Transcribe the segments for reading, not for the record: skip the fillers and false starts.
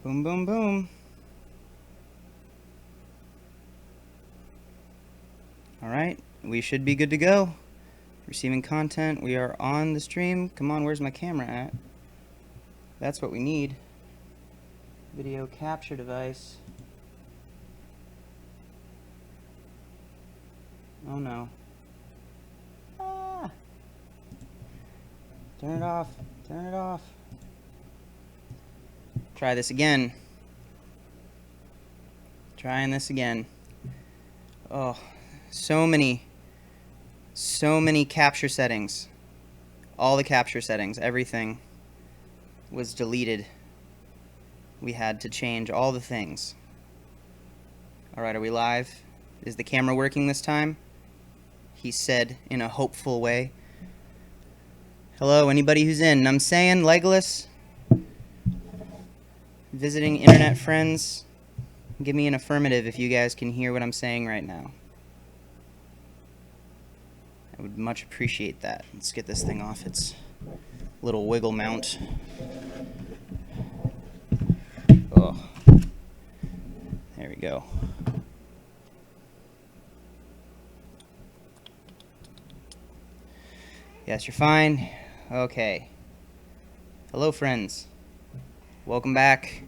Boom, boom, boom. All right, we should be good to go. Receiving content. We are on the stream. Come on, where's my camera at? That's what we need. Video capture device. Oh no. Ah! Turn it off. Turn it off. Try this again. Trying this again. Oh, so many capture settings. All the capture settings, everything was deleted. We had to change all the things. All right, are we live? Is the camera working this time? He said in a hopeful way. Hello, anybody who's in. I'm saying Legolas. Visiting internet friends. Give me an affirmative if you guys can hear what I'm saying right now. I would much appreciate that. Let's get this thing off its little wiggle mount. Oh. There we go. Yes, you're fine. Okay. Hello, friends. Welcome back.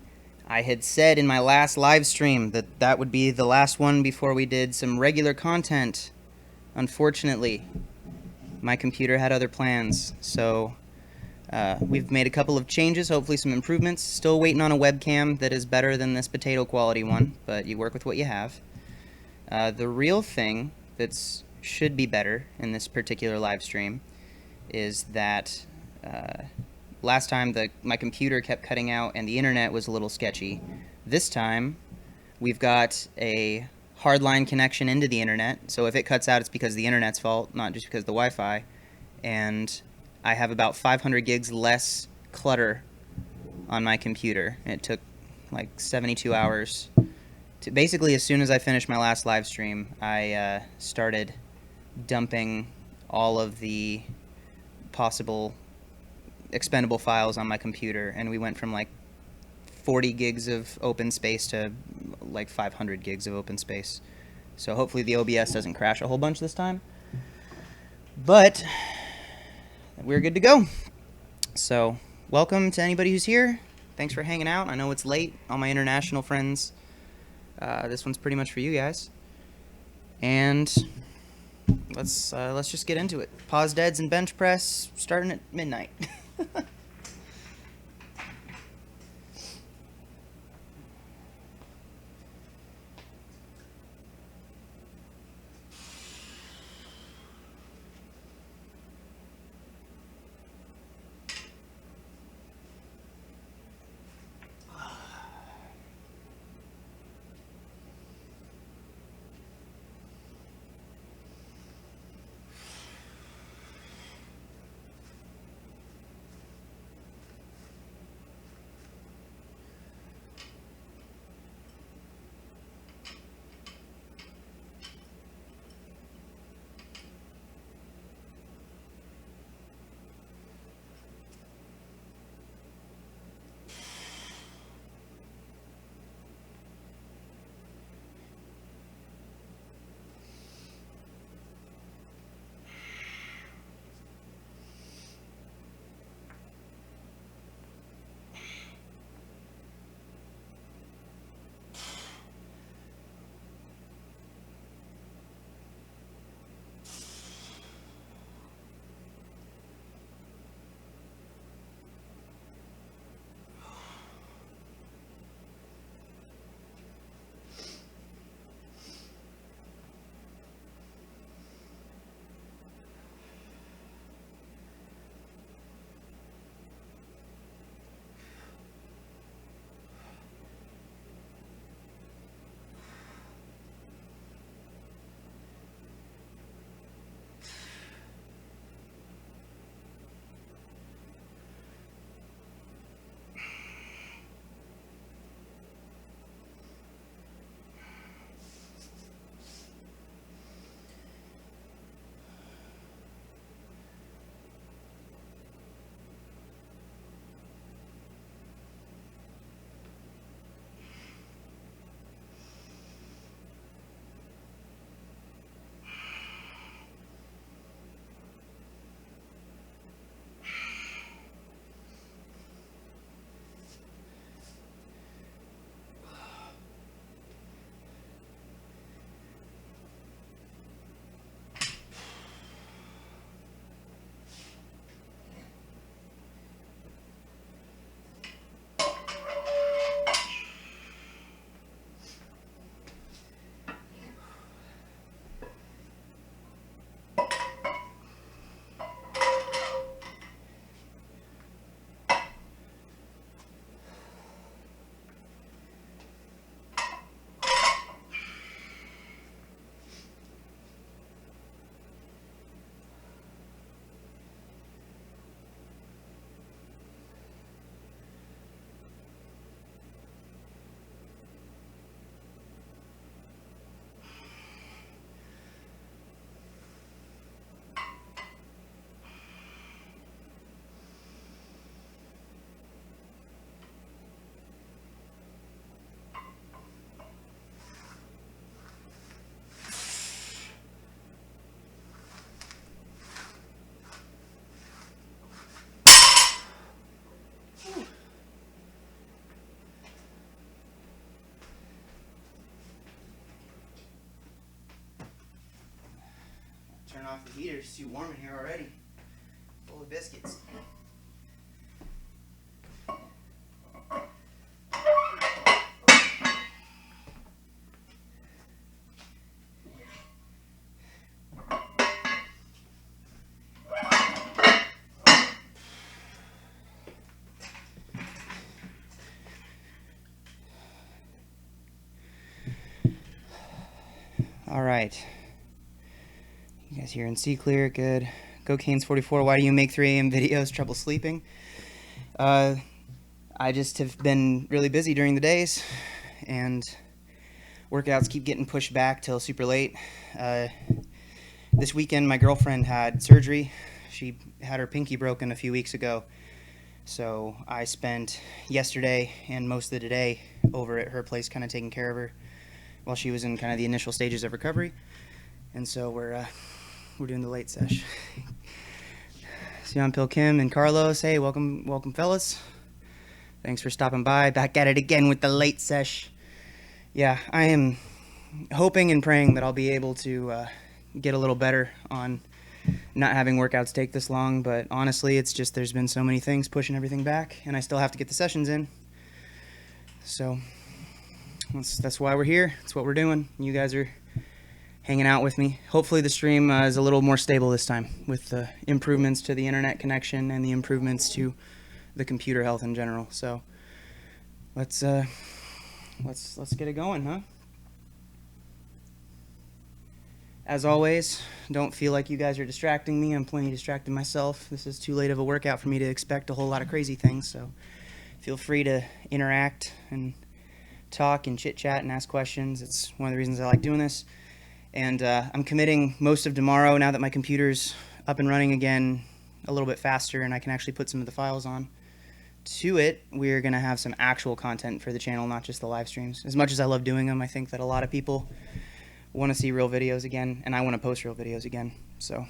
I had said in my last live stream that that would be the last one before we did some regular content. Unfortunately, my computer had other plans, so we've made a couple of changes, hopefully some improvements. Still waiting on a webcam that is better than this potato quality one, but you work with what you have. The real thing that should be better in this particular live stream is that last time my computer kept cutting out and the internet was a little sketchy. This time we've got a hardline connection into the internet, so if it cuts out it's because the internet's fault, not just because of the Wi-Fi. And I have about 500 gigs less clutter on my computer. It took like 72 hours to basically, as soon as I finished my last live stream, I started dumping all of the possible expendable files on my computer, and we went from like 40 gigs of open space to like 500 gigs of open space. So hopefully the OBS doesn't crash a whole bunch this time, but we're good to go. So welcome to anybody who's here. Thanks for hanging out. I know it's late, all my international friends. This one's pretty much for you guys, and let's just get into it. Pause Deads and Bench Press starting at midnight. turn off the heater. It's too warm in here already. Full of biscuits. All right. You guys here in C clear, good. Go Canes 44. Why do you make 3 a.m. videos? Trouble sleeping? I just have been really busy during the days, and workouts keep getting pushed back till super late. This weekend, my girlfriend had surgery. She had her pinky broken a few weeks ago, so I spent yesterday and most of the day over at her place kind of taking care of her while she was in kind of the initial stages of recovery. And so we're doing the late sesh. Sion Pil Kim and Carlos, hey, welcome fellas. Thanks for stopping by. Back at it again with the late sesh. Yeah, I am hoping and praying that I'll be able to get a little better on not having workouts take this long, but honestly, it's just there's been so many things pushing everything back, and I still have to get the sessions in. So that's why we're here. That's what we're doing. You guys are hanging out with me. Hopefully the stream is a little more stable this time with the improvements to the internet connection and the improvements to the computer health in general. So let's get it going, huh? As always, don't feel like you guys are distracting me. I'm plenty distracted myself. This is too late of a workout for me to expect a whole lot of crazy things, so feel free to interact and talk and chit-chat and ask questions. It's one of the reasons I like doing this. And I'm committing most of tomorrow, now that my computer's up and running again a little bit faster and I can actually put some of the files on to it. We're going to have some actual content for the channel, not just the live streams. As much as I love doing them, I think that a lot of people want to see real videos again, and I want to post real videos again. So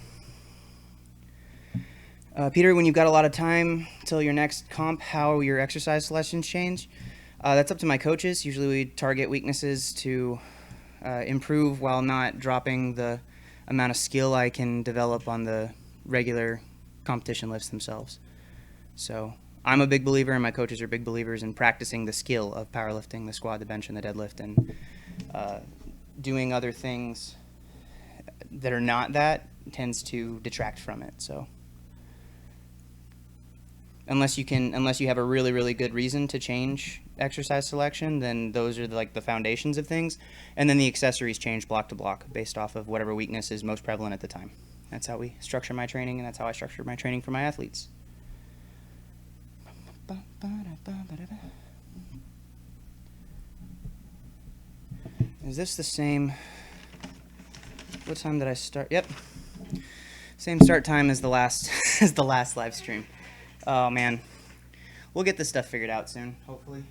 Peter, when you've got a lot of time till your next comp, how your exercise selections change? That's up to my coaches. Usually we target weaknesses to improve while not dropping the amount of skill I can develop on the regular competition lifts themselves. So I'm a big believer, and my coaches are big believers in practicing the skill of powerlifting, the squat, the bench, and the deadlift, and doing other things that are not that tends to detract from it. So unless you have a really, really good reason to change exercise selection, then those are like the foundations of things, and then the accessories change block to block based off of whatever weakness is most prevalent at the time. That's how we structure my training, and that's how I structure my training for my athletes. Is this the same? What time did I start? Yep, same start time as the last as the last live stream. Oh man, we'll get this stuff figured out soon, hopefully.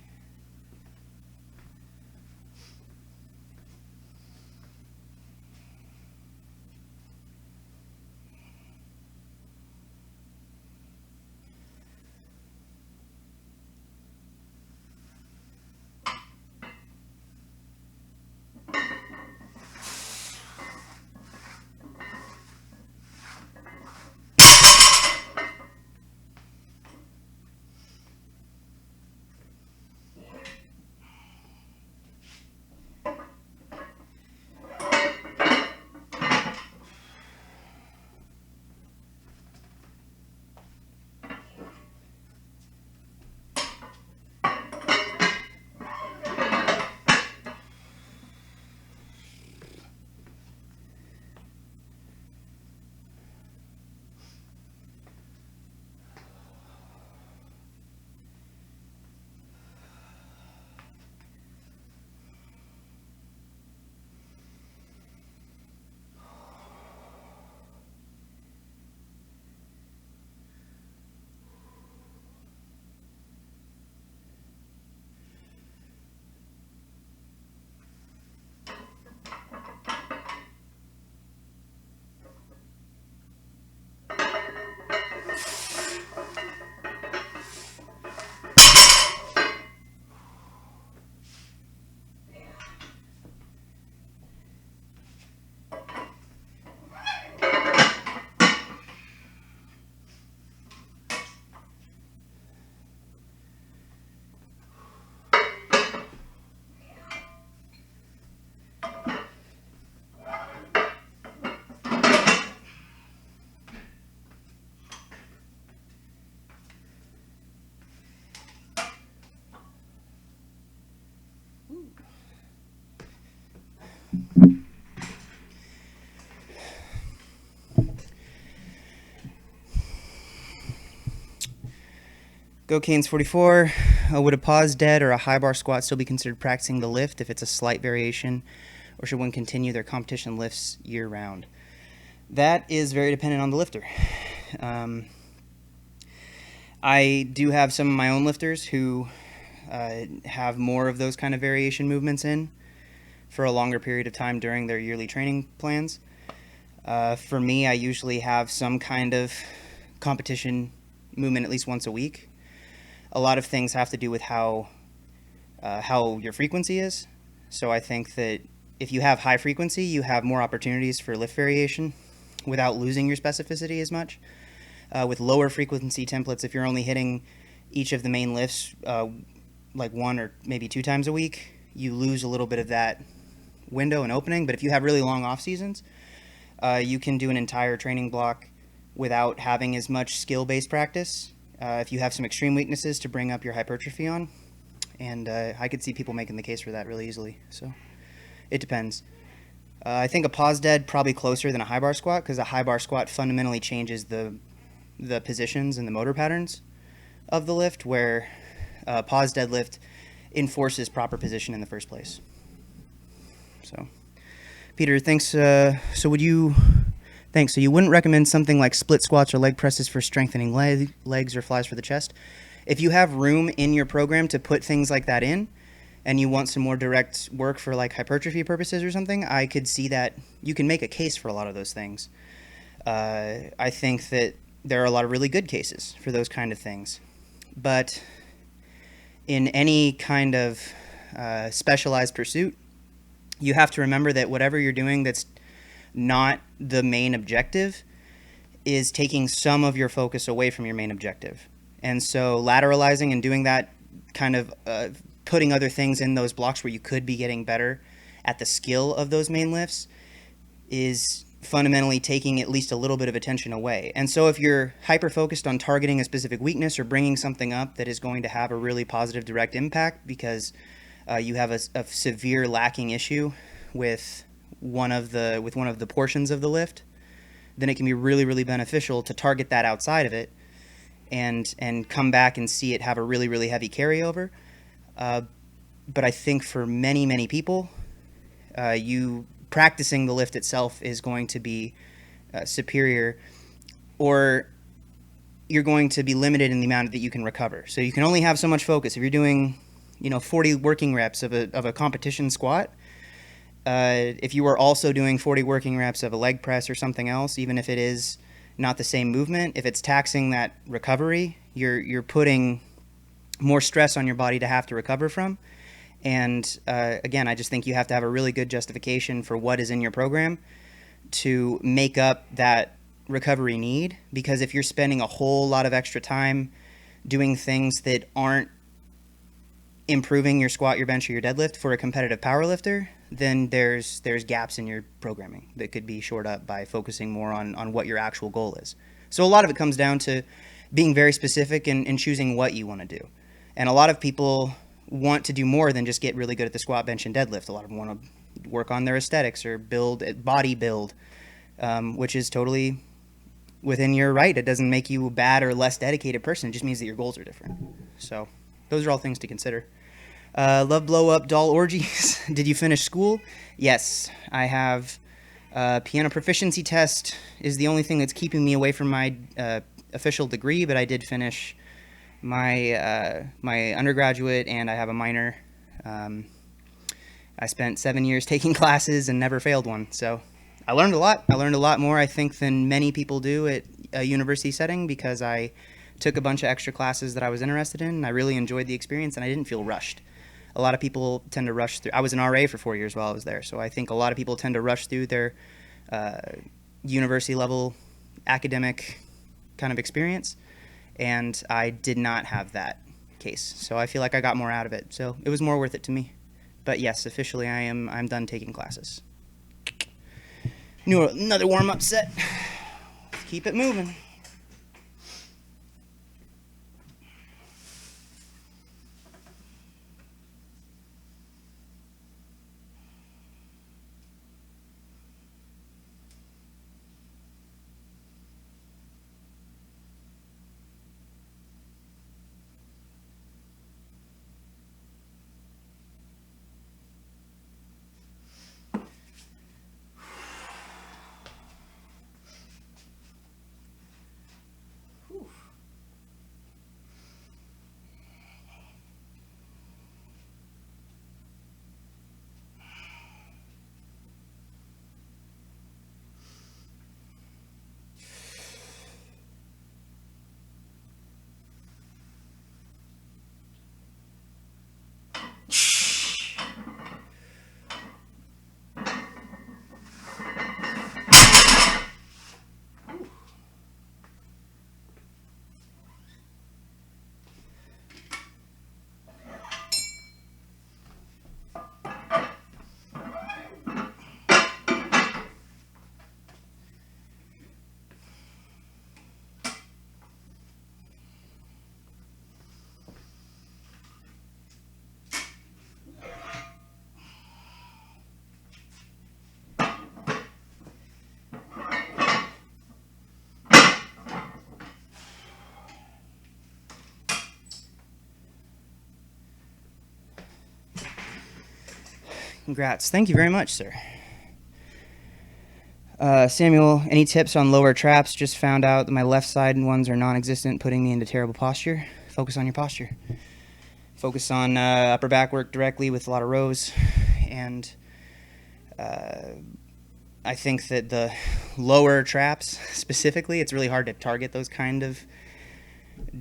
Cane's 44. Would a pause dead or a high bar squat still be considered practicing the lift if it's a slight variation, or should one continue their competition lifts year round? That is very dependent on the lifter. I do have some of my own lifters who have more of those kind of variation movements in for a longer period of time during their yearly training plans. For me, I usually have some kind of competition movement at least once a week. A lot of things have to do with how your frequency is. So I think that if you have high frequency, you have more opportunities for lift variation without losing your specificity as much. With lower frequency templates, if you're only hitting each of the main lifts like 1 or maybe 2 times a week, you lose a little bit of that window and opening. But if you have really long off seasons, you can do an entire training block without having as much skill-based practice. If you have some extreme weaknesses to bring up your hypertrophy on, and I could see people making the case for that really easily. So it depends. I think a pause dead probably closer than a high bar squat, because a high bar squat fundamentally changes the positions and the motor patterns of the lift, where pause deadlift enforces proper position in the first place. So, Peter, thanks. So you wouldn't recommend something like split squats or leg presses for strengthening legs or flies for the chest? If you have room in your program to put things like that in, and you want some more direct work for like hypertrophy purposes or something, I could see that you can make a case for a lot of those things. I think that there are a lot of really good cases for those kind of things. But in any kind of specialized pursuit, you have to remember that whatever you're doing that's not the main objective is taking some of your focus away from your main objective. And so lateralizing and doing that kind of putting other things in those blocks where you could be getting better at the skill of those main lifts is fundamentally taking at least a little bit of attention away. And so if you're hyper focused on targeting a specific weakness or bringing something up that is going to have a really positive direct impact because you have a severe lacking issue with one of the portions of the lift, then it can be really, really beneficial to target that outside of it and come back and see it have a really, really heavy carryover. But I think for many, many people, you practicing the lift itself is going to be superior, or you're going to be limited in the amount that you can recover. So you can only have so much focus. If you're doing 40 working reps of a competition squat, if you were also doing 40 working reps of a leg press or something else, even if it is not the same movement, if it's taxing that recovery, you're putting more stress on your body to have to recover from. And again, I just think you have to have a really good justification for what is in your program to make up that recovery need. Because if you're spending a whole lot of extra time doing things that aren't improving your squat, your bench, or your deadlift for a competitive powerlifter, then there's gaps in your programming that could be shored up by focusing more on what your actual goal is. So a lot of it comes down to being very specific and choosing what you want to do. And a lot of people want to do more than just get really good at the squat, bench, and deadlift. A lot of them want to work on their aesthetics or body build, which is totally within your right. It doesn't make you a bad or less dedicated person. It just means that your goals are different. So those are all things to consider. Love blow up doll orgies. Did you finish school? Yes, I have. Piano proficiency test is the only thing that's keeping me away from my official degree, but I did finish my undergraduate, and I have a minor. I spent 7 years taking classes and never failed one, so I learned a lot. I learned a lot more, I think, than many people do at a university setting, because I took a bunch of extra classes that I was interested in, and I really enjoyed the experience, and I didn't feel rushed. A lot of people tend to rush through. I was an RA for 4 years while I was there, so I think a lot of people tend to rush through their university level academic kind of experience, and I did not have that case. So I feel like I got more out of it. So it was more worth it to me. But yes, officially I'm done taking classes. Another warm-up set. Let's keep it moving. Congrats. Thank you very much, sir. Samuel, any tips on lower traps? Just found out that my left side ones are non-existent, putting me into terrible posture. Focus on your posture. Focus on upper back work directly with a lot of rows. And I think that the lower traps specifically, it's really hard to target those kind of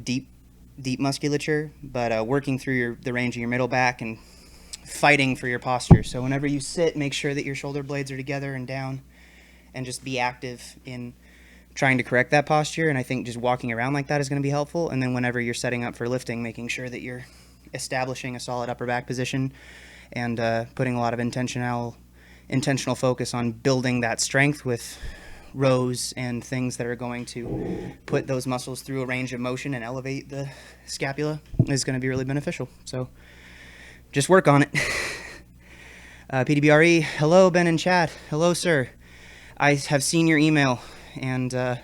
deep musculature, but working through the range of your middle back and fighting for your posture. So whenever you sit, make sure that your shoulder blades are together and down, and just be active in trying to correct that posture. And I think just walking around like that is going to be helpful. And then whenever you're setting up for lifting, making sure that you're establishing a solid upper back position and putting a lot of intentional focus on building that strength with rows and things that are going to put those muscles through a range of motion and elevate the scapula is going to be really beneficial. So just work on it. PDBRE, hello, Ben and Chad. Hello, sir. I have seen your email, and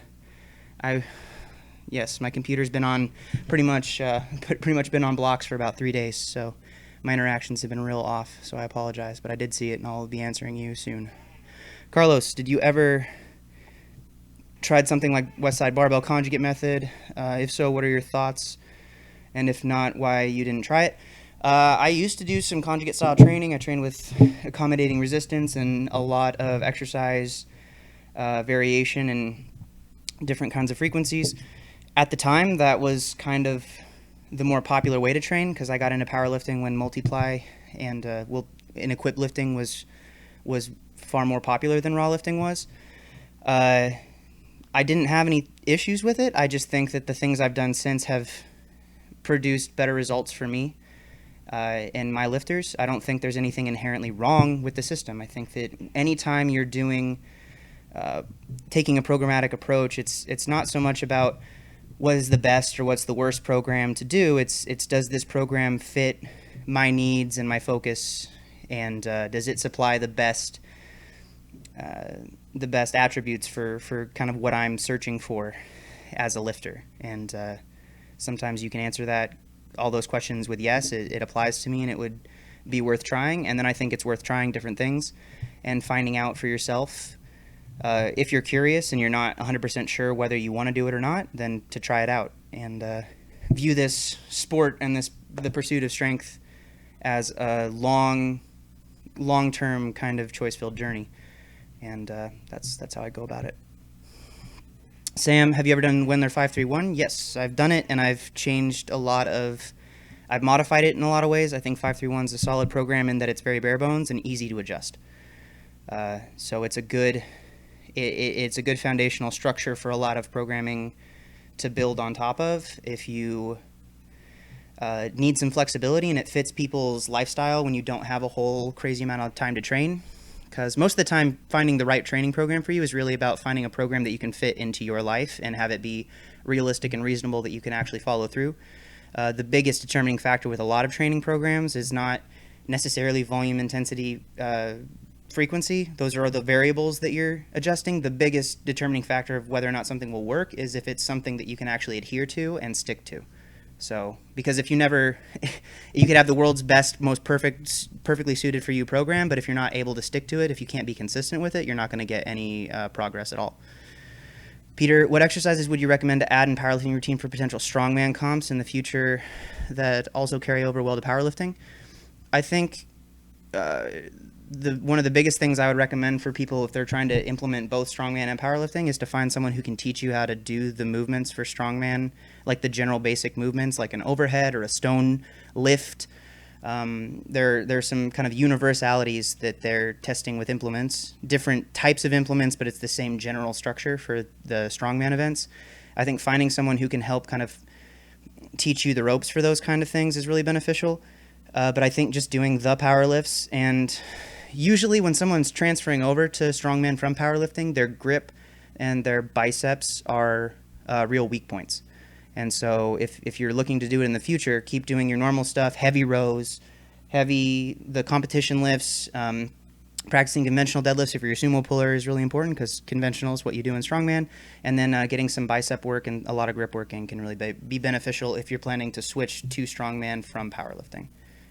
yes, my computer's been on pretty much been on blocks for about 3 days, so my interactions have been real off, so I apologize, but I did see it, and I'll be answering you soon. Carlos, did you ever tried something like Westside Barbell Conjugate Method? If so, what are your thoughts? And if not, why you didn't try it? I used to do some conjugate style training. I trained with accommodating resistance and a lot of exercise variation and different kinds of frequencies. At the time, that was kind of the more popular way to train because I got into powerlifting when multiply and in equip lifting was far more popular than raw lifting was. I didn't have any issues with it. I just think that the things I've done since have produced better results for me and my lifters. I don't think there's anything inherently wrong with the system. I think that anytime you're doing taking a programmatic approach, it's not so much about what is the best or what's the worst program to do. It's does this program fit my needs and my focus, and does it supply the best attributes for kind of what I'm searching for as a lifter. And sometimes you can answer all those questions with yes, it applies to me and it would be worth trying. And then I think it's worth trying different things and finding out for yourself. If you're curious and you're not 100% sure whether you want to do it or not, then to try it out and view this sport and the pursuit of strength as a long-term kind of choice-filled journey. And that's how I go about it. Sam, have you ever done Wendler 531? Yes, I've done it, and I've modified it in a lot of ways. I think 531 is a solid program in that it's very bare bones and easy to adjust. So it's a good foundational structure for a lot of programming to build on top of if you need some flexibility and it fits people's lifestyle when you don't have a whole crazy amount of time to train. Because most of the time, finding the right training program for you is really about finding a program that you can fit into your life and have it be realistic and reasonable that you can actually follow through. The biggest determining factor with a lot of training programs is not necessarily volume, intensity, frequency. Those are the variables that you're adjusting. The biggest determining factor of whether or not something will work is if it's something that you can actually adhere to and stick to. So, because if you could have the world's best, most perfectly suited for you program, but if you're not able to stick to it, if you can't be consistent with it, you're not going to get any progress at all. Peter, what exercises would you recommend to add in powerlifting routine for potential strongman comps in the future that also carry over well to powerlifting? I think one of the biggest things I would recommend for people if they're trying to implement both strongman and powerlifting is to find someone who can teach you how to do the movements for strongman, like the general basic movements, like an overhead or a stone lift. There's some kind of universalities that they're testing with implements, different types of implements, but it's the same general structure for the strongman events. I think finding someone who can help kind of teach you the ropes for those kind of things is really beneficial. But I think just doing the power lifts, and usually when someone's transferring over to strongman from powerlifting, their grip and their biceps are real weak points. And so if you're looking to do it in the future, keep doing your normal stuff, heavy rows, the competition lifts, practicing conventional deadlifts if you're a sumo puller is really important because conventional is what you do in strongman. And then getting some bicep work and a lot of grip working can really be beneficial if you're planning to switch to strongman from powerlifting.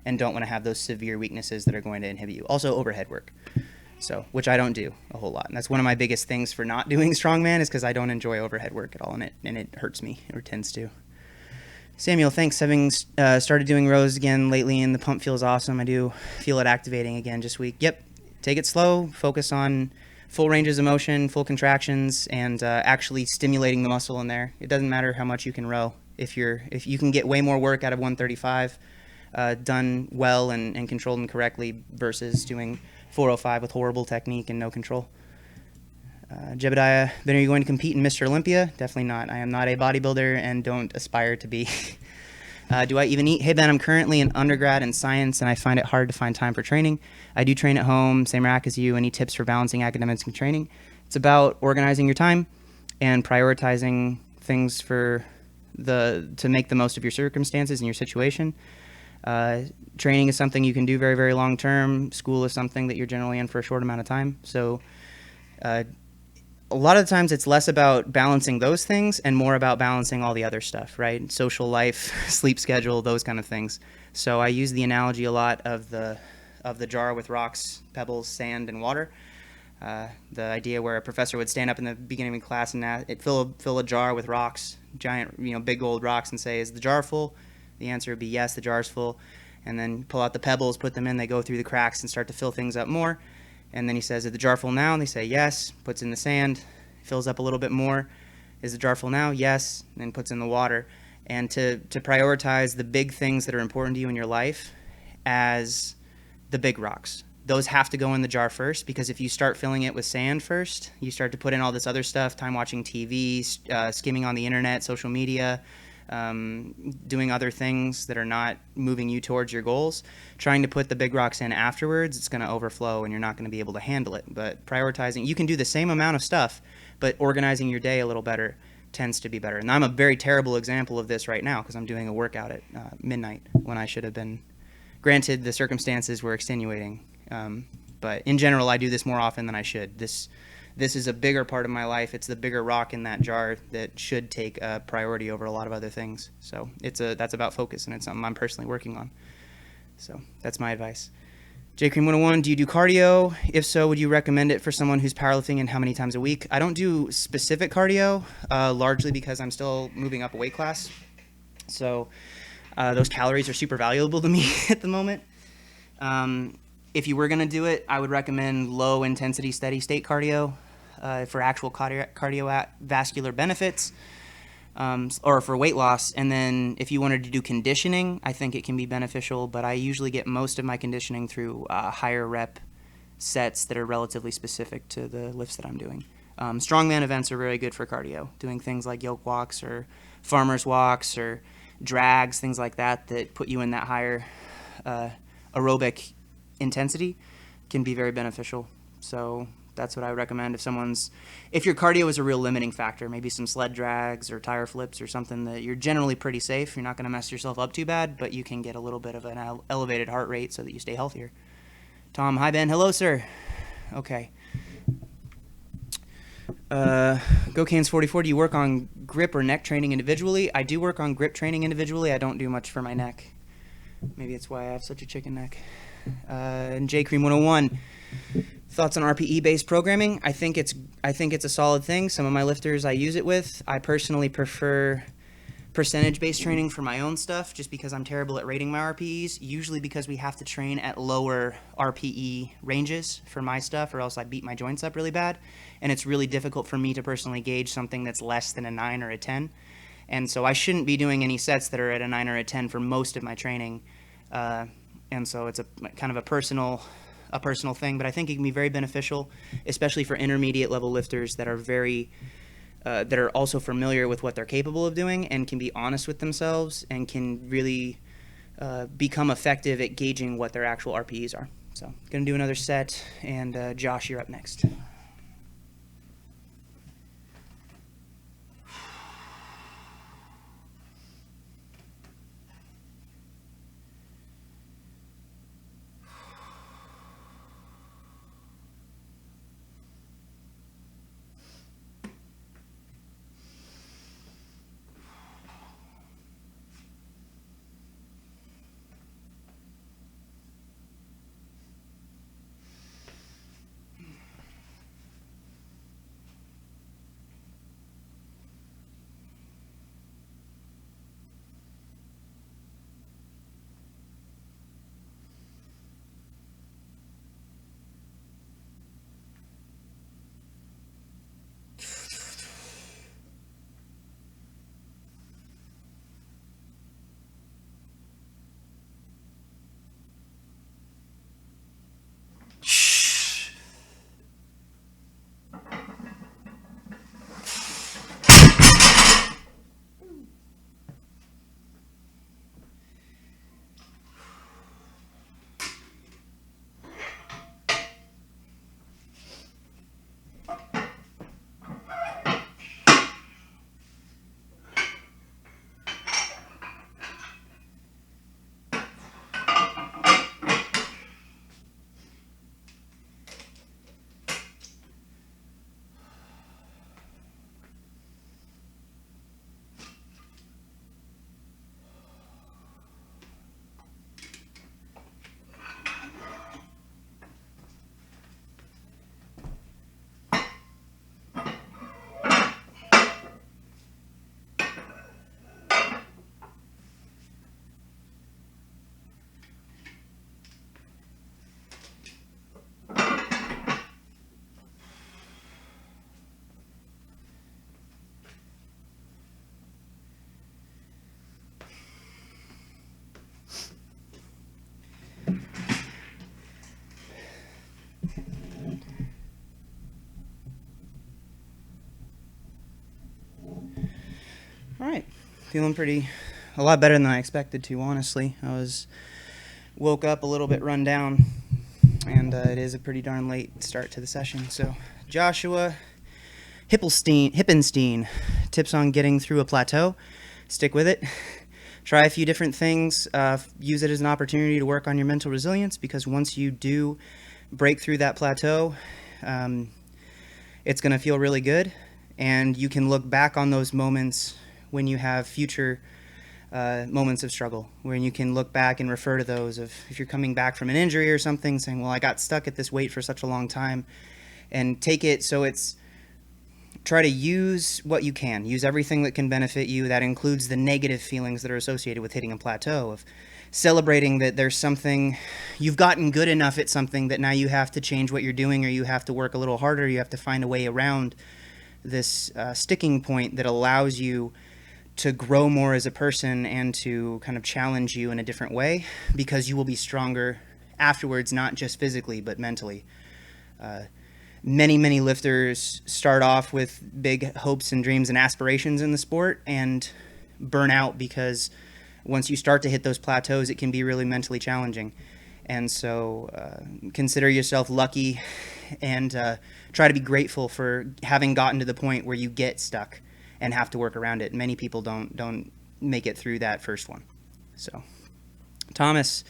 and don't want to have those severe weaknesses that are going to inhibit you. Also, overhead work. So, which I don't do a whole lot. And that's one of my biggest things for not doing strongman is because I don't enjoy overhead work at all, and it hurts me, or tends to. Samuel, thanks. Having started doing rows again lately, and the pump feels awesome. I do feel it activating again this week. Yep, take it slow. Focus on full ranges of motion, full contractions, and actually stimulating the muscle in there. It doesn't matter how much you can row. If you can get way more work out of 135 done well and controlled and correctly versus doing 405 with horrible technique and no control. Jebediah, Ben, are you going to compete in Mr. Olympia? Definitely not. I am not a bodybuilder and don't aspire to be. Do I even eat? Hey, Ben, I'm currently an undergrad in science, and I find it hard to find time for training. I do train at home, same rack as you. Any tips for balancing academics and training? It's about organizing your time and prioritizing things to make the most of your circumstances and your situation. Training is something you can do very, very long term. School is something that you're generally in for a short amount of time. So a lot of the times it's less about balancing those things and more about balancing all the other stuff, right? Social life, sleep schedule, those kind of things. So I use the analogy a lot of the jar with rocks, pebbles, sand, and water. The idea where a professor would stand up in the beginning of class and fill a jar with rocks, giant, big old rocks, and say, "Is the jar full?" The answer would be yes, the jar's full. And then pull out the pebbles, put them in, they go through the cracks and start to fill things up more. And then he says, "Is the jar full now?" And they say yes, puts in the sand, fills up a little bit more. "Is the jar full now?" Yes, and then puts in the water. And to prioritize the big things that are important to you in your life as the big rocks. Those have to go in the jar first, because if you start filling it with sand first, you start to put in all this other stuff, time watching TV, skimming on the internet, social media, doing other things that are not moving you towards your goals. Trying to put the big rocks in afterwards, it's going to overflow and you're not going to be able to handle it. But prioritizing, you can do the same amount of stuff, but organizing your day a little better tends to be better. And I'm a very terrible example of this right now because I'm doing a workout at midnight when I should have been. Granted, the circumstances were extenuating, but in general, I do this more often than I should. This is a bigger part of my life. It's the bigger rock in that jar that should take a priority over a lot of other things. So that's about focus, and it's something I'm personally working on. So that's my advice. J-Cream 101, do you do cardio? If so, would you recommend it for someone who's powerlifting, and how many times a week? I don't do specific cardio, largely because I'm still moving up a weight class. So those calories are super valuable to me at the moment. If you were going to do it, I would recommend low intensity steady state cardio for actual cardiovascular benefits, or for weight loss. And then if you wanted to do conditioning, I think it can be beneficial, but I usually get most of my conditioning through higher rep sets that are relatively specific to the lifts that I'm doing. Strongman events are very good for cardio, doing things like yoke walks or farmer's walks or drags, things like that put you in that higher aerobic intensity can be very beneficial. So that's what I would recommend if your cardio is a real limiting factor, maybe some sled drags or tire flips or something that you're generally pretty safe. You're not going to mess yourself up too bad, but you can get a little bit of an elevated heart rate so that you stay healthier. Tom, hi Ben. Hello, sir. Okay. GoCans44, do you work on grip or neck training individually? I do work on grip training individually. I don't do much for my neck. Maybe it's why I have such a chicken neck. And J-Cream 101, thoughts on RPE-based programming? I think it's a solid thing. Some of my lifters I use it with. I personally prefer percentage-based training for my own stuff, just because I'm terrible at rating my RPEs, usually because we have to train at lower RPE ranges for my stuff, or else I beat my joints up really bad. And it's really difficult for me to personally gauge something that's less than a 9 or a 10. And so I shouldn't be doing any sets that are at a 9 or a 10 for most of my training. And so it's a kind of a personal thing, but I think it can be very beneficial, especially for intermediate level lifters that are also familiar with what they're capable of doing and can be honest with themselves and can really become effective at gauging what their actual RPEs are. So going to do another set, and Josh, you're up next. Feeling a lot better than I expected to, honestly. Woke up a little bit run down, and it is a pretty darn late start to the session. So, Joshua Hippenstein, tips on getting through a plateau. Stick with it. Try a few different things. Use it as an opportunity to work on your mental resilience, because once you do break through that plateau, it's going to feel really good, and you can look back on those moments when you have future moments of struggle, when you can look back and refer to those of, if you're coming back from an injury or something, saying, well, I got stuck at this weight for such a long time, and take it so it's, try to use what you can. Use everything that can benefit you. That includes the negative feelings that are associated with hitting a plateau, of celebrating that there's something, you've gotten good enough at something that now you have to change what you're doing, or you have to work a little harder. You have to find a way around this sticking point that allows you to grow more as a person and to kind of challenge you in a different way, because you will be stronger afterwards, not just physically, but mentally. Many lifters start off with big hopes and dreams and aspirations in the sport and burn out, because once you start to hit those plateaus, it can be really mentally challenging. And so consider yourself lucky, and try to be grateful for having gotten to the point where you get stuck and have to work around it. Many people don't make it through that first one. So, Thomas,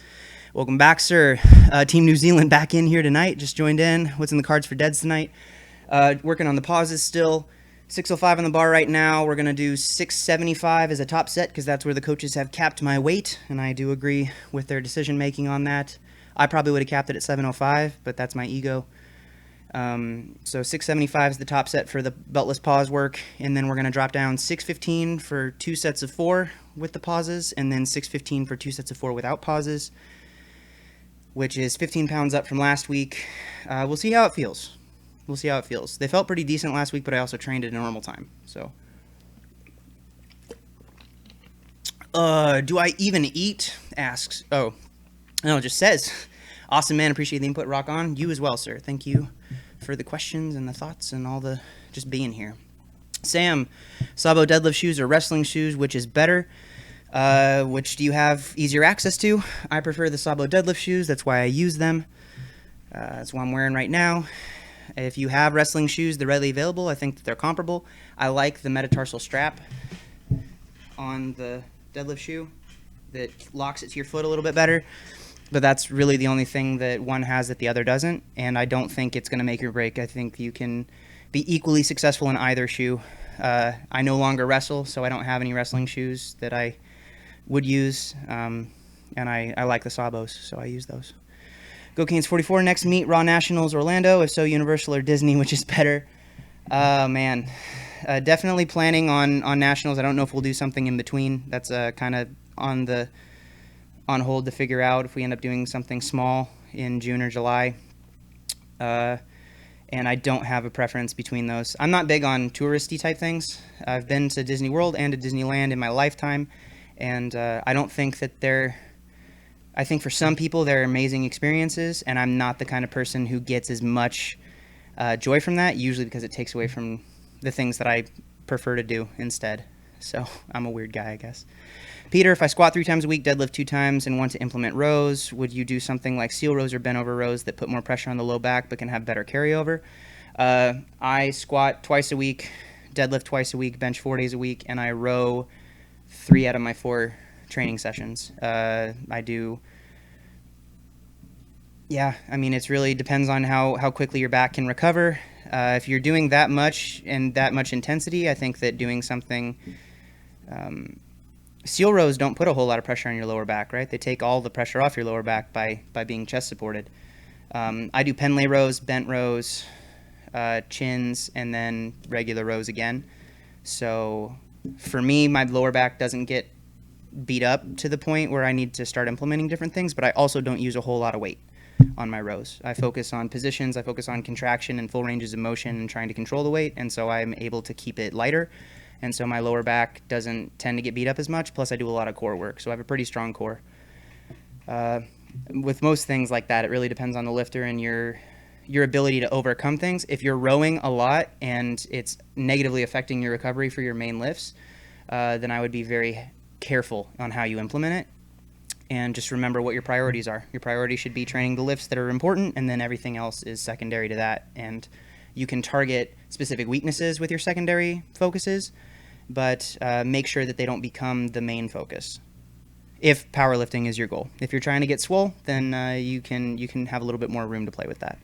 welcome back, sir. Team New Zealand back in here tonight. Just joined in. What's in the cards for Deads tonight? Working on the pauses still. 605 on the bar right now. We're going to do 675 as a top set, because that's where the coaches have capped my weight, and I do agree with their decision making on that. I probably would have capped it at 705, but that's my ego. So 675 is the top set for the beltless pause work, and then we're going to drop down 615 for 2 sets of 4 with the pauses, and then 615 for 2 sets of 4 without pauses, which is 15 pounds up from last week. We'll see how it feels. They felt pretty decent last week, but I also trained at a normal time. So, do I even eat? Asks. Oh, no, it just says. Awesome, man. Appreciate the input. Rock on. You as well, sir. Thank you for the questions and the thoughts and all the just being here. Sam, Sabo deadlift shoes or wrestling shoes, which is better? Which do you have easier access to? I prefer the Sabo deadlift shoes. That's why I use them. That's what I'm wearing right now. If you have wrestling shoes, they're readily available. I think that they're comparable. I like the metatarsal strap on the deadlift shoe that locks it to your foot a little bit better. But that's really the only thing that one has that the other doesn't. And I don't think it's going to make or break. I think you can be equally successful in either shoe. I no longer wrestle, so I don't have any wrestling shoes that I would use. And I like the Sabos, so I use those. Go Canes 44, next meet, Raw Nationals, Orlando. If so, Universal or Disney, which is better? Man, definitely planning on Nationals. I don't know if we'll do something in between. That's kind of on hold to figure out if we end up doing something small in June or July. And I don't have a preference between those. I'm not big on touristy type things. I've been to Disney World and to Disneyland in my lifetime, and I don't think that I think for some people they're amazing experiences, and I'm not the kind of person who gets as much joy from that, usually because it takes away from the things that I prefer to do instead. So I'm a weird guy, I guess. Peter, if I squat 3 times a week, deadlift 2 times, and want to implement rows, would you do something like seal rows or bent over rows that put more pressure on the low back but can have better carryover? I squat twice a week, deadlift twice a week, bench 4 days a week, and I row 3 out of my 4 training sessions. I do. Yeah, I mean, it really depends on how quickly your back can recover. If you're doing that much and that much intensity, I think that doing something... seal rows don't put a whole lot of pressure on your lower back, right? They take all the pressure off your lower back by being chest supported. I do pen lay rows, bent rows, chins, and then regular rows again. So for me, my lower back doesn't get beat up to the point where I need to start implementing different things, but I also don't use a whole lot of weight on my rows. I focus on positions, I focus on contraction and full ranges of motion and trying to control the weight, and so I'm able to keep it lighter, and so my lower back doesn't tend to get beat up as much, plus I do a lot of core work, so I have a pretty strong core. With most things like that, it really depends on the lifter and your ability to overcome things. If you're rowing a lot and it's negatively affecting your recovery for your main lifts, then I would be very careful on how you implement it. And just remember what your priorities are. Your priority should be training the lifts that are important, and then everything else is secondary to that. And you can target specific weaknesses with your secondary focuses, but make sure that they don't become the main focus. If powerlifting is your goal. If you're trying to get swole, then you can have a little bit more room to play with that.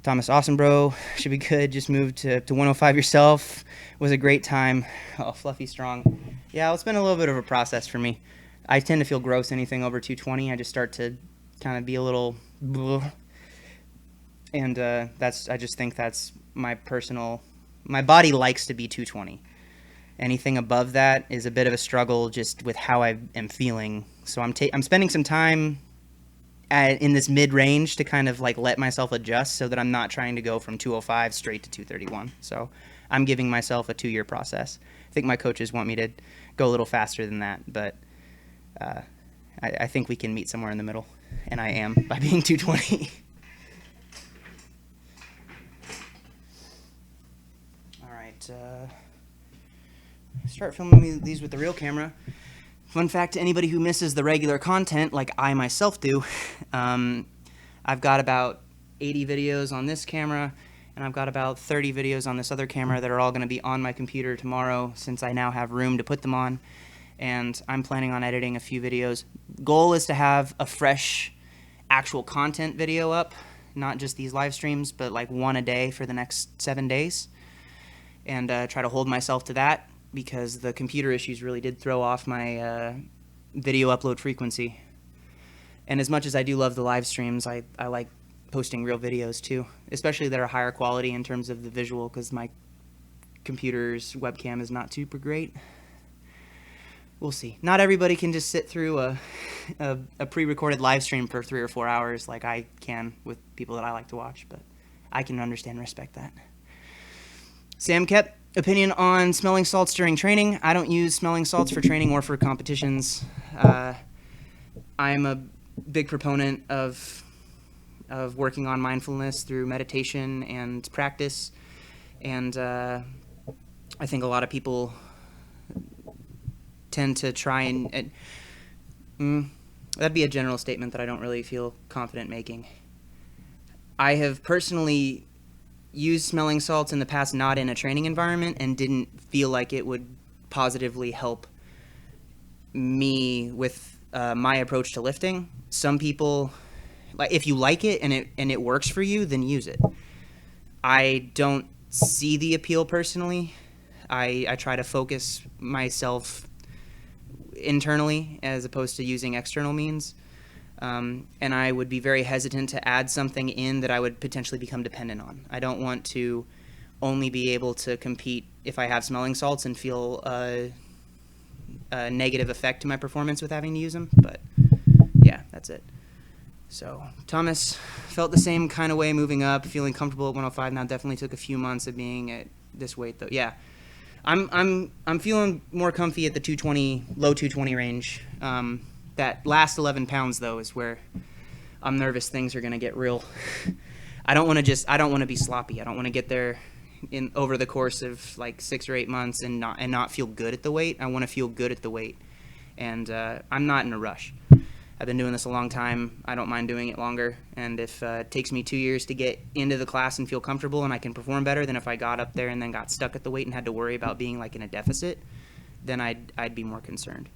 Thomas, awesome, bro. Should be good. Just moved to 105 yourself. Was a great time. Oh, fluffy strong. Yeah, it's been a little bit of a process for me. I tend to feel gross anything over 220. I just start to kind of be a little, and I just think that's my body likes to be 220. Anything above that is a bit of a struggle just with how I am feeling. So I'm spending some time in this mid-range to kind of like let myself adjust so that I'm not trying to go from 205 straight to 231. So I'm giving myself a 2-year process. I think my coaches want me to go a little faster than that, but I think we can meet somewhere in the middle, and I am by being 220. All right, start filming these with the real camera. Fun fact to anybody who misses the regular content, like I myself do, I've got about 80 videos on this camera, and I've got about 30 videos on this other camera that are all going to be on my computer tomorrow since I now have room to put them on. And I'm planning on editing a few videos. Goal is to have a fresh actual content video up, not just these live streams, but like one a day for the next 7 days, and try to hold myself to that, because the computer issues really did throw off my video upload frequency. And as much as I do love the live streams, I like posting real videos too, especially that are higher quality in terms of the visual, because my computer's webcam is not super great. We'll see. Not everybody can just sit through a pre-recorded live stream for 3 or 4 hours like I can with people that I like to watch, but I can understand and respect that. Sam kept opinion on smelling salts during training. I don't use smelling salts for training or for competitions. I'm a big proponent of working on mindfulness through meditation and practice, and I think a lot of people tend to try and that'd be a general statement that I don't really feel confident making. I have personally used smelling salts in the past, not in a training environment, and didn't feel like it would positively help me with my approach to lifting. Some people, like, if you like it and it works for you, then use it. I don't see the appeal personally. I try to focus myself internally as opposed to using external means, and I would be very hesitant to add something in that I would potentially become dependent on. I don't want to only be able to compete if I have smelling salts and feel a negative effect to my performance with having to use them, but yeah, that's it. So Thomas felt the same kind of way moving up, feeling comfortable at 105. Now definitely took a few months of being at this weight though. Yeah, I'm feeling more comfy at the 220, low 220 range. That last 11 pounds though is where I'm nervous things are gonna get real. I don't want to be sloppy. I don't want to get there in over the course of like 6 or 8 months and not feel good at the weight. I want to feel good at the weight, and I'm not in a rush. I've been doing this a long time. I don't mind doing it longer, and if it takes me 2 years to get into the class and feel comfortable and I can perform better than if I got up there and then got stuck at the weight and had to worry about being like in a deficit, then I'd be more concerned.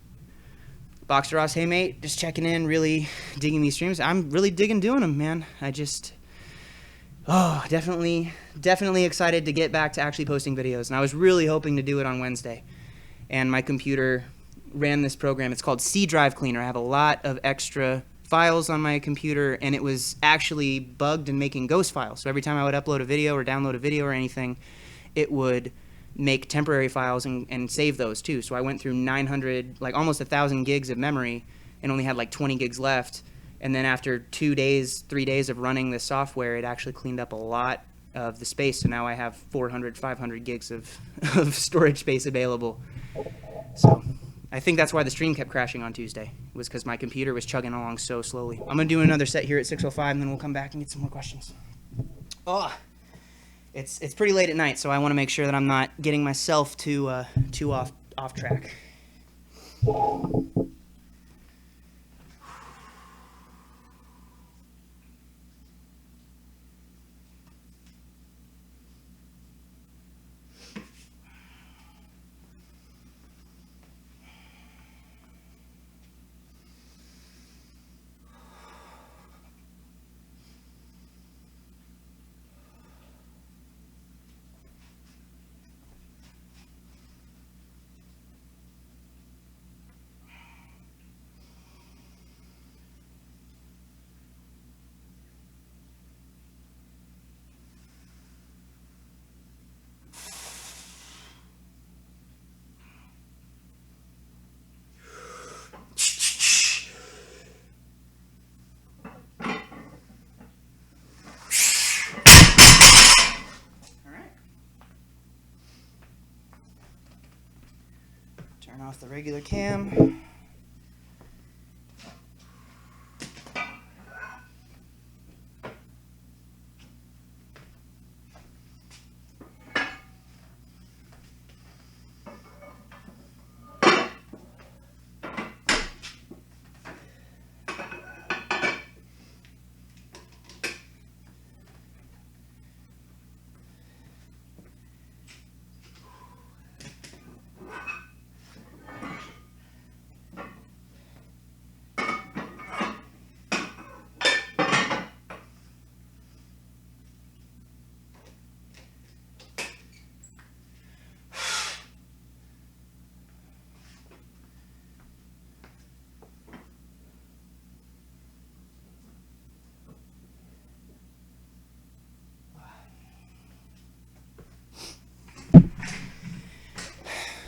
Boxer Ross, hey mate, just checking in, really digging these streams. I'm really digging doing them, man. I just, definitely excited to get back to actually posting videos, and I was really hoping to do it on Wednesday, and my computer ran this program. It's called C Drive Cleaner. I have a lot of extra files on my computer, and it was actually bugged and making ghost files. So every time I would upload a video or download a video or anything, it would make temporary files and save those too. So I went through 900, like almost 1,000 gigs of memory and only had like 20 gigs left. And then after 3 days of running this software, it actually cleaned up a lot of the space. So now I have 400, 500 gigs of storage space available. So I think that's why the stream kept crashing on Tuesday, was because my computer was chugging along so slowly. I'm going to do another set here at 6:05, and then we'll come back and get some more questions. It's pretty late at night, so I want to make sure that I'm not getting myself too off off track. Turn off the regular cam.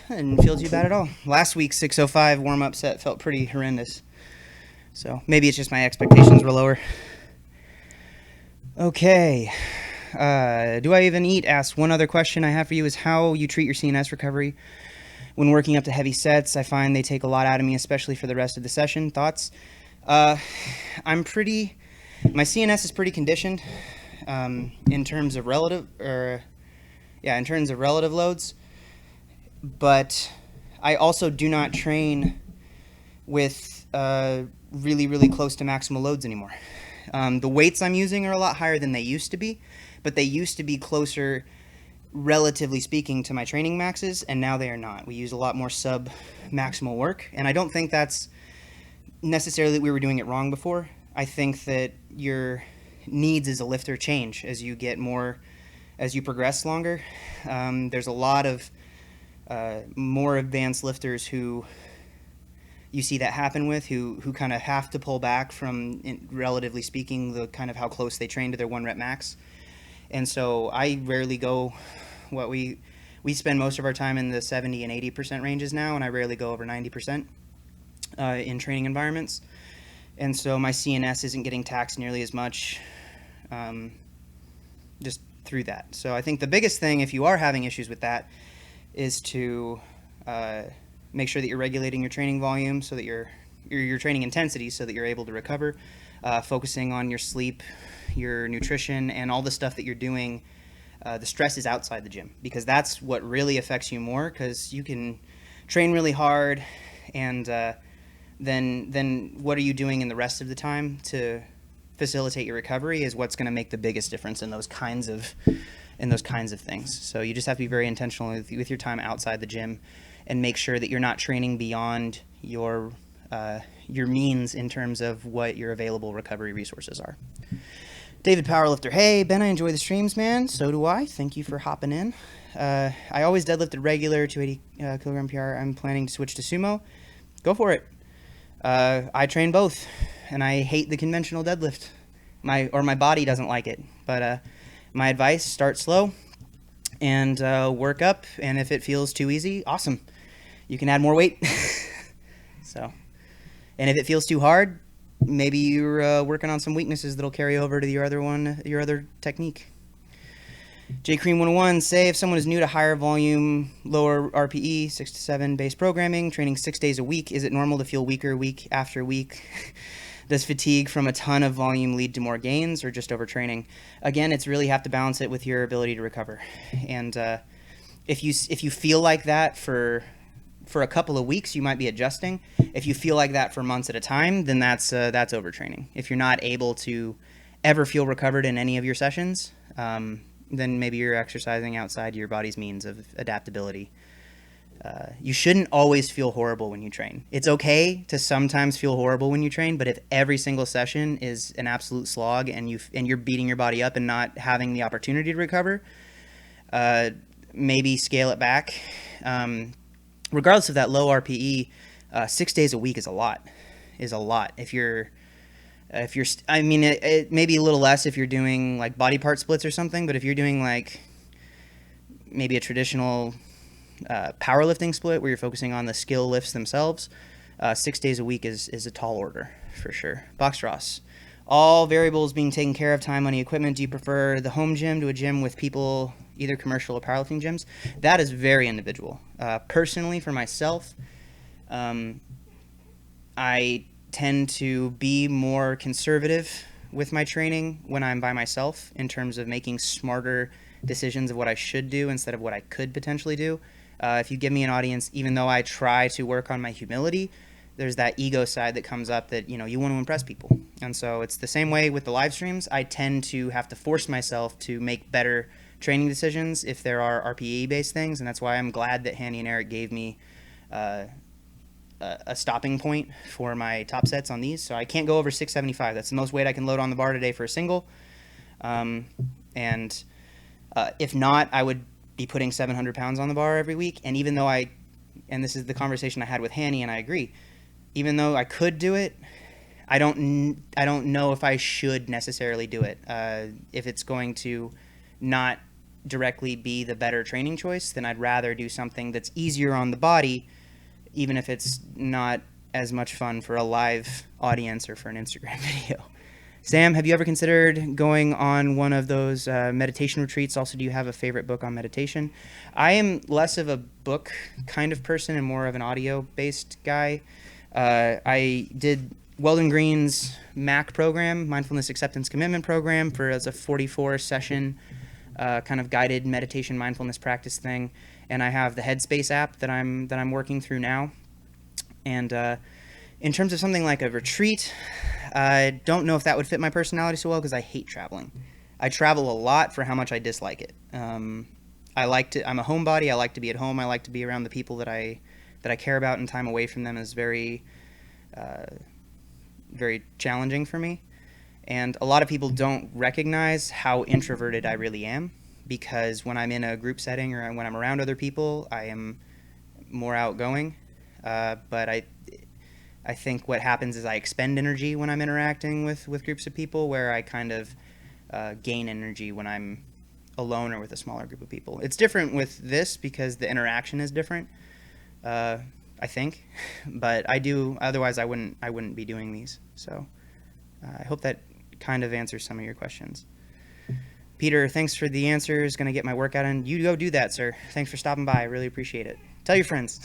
Didn't feel too bad at all. Last week's 605 warm-up set felt pretty horrendous. So maybe it's just my expectations were lower. Okay. Do I even eat? Asks one other question I have for you is how you treat your CNS recovery. When working up to heavy sets, I find they take a lot out of me, especially for the rest of the session. Thoughts? My CNS is pretty conditioned in terms of relative loads. But I also do not train with really, really close to maximal loads anymore. The weights I'm using are a lot higher than they used to be, but they used to be closer, relatively speaking, to my training maxes, and now they are not. We use a lot more sub-maximal work, and I don't think that's necessarily that we were doing it wrong before. I think that your needs as a lifter change as you get more, as you progress longer. There's a lot of more advanced lifters who you see that happen with, who kind of have to pull back from, relatively speaking, the kind of how close they train to their 1 rep max. And so I rarely go, we spend most of our time in the 70 and 80% ranges now, and I rarely go over 90% in training environments. And so my CNS isn't getting taxed nearly as much just through that. So I think the biggest thing, if you are having issues with that, is to make sure that you're regulating your training volume so that your training intensity so that you're able to recover, focusing on your sleep, your nutrition, and all the stuff that you're doing. The stress is outside the gym, because that's what really affects you more, because you can train really hard and then what are you doing in the rest of the time to facilitate your recovery is what's going to make the biggest difference in those kinds of things. So you just have to be very intentional with your time outside the gym and make sure that you're not training beyond your means in terms of what your available recovery resources are. David Powerlifter, hey, Ben, I enjoy the streams, man. So do I. Thank you for hopping in. I always deadlifted regular 280 kilogram PR. I'm planning to switch to Sumo. Go for it. I train both, and I hate the conventional deadlift. My body doesn't like it, but my advice, start slow and work up, and if it feels too easy, awesome. You can add more weight. So, and if it feels too hard, maybe you're working on some weaknesses that'll carry over to your other technique. J Cream 101, say if someone is new to higher volume, lower RPE, 6 to 7 base programming, training 6 days a week, is it normal to feel weaker week after week? Does fatigue from a ton of volume lead to more gains or just overtraining? Again, it's really have to balance it with your ability to recover. And if you feel like that for for a couple of weeks, you might be adjusting. If you feel like that for months at a time, then that's overtraining. If you're not able to ever feel recovered in any of your sessions, then maybe you're exercising outside your body's means of adaptability. You shouldn't always feel horrible when you train. It's okay to sometimes feel horrible when you train, but if every single session is an absolute slog and you're beating your body up and not having the opportunity to recover, maybe scale it back. Regardless of that low RPE, 6 days a week is a lot. If you're, I mean, it may be a little less if you're doing like body part splits or something, but if you're doing like maybe a traditional powerlifting split where you're focusing on the skill lifts themselves, 6 days a week is a tall order for sure. Box Ross, all variables being taken care of, time, money, equipment. Do you prefer the home gym to a gym with people, either commercial or powerlifting gyms? That is very individual. Personally, for myself, I tend to be more conservative with my training when I'm by myself in terms of making smarter decisions of what I should do instead of what I could potentially do. If you give me an audience, even though I try to work on my humility, there's that ego side that comes up that, you know, you want to impress people. And so it's the same way with the live streams. I tend to have to force myself to make better training decisions if there are RPE based things. And that's why I'm glad that Hanny and Eric gave me a stopping point for my top sets on these. So I can't go over 675. That's the most weight I can load on the bar today for a single. And if not, I would be putting 700 pounds on the bar every week. And even though and this is the conversation I had with Hanny, and I agree, even though I could do it, I don't know if I should necessarily do it. If it's going to not directly be the better training choice, then I'd rather do something that's easier on the body, even if it's not as much fun for a live audience or for an Instagram video. Sam, have you ever considered going on one of those meditation retreats? Also, do you have a favorite book on meditation? I am less of a book kind of person and more of an audio-based guy. I did Weldon Green's MAC program, Mindfulness Acceptance Commitment program, as a 44-session kind of guided meditation mindfulness practice thing. And I have the Headspace app that I'm working through now. And in terms of something like a retreat, I don't know if that would fit my personality so well because I hate traveling. I travel a lot for how much I dislike it. I'm a homebody. I like to be at home. I like to be around the people that I care about, and time away from them is very, very challenging for me. And a lot of people don't recognize how introverted I really am, because when I'm in a group setting or when I'm around other people, I am more outgoing. But I think what happens is I expend energy when I'm interacting with groups of people, where I kind of gain energy when I'm alone or with a smaller group of people. It's different with this because the interaction is different, I think. But otherwise I wouldn't be doing these. So I hope that kind of answers some of your questions. Peter, thanks for the answers. Going to get my workout in. You go do that, sir. Thanks for stopping by. I really appreciate it. Tell your friends.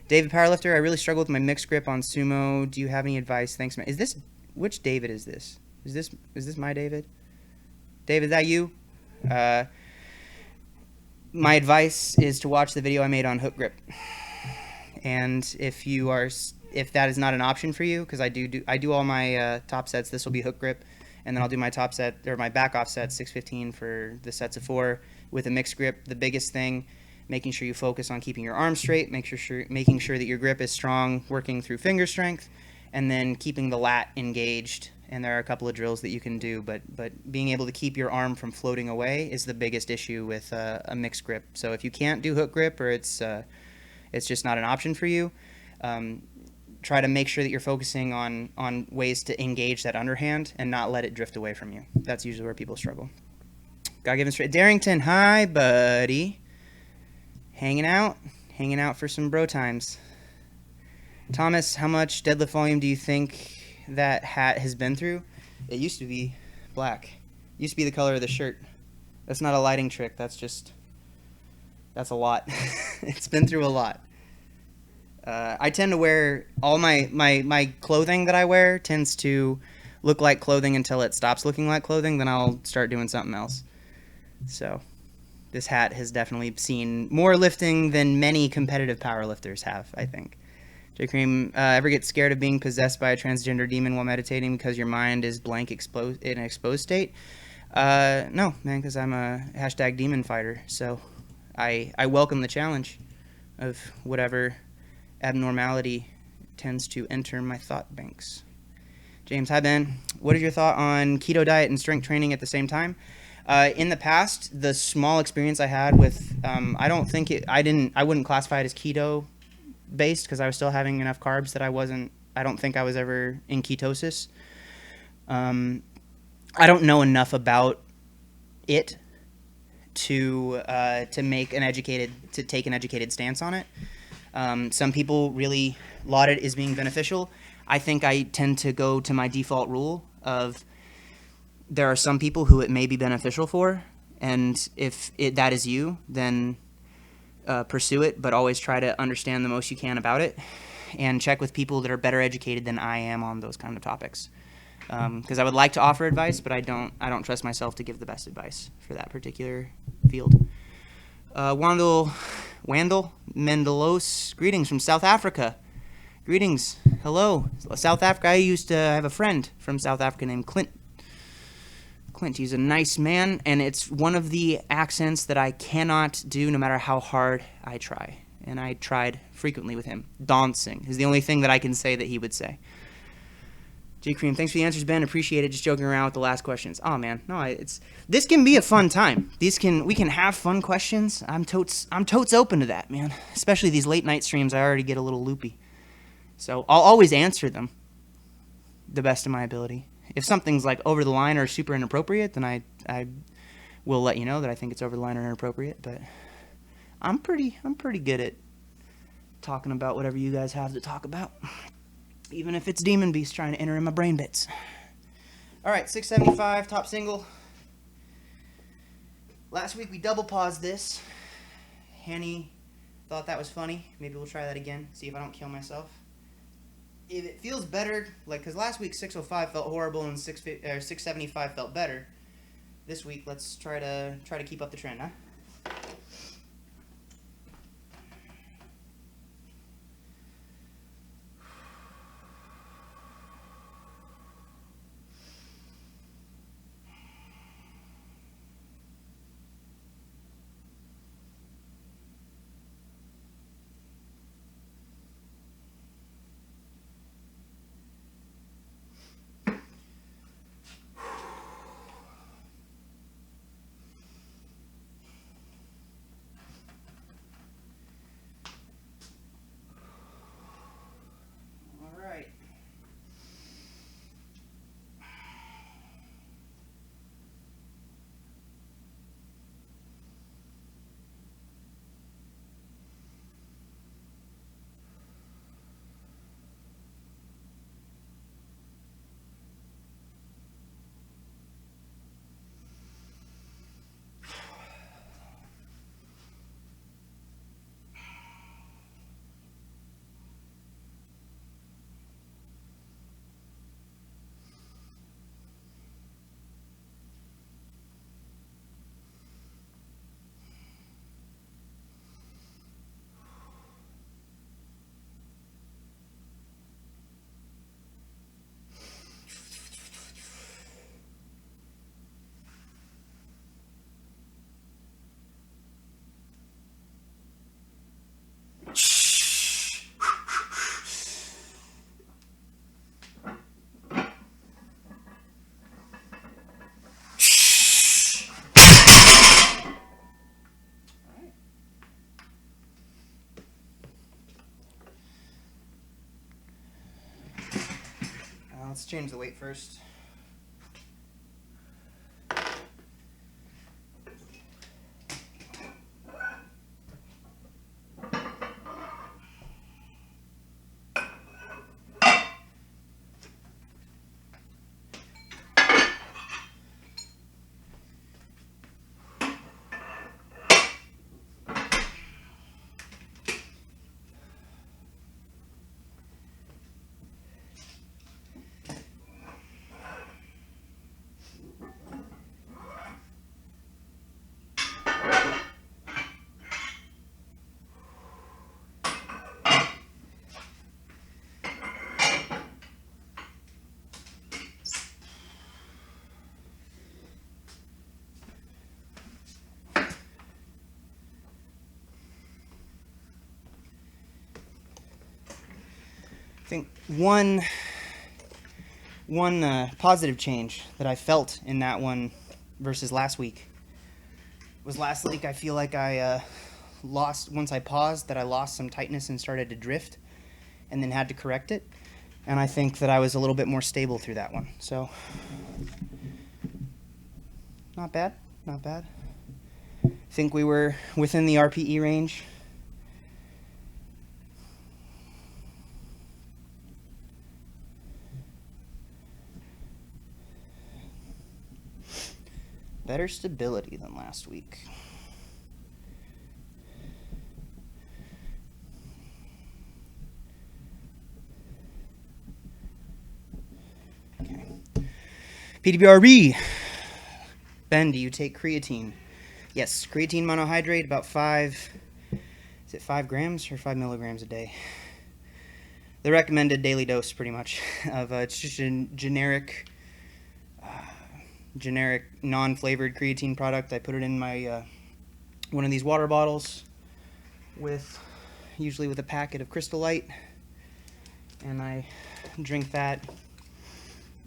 David Powerlifter, I really struggle with my mixed grip on Sumo. Do you have any advice? Thanks, man. Which David is this? Is this my David? David, is that you? My advice is to watch the video I made on hook grip. And if that is not an option for you, because I do all my top sets, this will be hook grip, and then I'll do my top set or my back off set 615 for the sets of 4 with a mixed grip. The biggest thing, making sure you focus on keeping your arms straight, making sure that your grip is strong, working through finger strength, and then keeping the lat engaged. And there are a couple of drills that you can do, but being able to keep your arm from floating away is the biggest issue with a mixed grip. So if you can't do hook grip, or it's just not an option for you, try to make sure that you're focusing on ways to engage that underhand and not let it drift away from you. That's usually where people struggle. God-given straight. Darrington, hi, buddy. Hanging out for some bro times. Thomas, how much deadlift volume do you think that hat has been through? It used to be black. It used to be the color of the shirt. That's not a lighting trick. That's a lot. It's been through a lot. I tend to wear all my clothing that I wear tends to look like clothing until it stops looking like clothing. Then I'll start doing something else. So This hat has definitely seen more lifting than many competitive powerlifters have, I think. J. Cream, ever get scared of being possessed by a transgender demon while meditating because your mind is blank in an exposed state? No, man, because I'm a hashtag demon fighter, so I welcome the challenge of whatever abnormality tends to enter my thought banks. James, hi Ben. What is your thought on keto diet and strength training at the same time? In the past, the small experience I had with, I wouldn't classify it as keto based because I was still having enough carbs that I don't think I was ever in ketosis. I don't know enough about it to take an educated stance on it. Some people really laud it as being beneficial. I think I tend to go to my default rule of there are some people who it may be beneficial for, and if that is you, then pursue it, but always try to understand the most you can about it, and check with people that are better educated than I am on those kind of topics. Because I would like to offer advice, but I don't trust myself to give the best advice for that particular field. Wandel Mendelos, greetings from South Africa. Greetings, hello, South Africa. I used to have a friend from South Africa named Clint. He's a nice man, and it's one of the accents that I cannot do no matter how hard I try. And I tried frequently with him. Dancing is the only thing that I can say that he would say. J. Cream, thanks for the answers, Ben. Appreciate it. Just joking around with the last questions. Oh man, no, this can be a fun time. We can have fun questions. I'm totes open to that, man. Especially these late night streams, I already get a little loopy. So I'll always answer them the best of my ability. If something's like over the line or super inappropriate, then I will let you know that I think it's over the line or inappropriate. But I'm pretty good at talking about whatever you guys have to talk about. Even if it's Demon Beast trying to enter in my brain bits. All right, 675, top single. Last week we double paused this. Hanny thought that was funny. Maybe we'll try that again, see if I don't kill myself. If it feels better, because last week 605 felt horrible and 675 felt better. This week, let's try to keep up the trend, huh? Let's change the weight first. think one positive change that I felt in that one versus last week was last week I feel like I lost, once I paused, that I lost some tightness and started to drift and then had to correct it. And I think that I was a little bit more stable through that one. So, not bad, not bad. I think we were within the RPE range. Better stability than last week. Okay. PDBRB. Ben, do you take creatine? Yes, creatine monohydrate, about 5 grams or 5 milligrams a day? The recommended daily dose, pretty much, of it's just a generic non-flavored creatine product. I put it in my one of these water bottles usually with a packet of Crystal Light, and I drink that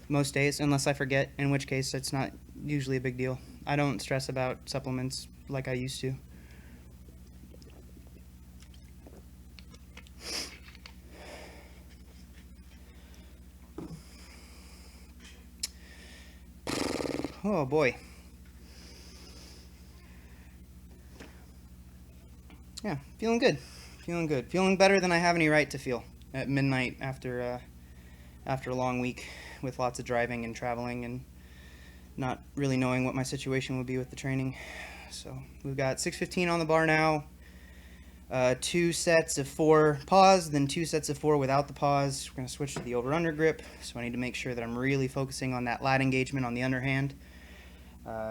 most days unless I forget, in which case it's not usually a big deal. I don't stress about supplements like I used to. Oh boy. Yeah, feeling good. Feeling better than I have any right to feel at midnight after a long week with lots of driving and traveling and not really knowing what my situation would be with the training. So we've got 615 on the bar now, 2 sets of 4 pause, then 2 sets of 4 without the pause. We're going to switch to the over-under grip, so I need to make sure that I'm really focusing on that lat engagement on the underhand,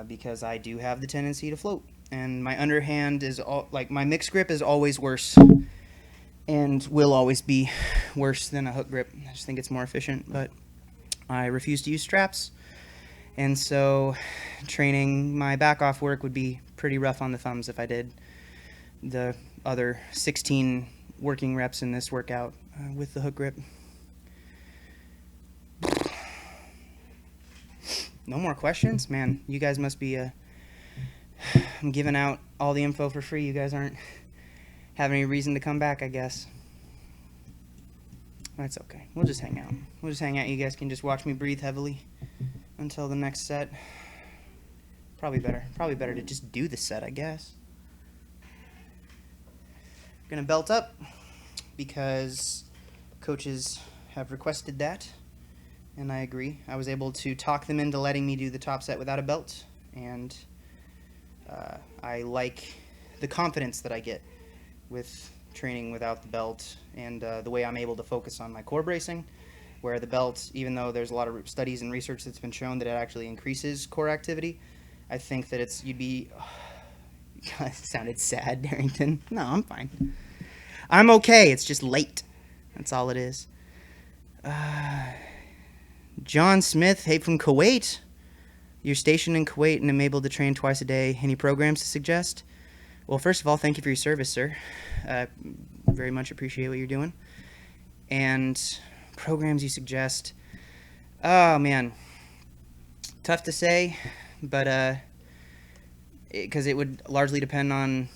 because I do have the tendency to float, and my underhand is my mixed grip is always worse and will always be worse than a hook grip. I just think it's more efficient, but I refuse to use straps, and so training my back off work would be pretty rough on the thumbs if I did the other 16 working reps in this workout with the hook grip. No more questions? Man, you guys must be I'm giving out all the info for free. You guys aren't having any reason to come back, I guess. That's okay. We'll just hang out. You guys can just watch me breathe heavily until the next set. Probably better to just do the set, I guess. Gonna belt up because coaches have requested that, and I agree. I was able to talk them into letting me do the top set without a belt, and I like the confidence that I get with training without the belt, and the way I'm able to focus on my core bracing, where the belt, even though there's a lot of studies and research that's been shown that it actually increases core activity, I think that it sounded sad, Darrington. No, I'm fine. I'm okay. It's just late. That's all it is. John Smith, hey, from Kuwait. You're stationed in Kuwait and I'm able to train twice a day. Any programs to suggest? Well, first of all, thank you for your service, sir. Very much appreciate what you're doing. And programs you suggest? Oh, man. Tough to say, but because it would largely depend on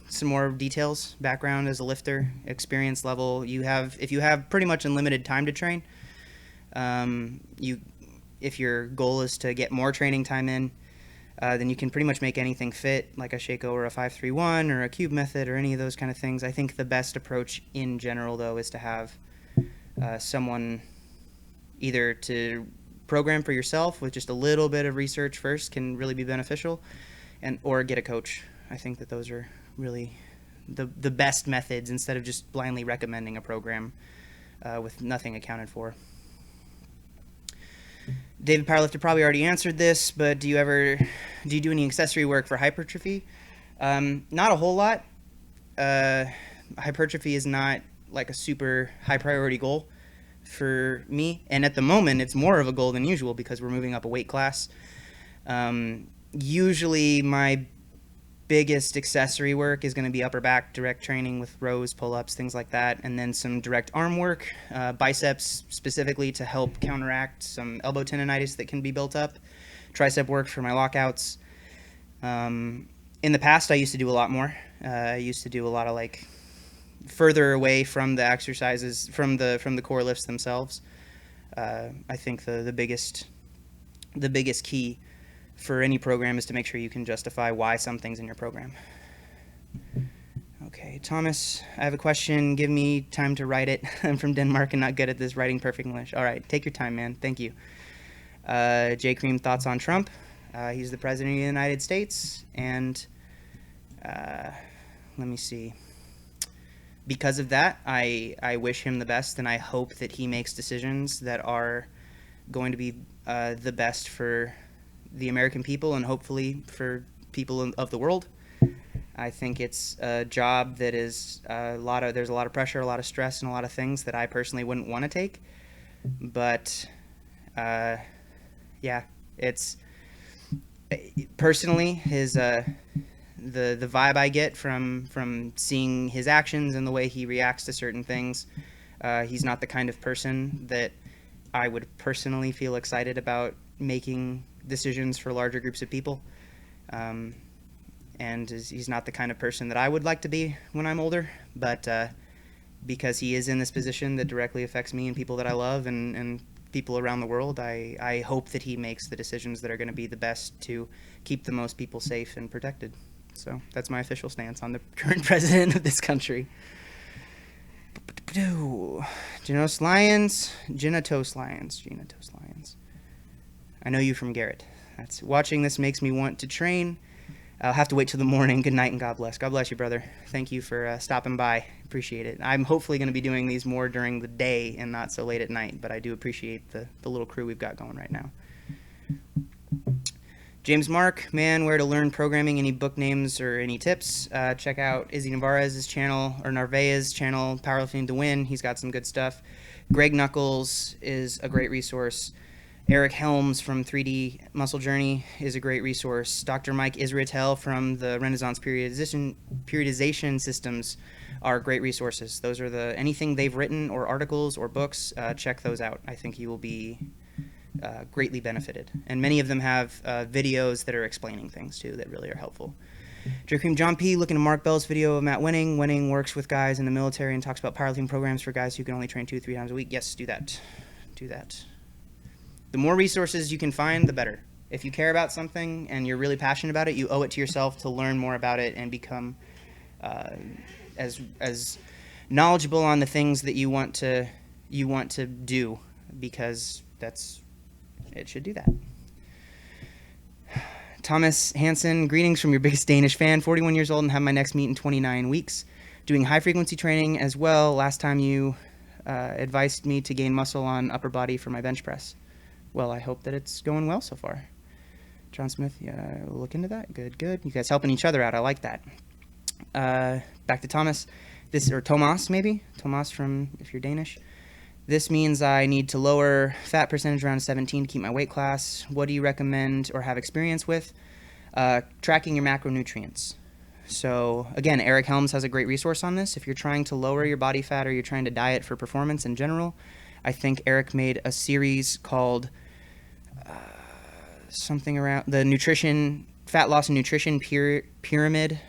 some more details, background as a lifter, experience level. If you have pretty much unlimited time to train, if your goal is to get more training time in, then you can pretty much make anything fit, like a Shako or a 531 or a cube method or any of those kind of things. I think the best approach in general, though, is to have someone either to program for yourself with just a little bit of research first can really be beneficial, or get a coach. I think that those are really the best methods instead of just blindly recommending a program with nothing accounted for. David Powerlifter probably already answered this, but do you do any accessory work for hypertrophy? Not a whole lot. Hypertrophy is not like a super high priority goal for me, and at the moment it's more of a goal than usual because we're moving up a weight class. Usually my biggest accessory work is going to be upper back direct training with rows, pull-ups, things like that, and then some direct arm work, biceps specifically to help counteract some elbow tendonitis that can be built up, tricep work for my lockouts. In the past, I used to do a lot more. I used to do a lot of like further away from the exercises, from the core lifts themselves. I think the biggest key for any program is to make sure you can justify why something's in your program. Okay, Thomas, I have a question. Give me time to write it. I'm from Denmark and not good at this writing perfect English. All right, take your time, man. Thank you. J. Cream, thoughts on Trump? He's the president of the United States, and let me see. Because of that, I wish him the best, and I hope that he makes decisions that are going to be the best for the American people and hopefully for people of the world. I think it's a job that is there's a lot of pressure, a lot of stress, and a lot of things that I personally wouldn't want to take. But yeah, it's personally his the vibe I get from seeing his actions and the way he reacts to certain things. He's not the kind of person that I would personally feel excited about making decisions for larger groups of people. And he's not the kind of person that I would like to be when I'm older, but because he is in this position that directly affects me and people that I love and people around the world, I hope that he makes the decisions that are going to be the best to keep the most people safe and protected. So that's my official stance on the current president of this country. Genos Lions. I know you from Garrett. Watching this makes me want to train. I'll have to wait till the morning. Good night and God bless. God bless you, brother. Thank you for stopping by. Appreciate it. I'm hopefully going to be doing these more during the day and not so late at night, but I do appreciate the little crew we've got going right now. James Mark, man, where to learn programming, any book names or any tips? Check out Izzy Narvaez's channel, Powerlifting to Win. He's got some good stuff. Greg Knuckles is a great resource. Eric Helms from 3D Muscle Journey is a great resource. Dr. Mike Israetel from the Renaissance periodization systems are great resources. Those are anything they've written or articles or books, check those out. I think you will be greatly benefited. And many of them have videos that are explaining things too that really are helpful. Dream John P. looking at Mark Bell's video of Matt Winning. Winning works with guys in the military and talks about powerlifting programs for guys who can only train 2-3 times a week. Yes, do that. Do that. The more resources you can find, the better. If you care about something and you're really passionate about it, you owe it to yourself to learn more about it and become as knowledgeable on the things that you want to do, because it should do that. Thomas Hansen, greetings from your biggest Danish fan, 41 years old and have my next meet in 29 weeks. Doing high frequency training as well. Last time you advised me to gain muscle on upper body for my bench press. Well, I hope that it's going well so far. John Smith, yeah, we'll look into that. Good. You guys helping each other out. I like that. Back to Thomas. Tomas, maybe? Tomas from, if you're Danish. This means I need to lower fat percentage around 17 to keep my weight class. What do you recommend or have experience with? Tracking your macronutrients. So, again, Eric Helms has a great resource on this. If you're trying to lower your body fat or you're trying to diet for performance in general, I think Eric made a series called something around the fat loss and nutrition pyramid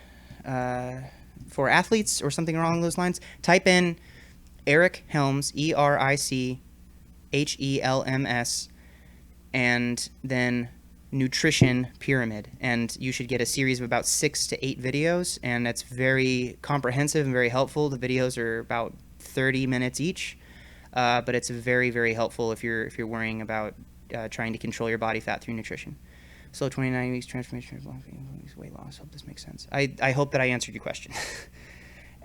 for athletes or something along those lines. Type in Eric Helms, ERICHELMS, and then nutrition pyramid, and you should get a series of about 6 to 8 videos, and it's very comprehensive and very helpful. The videos are about 30 minutes each, but it's very, very helpful if you're worrying about trying to control your body fat through nutrition. Slow 29 weeks transformation, weight loss. Hope this makes sense. I hope that I answered your question.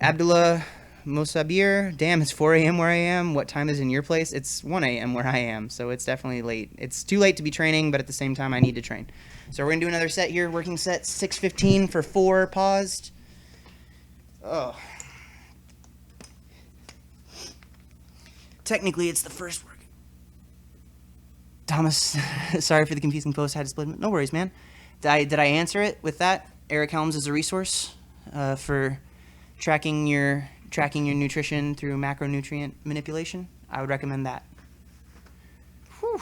Abdullah Mosabir, damn, it's 4 a.m. where I am. What time is in your place? It's 1 a.m. where I am, so it's definitely late. It's too late to be training, but at the same time, I need to train. So we're going to do another set here, working set 6:15 for 4, paused. Oh. Technically, it's the first work. Thomas, sorry for the confusing post. I had to split. No worries, man. Did I answer it with that? Eric Helms is a resource for tracking your nutrition through macronutrient manipulation. I would recommend that. Whew.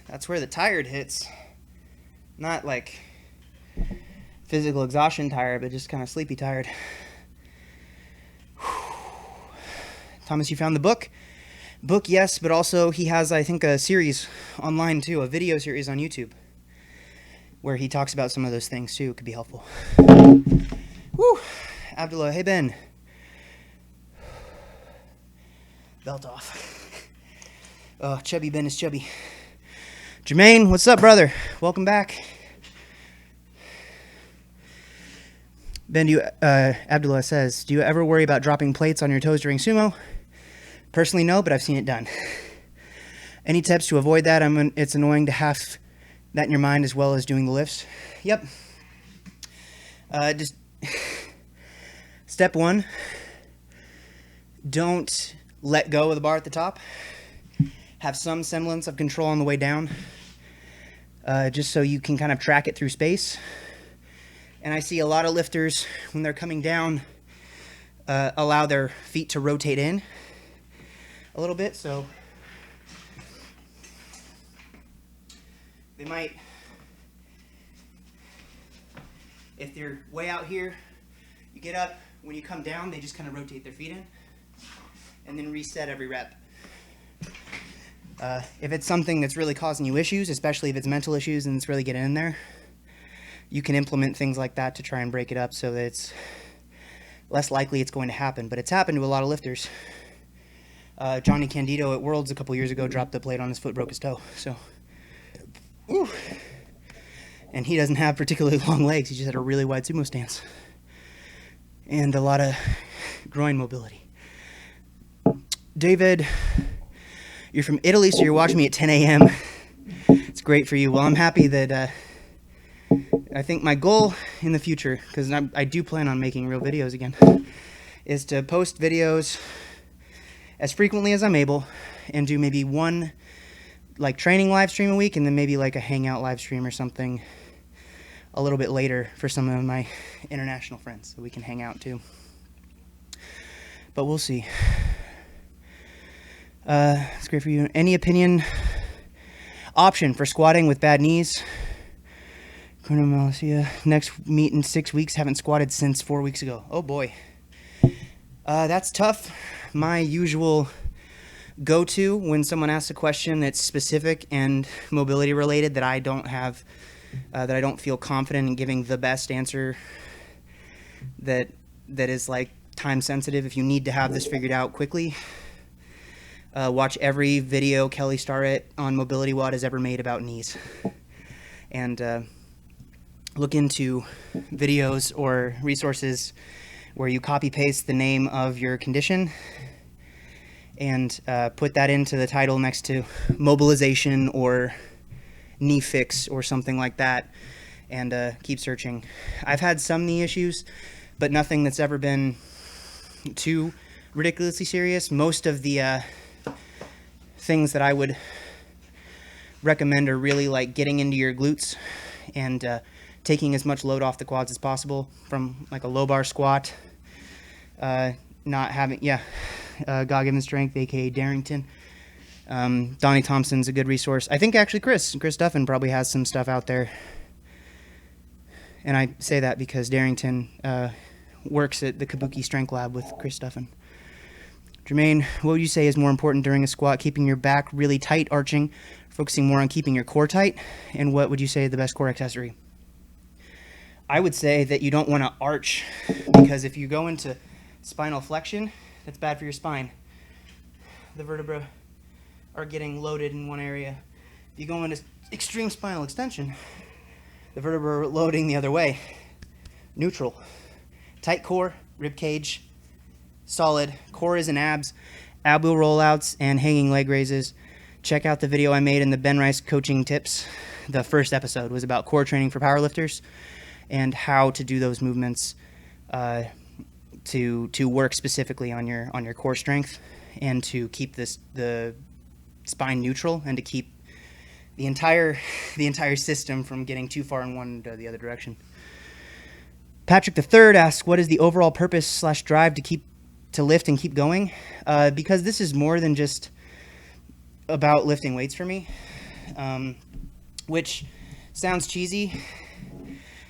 That's where the tired hits. Not like physical exhaustion tired, but just kind of sleepy tired. Thomas, you found the book? Book, yes, but also he has, I think, a series online too, a video series on YouTube, where he talks about some of those things too. It could be helpful. Woo! Abdullah, hey Ben. Belt off. Oh, chubby Ben is chubby. Jermaine, what's up, brother? Welcome back. Ben, Abdullah says, do you ever worry about dropping plates on your toes during sumo? Personally, no, but I've seen it done. Any tips to avoid that? It's annoying to have that in your mind as well as doing the lifts. Yep. Just step one, don't let go of the bar at the top. Have some semblance of control on the way down, just so you can kind of track it through space. And I see a lot of lifters, when they're coming down, allow their feet to rotate in a little bit. So they might, if they're way out here, you get up, when you come down, they just kind of rotate their feet in and then reset every rep. If it's something that's really causing you issues, especially if it's mental issues and it's really getting in there, you can implement things like that to try and break it up so that it's less likely it's going to happen. But it's happened to a lot of lifters. Johnny Candido at Worlds a couple years ago dropped the plate on his foot, broke his toe. So, ooh. And he doesn't have particularly long legs. He just had a really wide sumo stance and a lot of groin mobility. David, you're from Italy, so you're watching me at 10 a.m. It's great for you. Well, I'm happy that I think my goal in the future, because I do plan on making real videos again, is to post videos as frequently as I'm able and do maybe one like training live stream a week and then maybe like a hangout live stream or something a little bit later for some of my international friends so we can hang out too. But we'll see. It's great for you. Any option for squatting with bad knees? Next meet in 6 weeks. Haven't squatted since 4 weeks ago. Oh boy. That's tough. My usual go-to when someone asks a question that's specific and mobility related that I don't have, that I don't feel confident in giving the best answer that is like time sensitive. If you need to have this figured out quickly, watch every video Kelly Starrett on Mobility WOD has ever made about knees. And look into videos or resources where you copy paste the name of your condition and put that into the title next to mobilization or knee fix or something like that, and keep searching. I've had some knee issues, but nothing that's ever been too ridiculously serious. Most of the things that I would recommend are really like getting into your glutes and taking as much load off the quads as possible from like a low bar squat, not having, God-given strength, aka Darrington. Donnie Thompson's a good resource. I think actually Chris Duffin probably has some stuff out there. And I say that because Darrington works at the Kabuki Strength Lab with Chris Duffin. Jermaine, what would you say is more important during a squat? Keeping your back really tight, arching, focusing more on keeping your core tight? And what would you say is the best core accessory? I would say that you don't want to arch, because if you go into spinal flexion, that's bad for your spine. The vertebrae are getting loaded in one area. If you go into extreme spinal extension, the vertebrae are loading the other way. Neutral. Tight core, rib cage, solid. Core is in abs, ab wheel rollouts, and hanging leg raises. Check out the video I made in the Ben Rice coaching tips. The first episode was about core training for powerlifters and how to do those movements to work specifically on your core strength and to keep the spine neutral and to keep the entire system from getting too far in one or the other direction. Patrick III asks, what is the overall purpose / drive to lift and keep going? Because this is more than just about lifting weights for me, which sounds cheesy,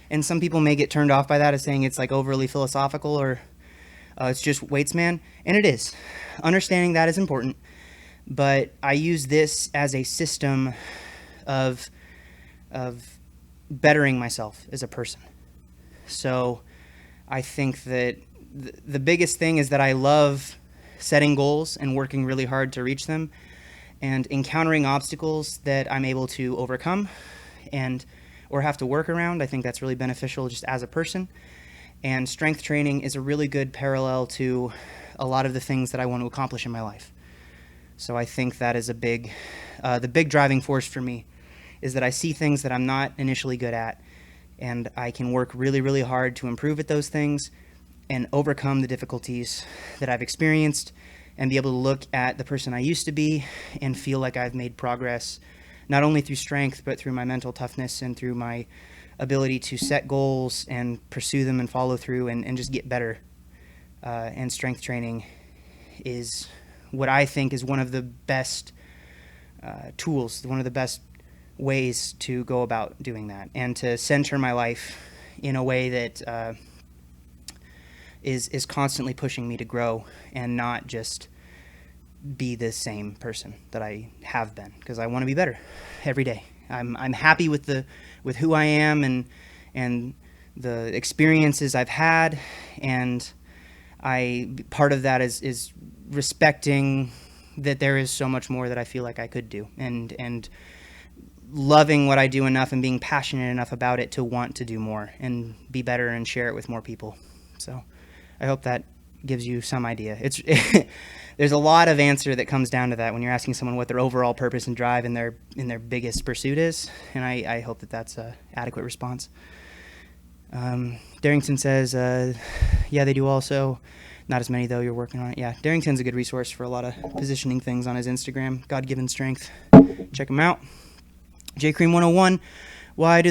and some people may get turned off by that as saying it's like overly philosophical or it's just weights, man. And it is. Understanding that is important, but I use this as a system of bettering myself as a person. So I think that the biggest thing is that I love setting goals and working really hard to reach them and encountering obstacles that I'm able to overcome or have to work around. I think that's really beneficial just as a person. And strength training is a really good parallel to a lot of the things that I want to accomplish in my life. So I think that is the big driving force for me, is that I see things that I'm not initially good at, and I can work really, really hard to improve at those things and overcome the difficulties that I've experienced and be able to look at the person I used to be and feel like I've made progress, not only through strength, but through my mental toughness and through my ability to set goals and pursue them and follow through and just get better. And strength training is what I think is one of the best tools, one of the best ways to go about doing that and to center my life in a way that is constantly pushing me to grow and not just be the same person that I have been, because I want to be better every day. I'm happy with who I am and the experiences I've had, and part of that is respecting that there is so much more that I feel like I could do, and loving what I do enough and being passionate enough about it to want to do more and be better and share it with more people. So I hope that gives you some idea. There's a lot of answer that comes down to that when you're asking someone what their overall purpose and drive in their biggest pursuit is, and I hope that that's an adequate response. Darrington says, yeah, they do also. Not as many, though. You're working on it. Yeah, Darrington's a good resource for a lot of positioning things on his Instagram. God-given strength. Check him out. JCream 101. Why are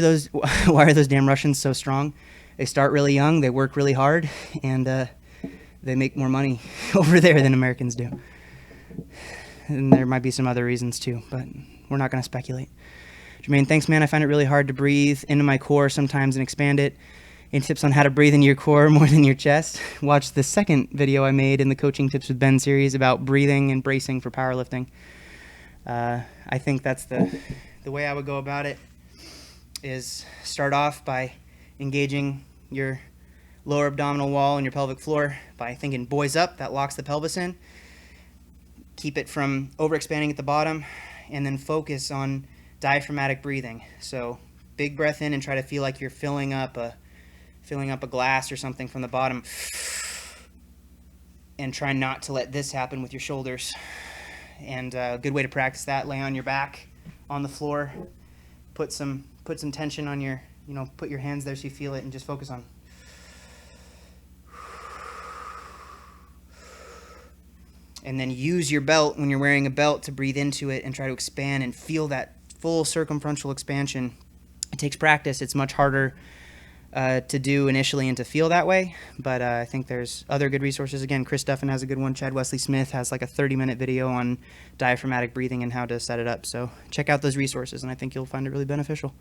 those damn Russians so strong? They start really young, they work really hard, and they make more money over there than Americans do. And there might be some other reasons too, but we're not going to speculate. Jermaine, thanks, man. I find it really hard to breathe into my core sometimes and expand it. Any tips on how to breathe into your core more than your chest? Watch the second video I made in the Coaching Tips with Ben series about breathing and bracing for powerlifting. I think that's the way I would go about it, is start off by engaging your lower abdominal wall and your pelvic floor by thinking boys up. That locks the pelvis in. Keep it from overexpanding at the bottom, and then focus on diaphragmatic breathing. So big breath in and try to feel like you're filling up a glass or something from the bottom. And try not to let this happen with your shoulders. And a good way to practice that, lay on your back on the floor, put some tension on your, put your hands there so you feel it, and just focus on. And then use your belt when you're wearing a belt to breathe into it and try to expand and feel that full circumferential expansion. It takes practice. It's much harder to do initially and to feel that way, but I think there's other good resources. Again, Chris Duffin has a good one. Chad Wesley Smith has like a 30-minute video on diaphragmatic breathing and how to set it up. So check out those resources, and I think you'll find it really beneficial,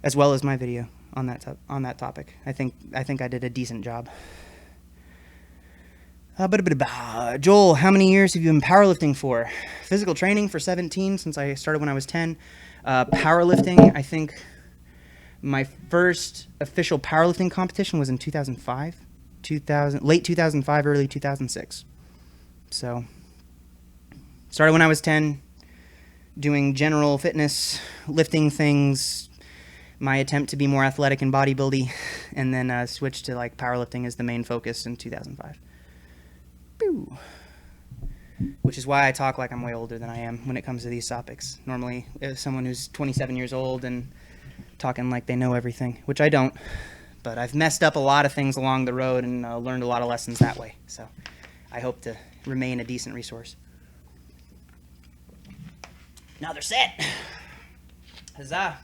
as well as my video on that topic. I think I did a decent job. Joel, how many years have you been powerlifting for? Physical training for 17, since I started when I was 10. Powerlifting, I think my first official powerlifting competition was in 2005, late 2005, early 2006. So, started when I was 10, doing general fitness, lifting things, my attempt to be more athletic and bodybuilding, and then switched to like powerlifting as the main focus in 2005. Boo. Which is why I talk like I'm way older than I am when it comes to these topics. Normally, as someone who's 27 years old and talking like they know everything, which I don't, but I've messed up a lot of things along the road and learned a lot of lessons that way. So I hope to remain a decent resource. Another set. Huzzah.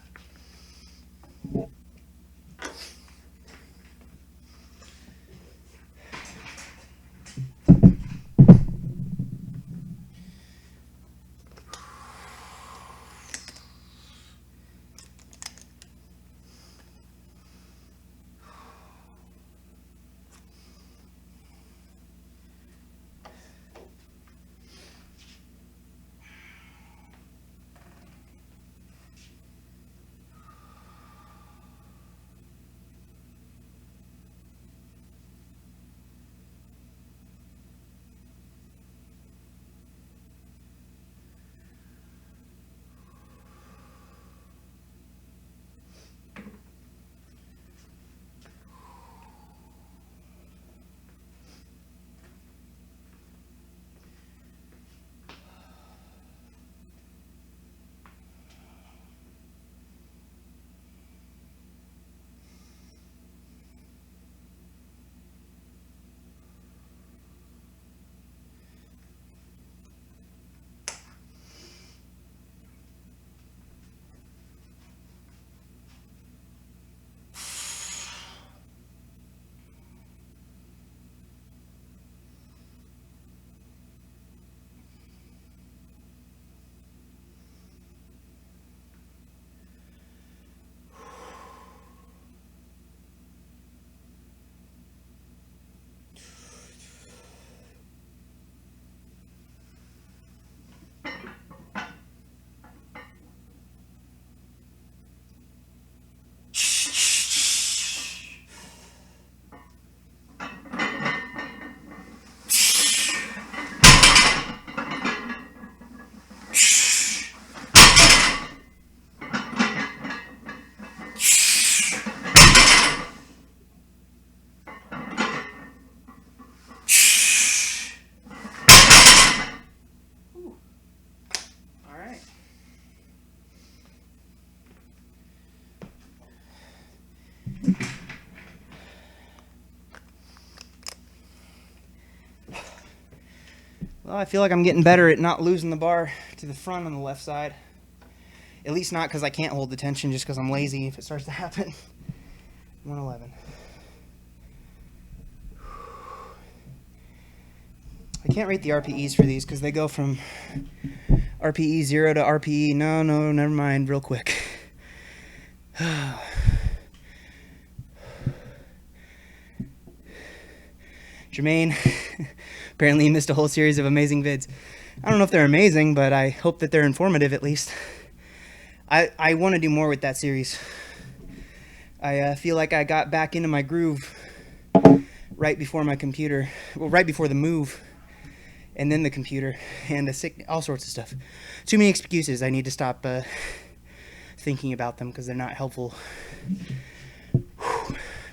Well, I feel like I'm getting better at not losing the bar to the front on the left side. At least not because I can't hold the tension, just because I'm lazy if it starts to happen. 111. I can't rate the RPEs for these because they go from RPE 0 to RPE. No, never mind, real quick. Jermaine, apparently you missed a whole series of amazing vids. I don't know if they're amazing, but I hope that they're informative at least. I want to do more with that series. I feel like I got back into my groove right before my computer, well, right before the move, and then the computer, and all sorts of stuff. Too many excuses. I need to stop thinking about them because they're not helpful.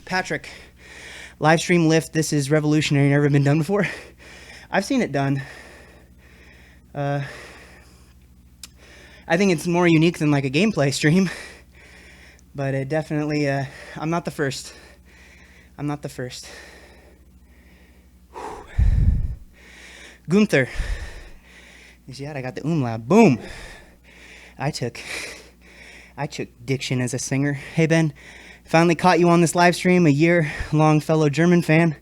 Patrick, live stream lift. This is revolutionary. Never been done before. I've seen it done. I think it's more unique than like a gameplay stream, but it definitely, I'm not the first. I'm not the first. Gunther. You see that? I got the umlaut. Boom. I took diction as a singer. Hey, Ben. Finally caught you on this live stream. A year-long fellow German fan.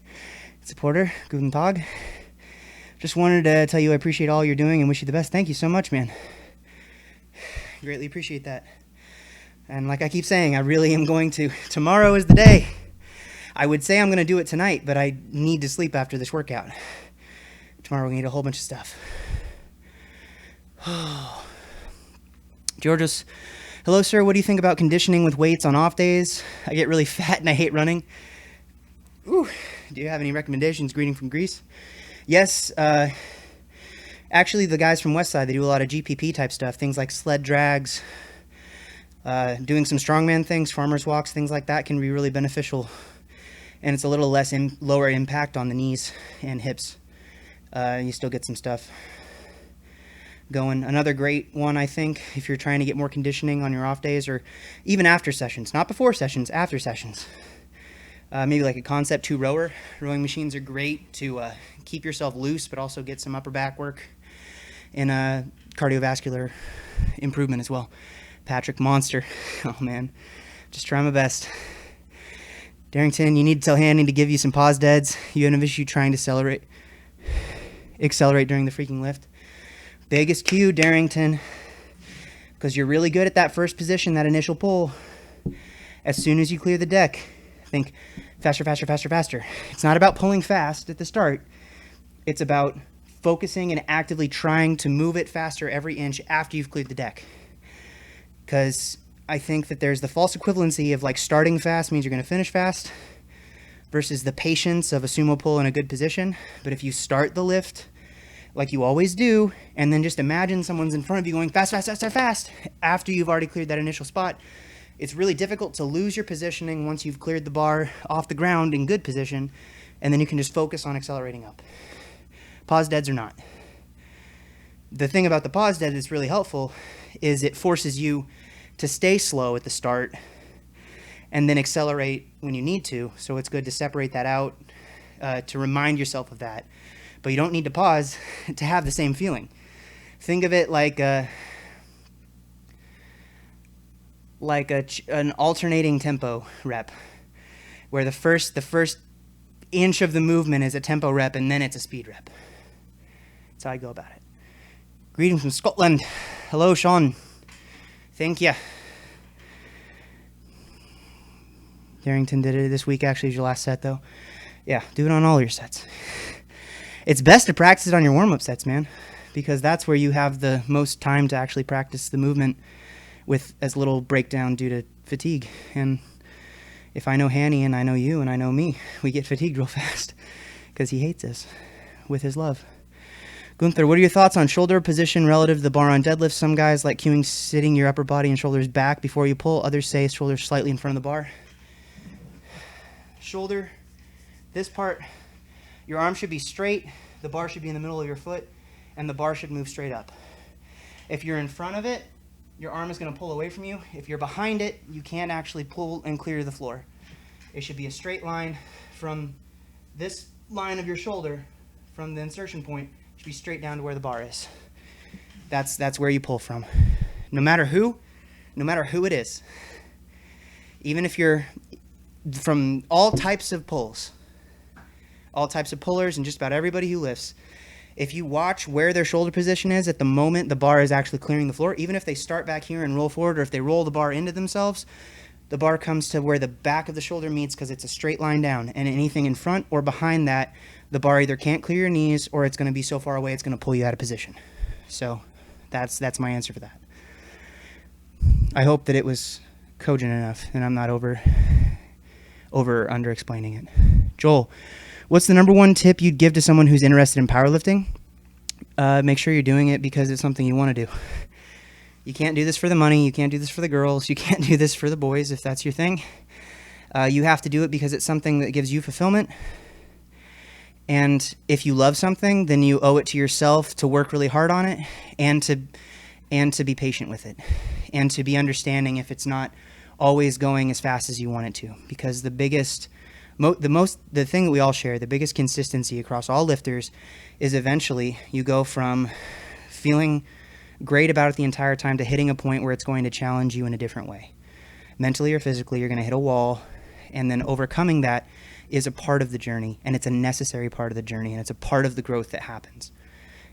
Supporter. Guten Tag. Just wanted to tell you I appreciate all you're doing and wish you the best. Thank you so much, man. Greatly appreciate that. And like I keep saying, I really am going to. Tomorrow is the day. I would say I'm going to do it tonight, but I need to sleep after this workout. Tomorrow we need a whole bunch of stuff. Georgios, hello, sir. What do you think about conditioning with weights on off days? I get really fat and I hate running. Ooh, do you have any recommendations? Greeting from Greece. Yes, actually the guys from Westside, they do a lot of GPP type stuff, things like sled drags, doing some strongman things, farmer's walks, things like that can be really beneficial. And it's a little less lower impact on the knees and hips. You still get some stuff going. Another great one, I think, if you're trying to get more conditioning on your off days or even after sessions, not before sessions, after sessions. Maybe like a Concept 2 rower. Rowing machines are great to keep yourself loose, but also get some upper back work and cardiovascular improvement as well. Patrick, monster. Oh, man. Just try my best. Darrington, you need to tell Hanny to give you some pause deads. You have an issue trying to accelerate during the freaking lift. Biggest cue, Darrington, because you're really good at that first position, that initial pull. As soon as you clear the deck, think faster, faster, faster, faster. It's not about pulling fast at the start. It's about focusing and actively trying to move it faster every inch after you've cleared the deck. Because I think that there's the false equivalency of like starting fast means you're going to finish fast versus the patience of a sumo pull in a good position. But if you start the lift like you always do, and then just imagine someone's in front of you going fast, fast, fast, fast, fast after you've already cleared that initial spot, it's really difficult to lose your positioning once you've cleared the bar off the ground in good position, and then you can just focus on accelerating up. Pause deads or not. The thing about the pause dead that's really helpful is it forces you to stay slow at the start and then accelerate when you need to. So it's good to separate that out, to remind yourself of that. But you don't need to pause to have the same feeling. Think of it like an alternating tempo rep, where the first inch of the movement is a tempo rep and then it's a speed rep. That's how I go about it. Greetings from Scotland. Hello, Sean. Thank you. Darrington did it this week. Actually, your last set, though. Yeah, do it on all your sets. It's best to practice it on your warm-up sets, man, because that's where you have the most time to actually practice the movement with as little breakdown due to fatigue. And if I know Hanny and I know you and I know me, we get fatigued real fast because he hates us with his love. Gunther, what are your thoughts on shoulder position relative to the bar on deadlift? Some guys like cueing sitting your upper body and shoulders back before you pull. Others say shoulders slightly in front of the bar. Shoulder, this part, your arm should be straight, the bar should be in the middle of your foot, and the bar should move straight up. If you're in front of it, your arm is going to pull away from you. If you're behind it, you can't actually pull and clear the floor. It should be a straight line from this line of your shoulder, from the insertion point, should be straight down to where the bar is. That's where you pull from. No matter who it is. Even if you're from all types of pulls, all types of pullers and just about everybody who lifts, if you watch where their shoulder position is at the moment the bar is actually clearing the floor, even if they start back here and roll forward, or if they roll the bar into themselves, the bar comes to where the back of the shoulder meets because it's a straight line down, and anything in front or behind that, the bar either can't clear your knees or it's going to be so far away it's going to pull you out of position. So that's my answer for that. I hope that it was cogent enough and I'm not over or under explaining it. Joel, what's the number one tip you'd give to someone who's interested in powerlifting? Make sure you're doing it because it's something you want to do. You can't do this for the money. You can't do this for the girls. You can't do this for the boys if that's your thing. You have to do it because it's something that gives you fulfillment. And if you love something, then you owe it to yourself to work really hard on it and to be patient with it and to be understanding if it's not always going as fast as you want it to. Because the thing that we all share, the biggest consistency across all lifters is eventually you go from feeling great about it the entire time to hitting a point where it's going to challenge you in a different way. Mentally or physically, you're going to hit a wall, and then overcoming that is a part of the journey, and it's a necessary part of the journey, and it's a part of the growth that happens.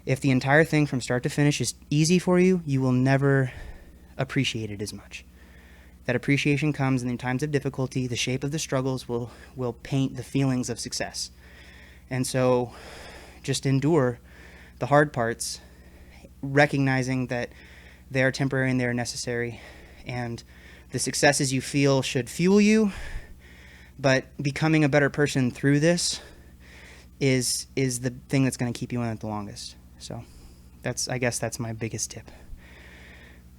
If the entire thing from start to finish is easy for you, you will never appreciate it as much. That appreciation comes in the times of difficulty. The shape of the struggles will paint the feelings of success. And so just endure the hard parts, recognizing that they are temporary and they are necessary, and the successes you feel should fuel you, but becoming a better person through this is the thing that's going to keep you in it the longest. So I guess that's my biggest tip.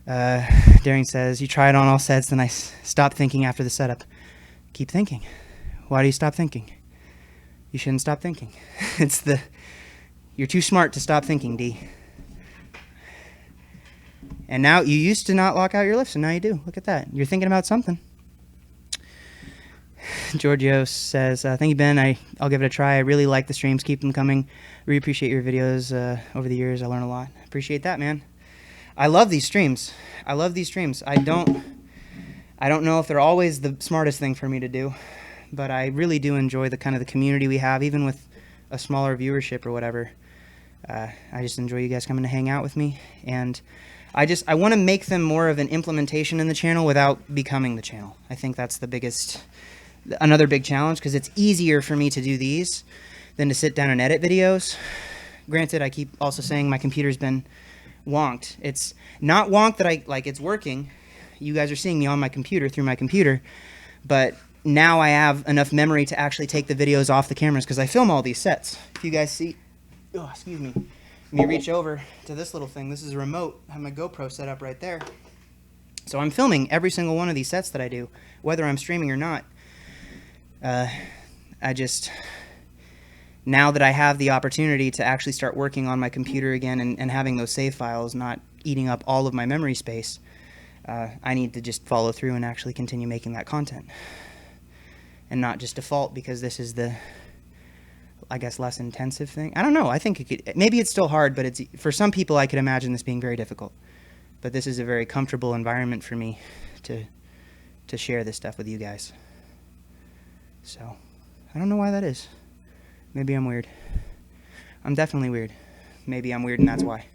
Daring says, you try it on all sets, then I stop thinking after the setup. Keep thinking. Why do you stop thinking? You shouldn't stop thinking. You're too smart to stop thinking, D. And now, you used to not lock out your lifts, and now you do. Look at that. You're thinking about something. Giorgio says, thank you, Ben. I'll give it a try. I really like the streams. Keep them coming. Really appreciate your videos over the years. I learn a lot. Appreciate that, man. I love these streams. I don't know if they're always the smartest thing for me to do, but I really do enjoy the kind of the community we have, even with a smaller viewership or whatever. I just enjoy you guys coming to hang out with me, and I want to make them more of an implementation in the channel without becoming the channel. I think that's another big challenge, because it's easier for me to do these than to sit down and edit videos. Granted, I keep also saying my computer's been wonked. It's not wonked that it's working. You guys are seeing me on my computer through my computer, but now I have enough memory to actually take the videos off the cameras, because I film all these sets. If you guys see, excuse me, let me reach over to this little thing. This is a remote. I have my GoPro set up right there. So I'm filming every single one of these sets that I do, whether I'm streaming or not. Now that I have the opportunity to actually start working on my computer again and having those save files not eating up all of my memory space, I need to just follow through and actually continue making that content. And not just default because this is the, I guess, less intensive thing. I don't know. I think maybe it's still hard, but for some people I could imagine this being very difficult. But this is a very comfortable environment for me to share this stuff with you guys. So, I don't know why that is. Maybe I'm weird. I'm definitely weird. Maybe I'm weird and that's why.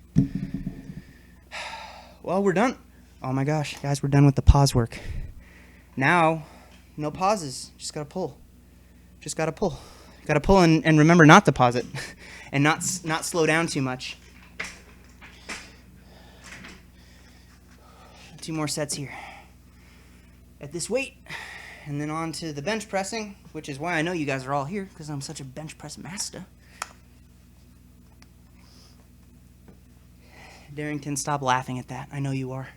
Well, we're done. Oh my gosh, guys, we're done with the pause work. Now, no pauses. Just gotta pull. Just gotta pull. Gotta pull and remember not to pause it. And not slow down too much. 2 more sets here. At this weight. And then on to the bench pressing, which is why I know you guys are all here, because I'm such a bench press master. Darrington, stop laughing at that. I know you are.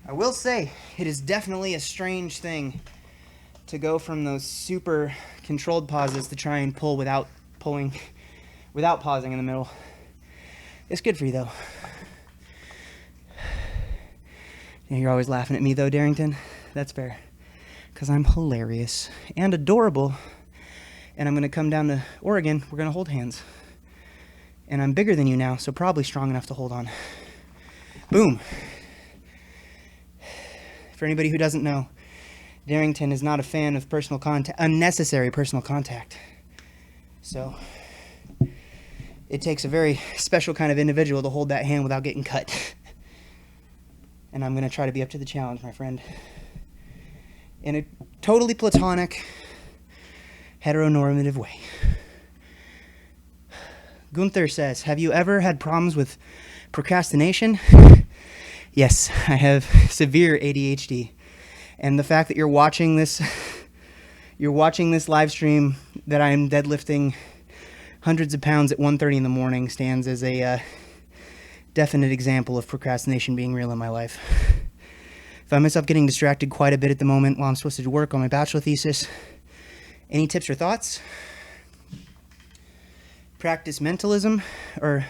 I will say, it is definitely a strange thing to go from those super controlled pauses to try and pull without pausing in the middle. It's good for you, though. You're always laughing at me, though, Darrington. That's fair. Because I'm hilarious and adorable. And I'm going to come down to Oregon. We're going to hold hands. And I'm bigger than you now, so probably strong enough to hold on. Boom. For anybody who doesn't know, Darrington is not a fan of unnecessary personal contact. So it takes a very special kind of individual to hold that hand without getting cut. And I'm going to try to be up to the challenge, my friend. In a totally platonic, heteronormative way. Gunther says, have you ever had problems with procrastination? Yes, I have severe ADHD. And the fact that you're watching this live stream that I am deadlifting hundreds of pounds at 1:30 in the morning stands as a definite example of procrastination being real in my life. I find myself getting distracted quite a bit at the moment while I'm supposed to work on my bachelor thesis. Any tips or thoughts? Practice mentalism or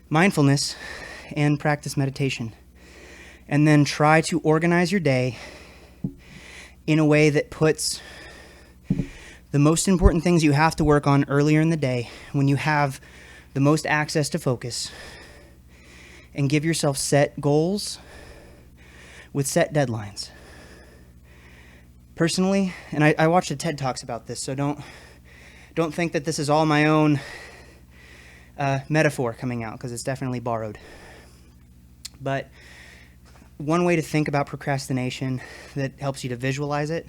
mindfulness and practice meditation. And then try to organize your day in a way that puts the most important things you have to work on earlier in the day when you have the most access to focus, and give yourself set goals with set deadlines. Personally, and I watched a TED Talks about this, so don't think that this is all my own metaphor coming out, because it's definitely borrowed. But one way to think about procrastination that helps you to visualize it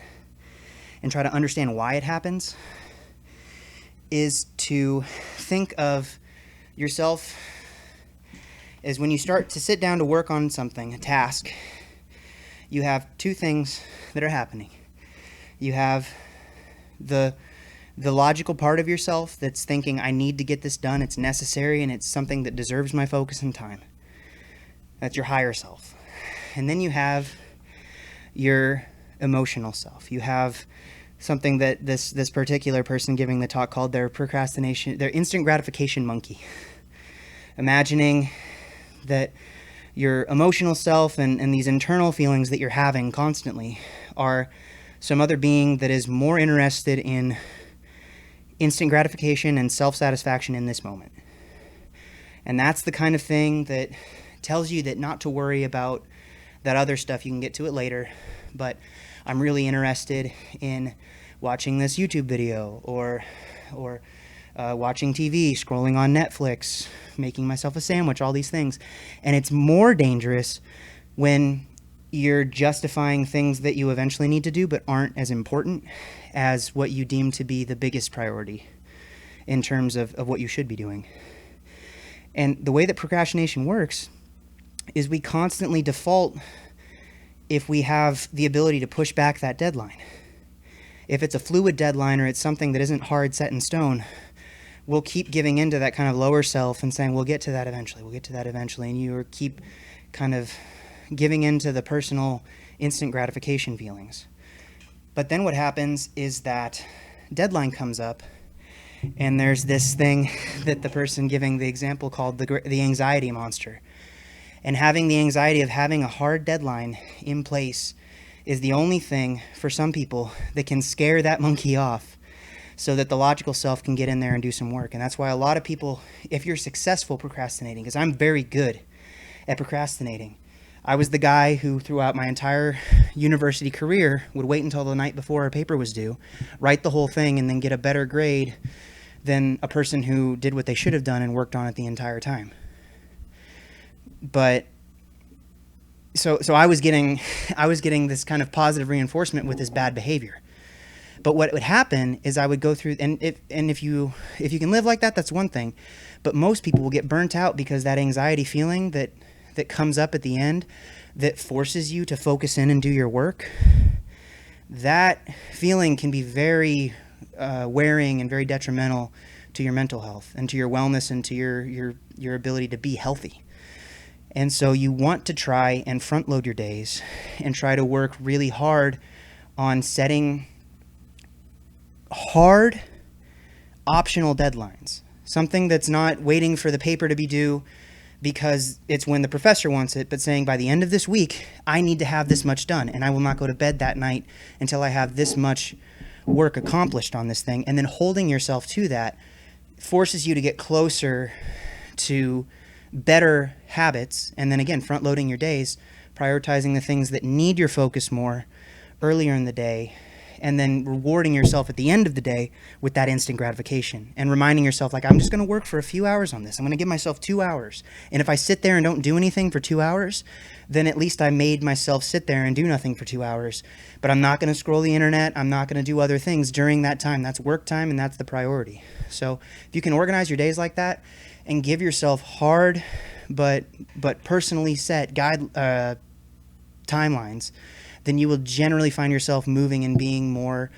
and try to understand why it happens is to think of yourself as when you start to sit down to work on something, a task, you have two things that are happening. You have the logical part of yourself that's thinking, I need to get this done, it's necessary, and it's something that deserves my focus and time. That's your higher self. And then you have your emotional self. You have something that this particular person giving the talk called their instant gratification monkey. Imagining that your emotional self and these internal feelings that you're having constantly are some other being that is more interested in instant gratification and self-satisfaction in this moment. And that's the kind of thing that tells you that not to worry about that other stuff, you can get to it later, but I'm really interested in watching this YouTube video or watching TV, scrolling on Netflix, making myself a sandwich, all these things. And it's more dangerous when you're justifying things that you eventually need to do but aren't as important as what you deem to be the biggest priority in terms of what you should be doing. And the way that procrastination works is we constantly default if we have the ability to push back that deadline. If it's a fluid deadline or it's something that isn't hard set in stone, we'll keep giving into that kind of lower self and saying, we'll get to that eventually, and you keep kind of giving into the personal instant gratification feelings. But then what happens is that deadline comes up, and there's this thing that the person giving the example called the anxiety monster. And having the anxiety of having a hard deadline in place is the only thing for some people that can scare that monkey off so that the logical self can get in there and do some work. And that's why a lot of people, if you're successful procrastinating, because I'm very good at procrastinating. I was the guy who throughout my entire university career would wait until the night before a paper was due, write the whole thing, and then get a better grade than a person who did what they should have done and worked on it the entire time. But so I was getting this kind of positive reinforcement with this bad behavior. But what would happen is I would go through, and if you can live like that, that's one thing. But most people will get burnt out because that anxiety feeling that comes up at the end that forces you to focus in and do your work, that feeling can be very wearing and very detrimental to your mental health and to your wellness and to your ability to be healthy. And so you want to try and front load your days and try to work really hard on setting hard optional deadlines. Something that's not waiting for the paper to be due because it's when the professor wants it, but saying by the end of this week, I need to have this much done, and I will not go to bed that night until I have this much work accomplished on this thing. And then holding yourself to that forces you to get closer to better habits. And then again, front loading your days, prioritizing the things that need your focus more earlier in the day, and then rewarding yourself at the end of the day with that instant gratification and reminding yourself, like, I'm just going to work for a few hours on this. I'm going to give myself 2 hours. And if I sit there and don't do anything for 2 hours, then at least I made myself sit there and do nothing for 2 hours. But I'm not going to scroll the internet. I'm not going to do other things during that time. That's work time, and that's the priority. So if you can organize your days like that and give yourself hard but personally set timelines, then you will generally find yourself moving and being more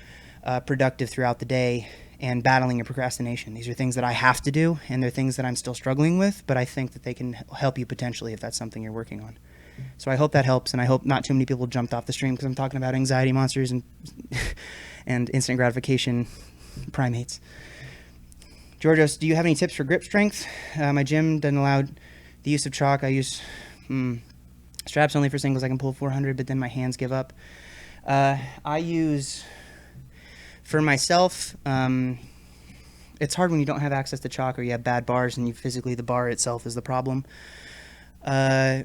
productive throughout the day and battling your procrastination. These are things that I have to do, and they're things that I'm still struggling with, but I think that they can help you potentially if that's something you're working on. So I hope that helps, and I hope not too many people jumped off the stream because I'm talking about anxiety monsters and and instant gratification primates. Georgios, do you have any tips for grip strength? My gym doesn't allow the use of chalk. I use straps only for singles. I can pull 400, but then my hands give up. I use, for myself, it's hard when you don't have access to chalk or you have bad bars and the bar itself is the problem.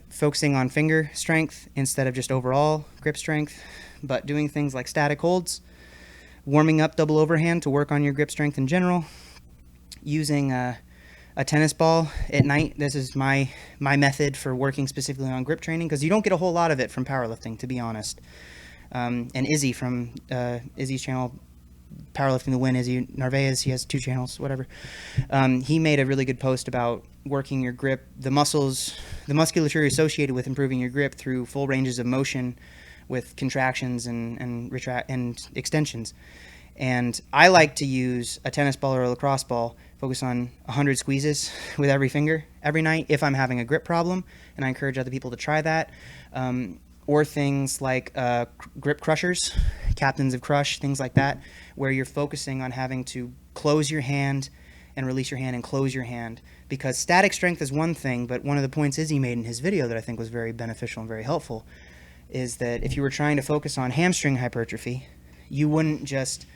Focusing on finger strength instead of just overall grip strength, but doing things like static holds, warming up double overhand to work on your grip strength in general, using a tennis ball at night. This is my method for working specifically on grip training because you don't get a whole lot of it from powerlifting, to be honest. And Izzy from Izzy's channel, Powerlifting the Win, Izzy Narvaez, he has 2 channels, whatever. He made a really good post about working your grip, the musculature associated with improving your grip through full ranges of motion with contractions and extensions. And I like to use a tennis ball or a lacrosse ball, focus on 100 squeezes with every finger every night if I'm having a grip problem, and I encourage other people to try that. Or things like grip crushers, captains of crush, things like that, where you're focusing on having to close your hand and release your hand and close your hand. Because static strength is one thing, but one of the points Izzy made in his video that I think was very beneficial and very helpful is that if you were trying to focus on hamstring hypertrophy, you wouldn't just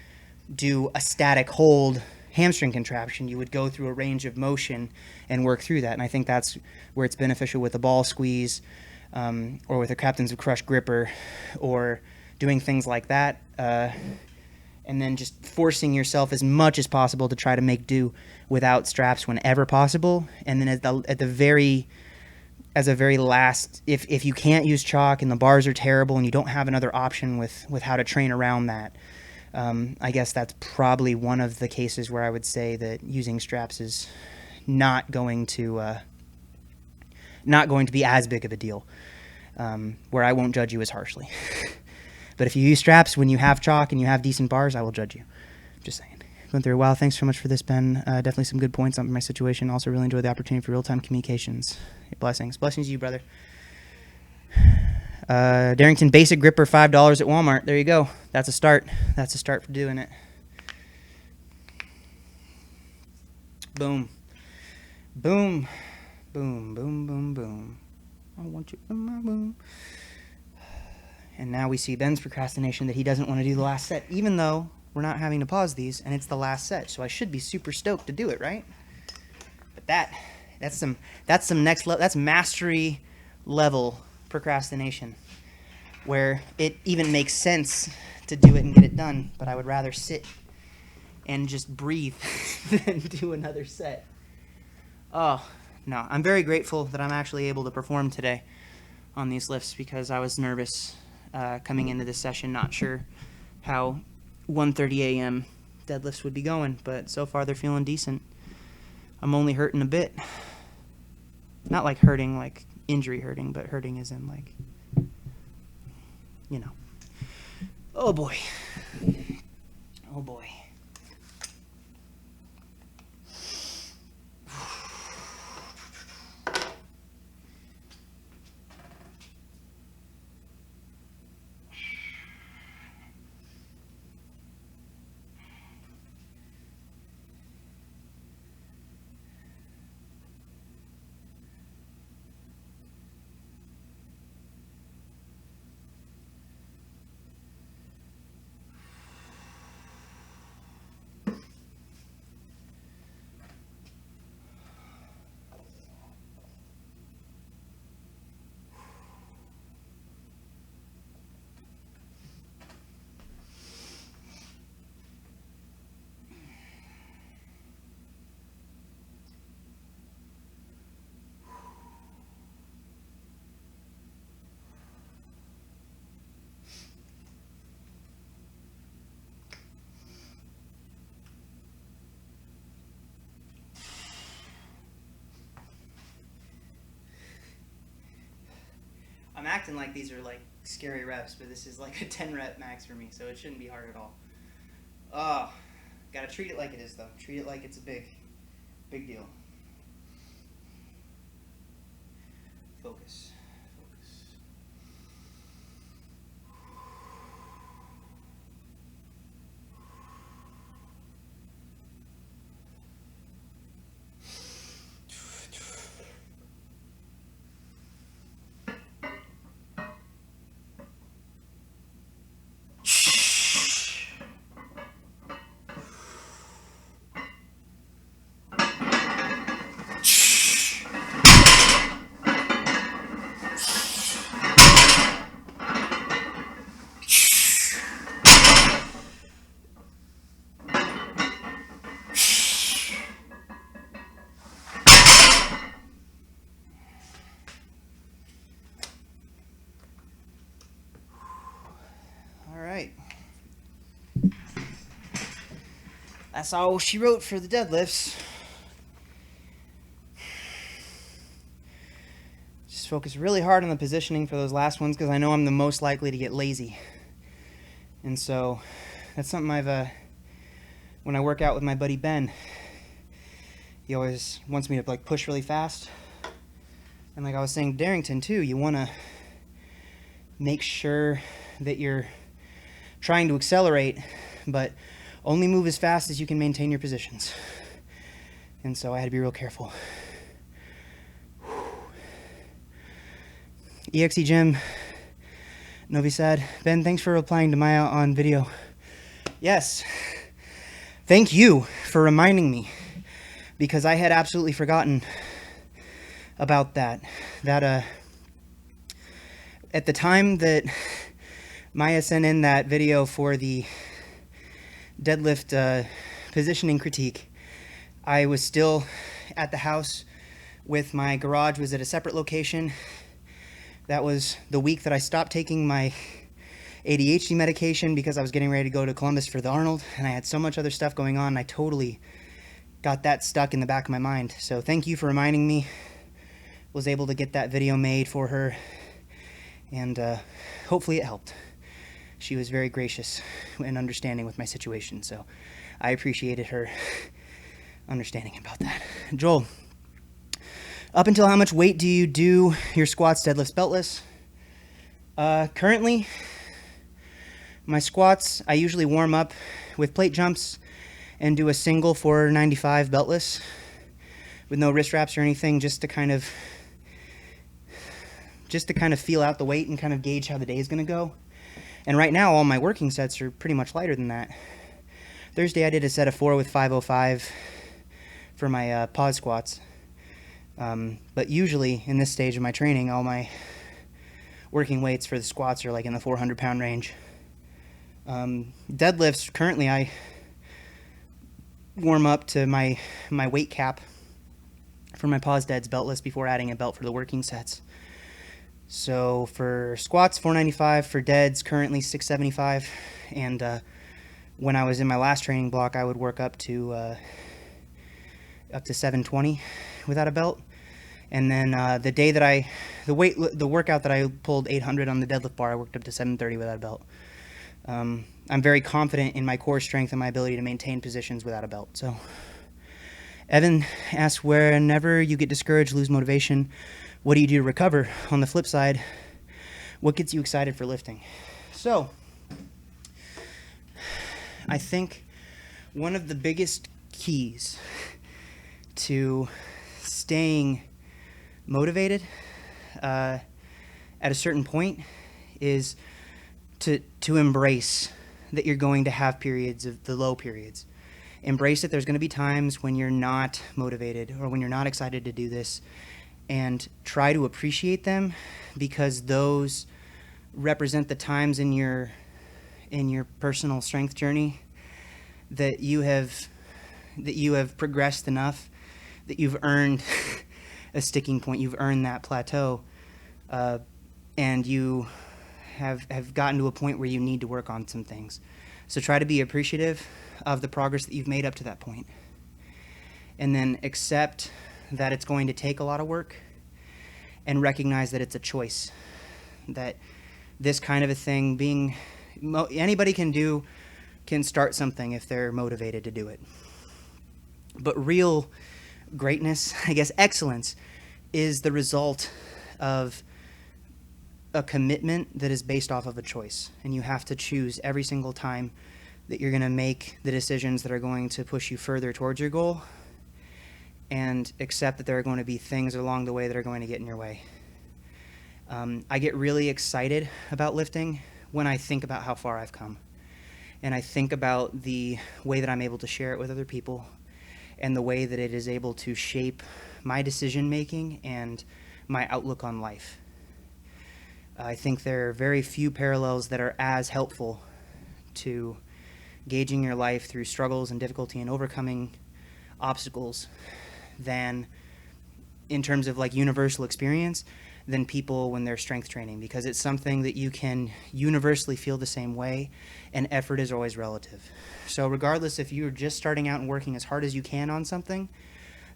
do a static hold hamstring contraction. You would go through a range of motion and work through that. And I think that's where it's beneficial with a ball squeeze, or with a captains of crush gripper, or doing things like that. And then just forcing yourself as much as possible to try to make do without straps whenever possible. And then as a very last, if you can't use chalk and the bars are terrible and you don't have another option with how to train around that, I guess that's probably one of the cases where I would say that using straps is not going to be as big of a deal, where I won't judge you as harshly. But if you use straps when you have chalk and you have decent bars, I will judge you. Just saying. Going through. Wow, thanks so much for this, Ben. Definitely some good points on my situation. Also really enjoyed the opportunity for real-time communications. Blessings. Blessings to you, brother. Darrington Basic Gripper, $5 at Walmart. There you go. That's a start. That's a start for doing it. Boom. Boom. Boom, boom, boom, boom. I want you in my boom. And now we see Ben's procrastination that he doesn't want to do the last set, even though we're not having to pause these and it's the last set. So I should be super stoked to do it, right? But that's some next level. That's mastery level procrastination, where it even makes sense to do it and get it done, but I would rather sit and just breathe than do another set. Oh, no, I'm very grateful that I'm actually able to perform today on these lifts because I was nervous coming into this session, not sure how 1:30 a.m. deadlifts would be going, but so far they're feeling decent. I'm only hurting a bit. Not like hurting, like injury hurting, but hurting as in like, you know. Oh boy. Oh boy. acting like these are like scary reps, but this is like a 10 rep max for me, so it shouldn't be hard at all. Oh, gotta treat it like it is though. Treat it like it's a big deal. Focus. That's all she wrote for the deadlifts. Just focus really hard on the positioning for those last ones because I know I'm the most likely to get lazy. And so that's something when I work out with my buddy Ben, he always wants me to like push really fast. And like I was saying, Darrington too, you want to make sure that you're trying to accelerate, but only move as fast as you can maintain your positions. And so I had to be real careful. EXE Gym, Novi said, Ben, thanks for replying to Maya on video. Yes, thank you for reminding me, because I had absolutely forgotten about that. At the time that Maya sent in that video for the deadlift positioning critique, I was still at the house with my garage was at a separate location. That was the week that I stopped taking my ADHD medication because I was getting ready to go to Columbus for the Arnold, and I had so much other stuff going on. I totally got that stuck in the back of my mind. So thank you for reminding me. Was able to get that video made for her, and hopefully it helped. She was very gracious and understanding with my situation, so I appreciated her understanding about that. Joel, up until how much weight do you do your squats, deadlifts, beltless? Currently, my squats, I usually warm up with plate jumps and do a single 495 beltless with no wrist wraps or anything, just to kind of feel out the weight and kind of gauge how the day is going to go. And right now, all my working sets are pretty much lighter than that. Thursday, I did a set of 4 with 505 for my pause squats. But usually, in this stage of my training, all my working weights for the squats are like in the 400-pound range. Deadlifts, currently, I warm up to my weight cap for my pause deads beltless before adding a belt for the working sets. So for squats, 495, for deads, currently 675, and when I was in my last training block, I would work up to 720 without a belt. And then the workout that I pulled 800 on the deadlift bar, I worked up to 730 without a belt. I'm very confident in my core strength and my ability to maintain positions without a belt. So Evan asks, whenever you get discouraged, lose motivation, what do you do to recover? On the flip side, what gets you excited for lifting? So, I think one of the biggest keys to staying motivated at a certain point is to embrace that you're going to have periods of the low periods. Embrace that there's going to be times when you're not motivated or when you're not excited to do this, and try to appreciate them, because those represent the times in your personal strength journey that you have progressed enough that you've earned a sticking point, you've earned that plateau, and you have gotten to a point where you need to work on some things. So try to be appreciative of the progress that you've made up to that point, and then accept that it's going to take a lot of work, and recognize that it's a choice. that this kind of a thing, anybody can start something if they're motivated to do it. But real greatness, I guess excellence, is the result of a commitment that is based off of a choice. And you have to choose every single time that you're going to make the decisions that are going to push you further towards your goal, and accept that there are going to be things along the way that are going to get in your way. I get really excited about lifting when I think about how far I've come. And I think about the way that I'm able to share it with other people, and the way that it is able to shape my decision making and my outlook on life. I think there are very few parallels that are as helpful to gauging your life through struggles and difficulty and overcoming obstacles than, in terms of like universal experience, than people when they're strength training, because it's something that you can universally feel the same way, and effort is always relative. So regardless if you're just starting out and working as hard as you can on something,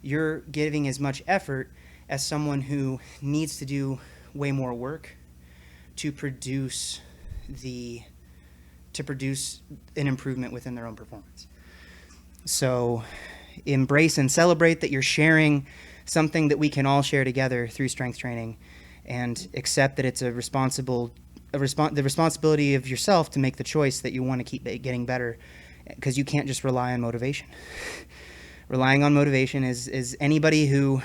you're giving as much effort as someone who needs to do way more work to produce an improvement within their own performance. So embrace and celebrate that you're sharing something that we can all share together through strength training, and accept that it's the responsibility of yourself to make the choice that you want to keep getting better, because you can't just rely on motivation. Relying on motivation is anybody who,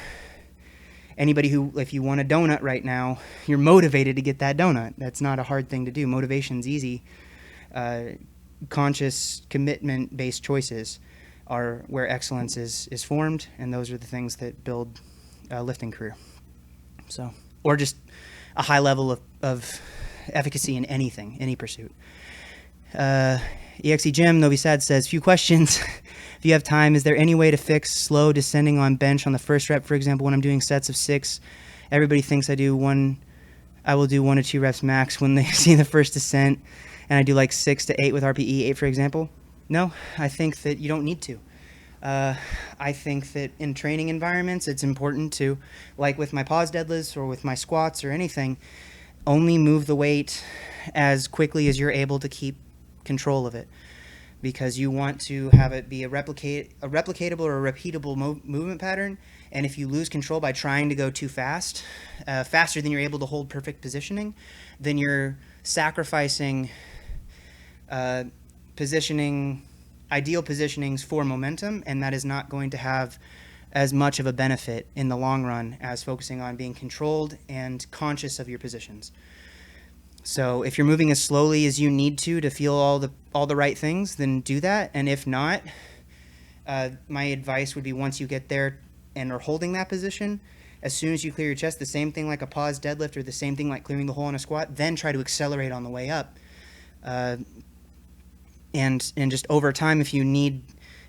if you want a donut right now, you're motivated to get that donut. That's not a hard thing to do. Motivation's easy. Conscious, commitment-based choices are where excellence is formed, and those are the things that build a lifting career. So, or just a high level of efficacy in anything, any pursuit. EXE Jim, Novi Sad says, few questions. If you have time, is there any way to fix slow descending on bench on the first rep? For example, when I'm doing sets of 6, everybody thinks I will do 1 to 2 reps max when they see the first descent, and I do like 6 to 8 with RPE 8, for example. No, I think that you don't need to. I think that in training environments, it's important to, like with my pause deadlifts or with my squats or anything, only move the weight as quickly as you're able to keep control of it, because you want to have it be a replicatable or a repeatable movement pattern. And if you lose control by trying to go too fast, faster than you're able to hold perfect positioning, then you're sacrificing ideal positionings for momentum, and that is not going to have as much of a benefit in the long run as focusing on being controlled and conscious of your positions. So if you're moving as slowly as you need to feel all the right things, then do that. And if not, my advice would be, once you get there and are holding that position, as soon as you clear your chest, the same thing like a pause deadlift or the same thing like clearing the hole in a squat, then try to accelerate on the way up. And just over time, if you need,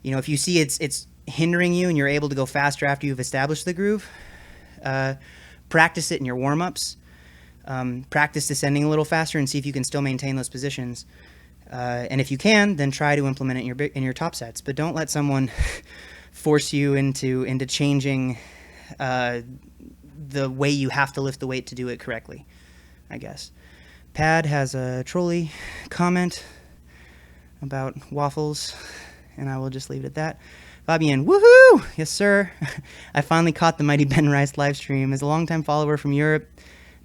if you see it's hindering you and you're able to go faster after you've established the groove, practice it in your warm-ups. Practice descending a little faster and see if you can still maintain those positions. And if you can, then try to implement it in your top sets. But don't let someone force you into changing the way you have to lift the weight to do it correctly, I guess. Pad has a trolley comment about waffles, and I will just leave it at that. Fabian, woohoo! Yes, sir. I finally caught the Mighty Ben Rice live stream. As a longtime follower from Europe,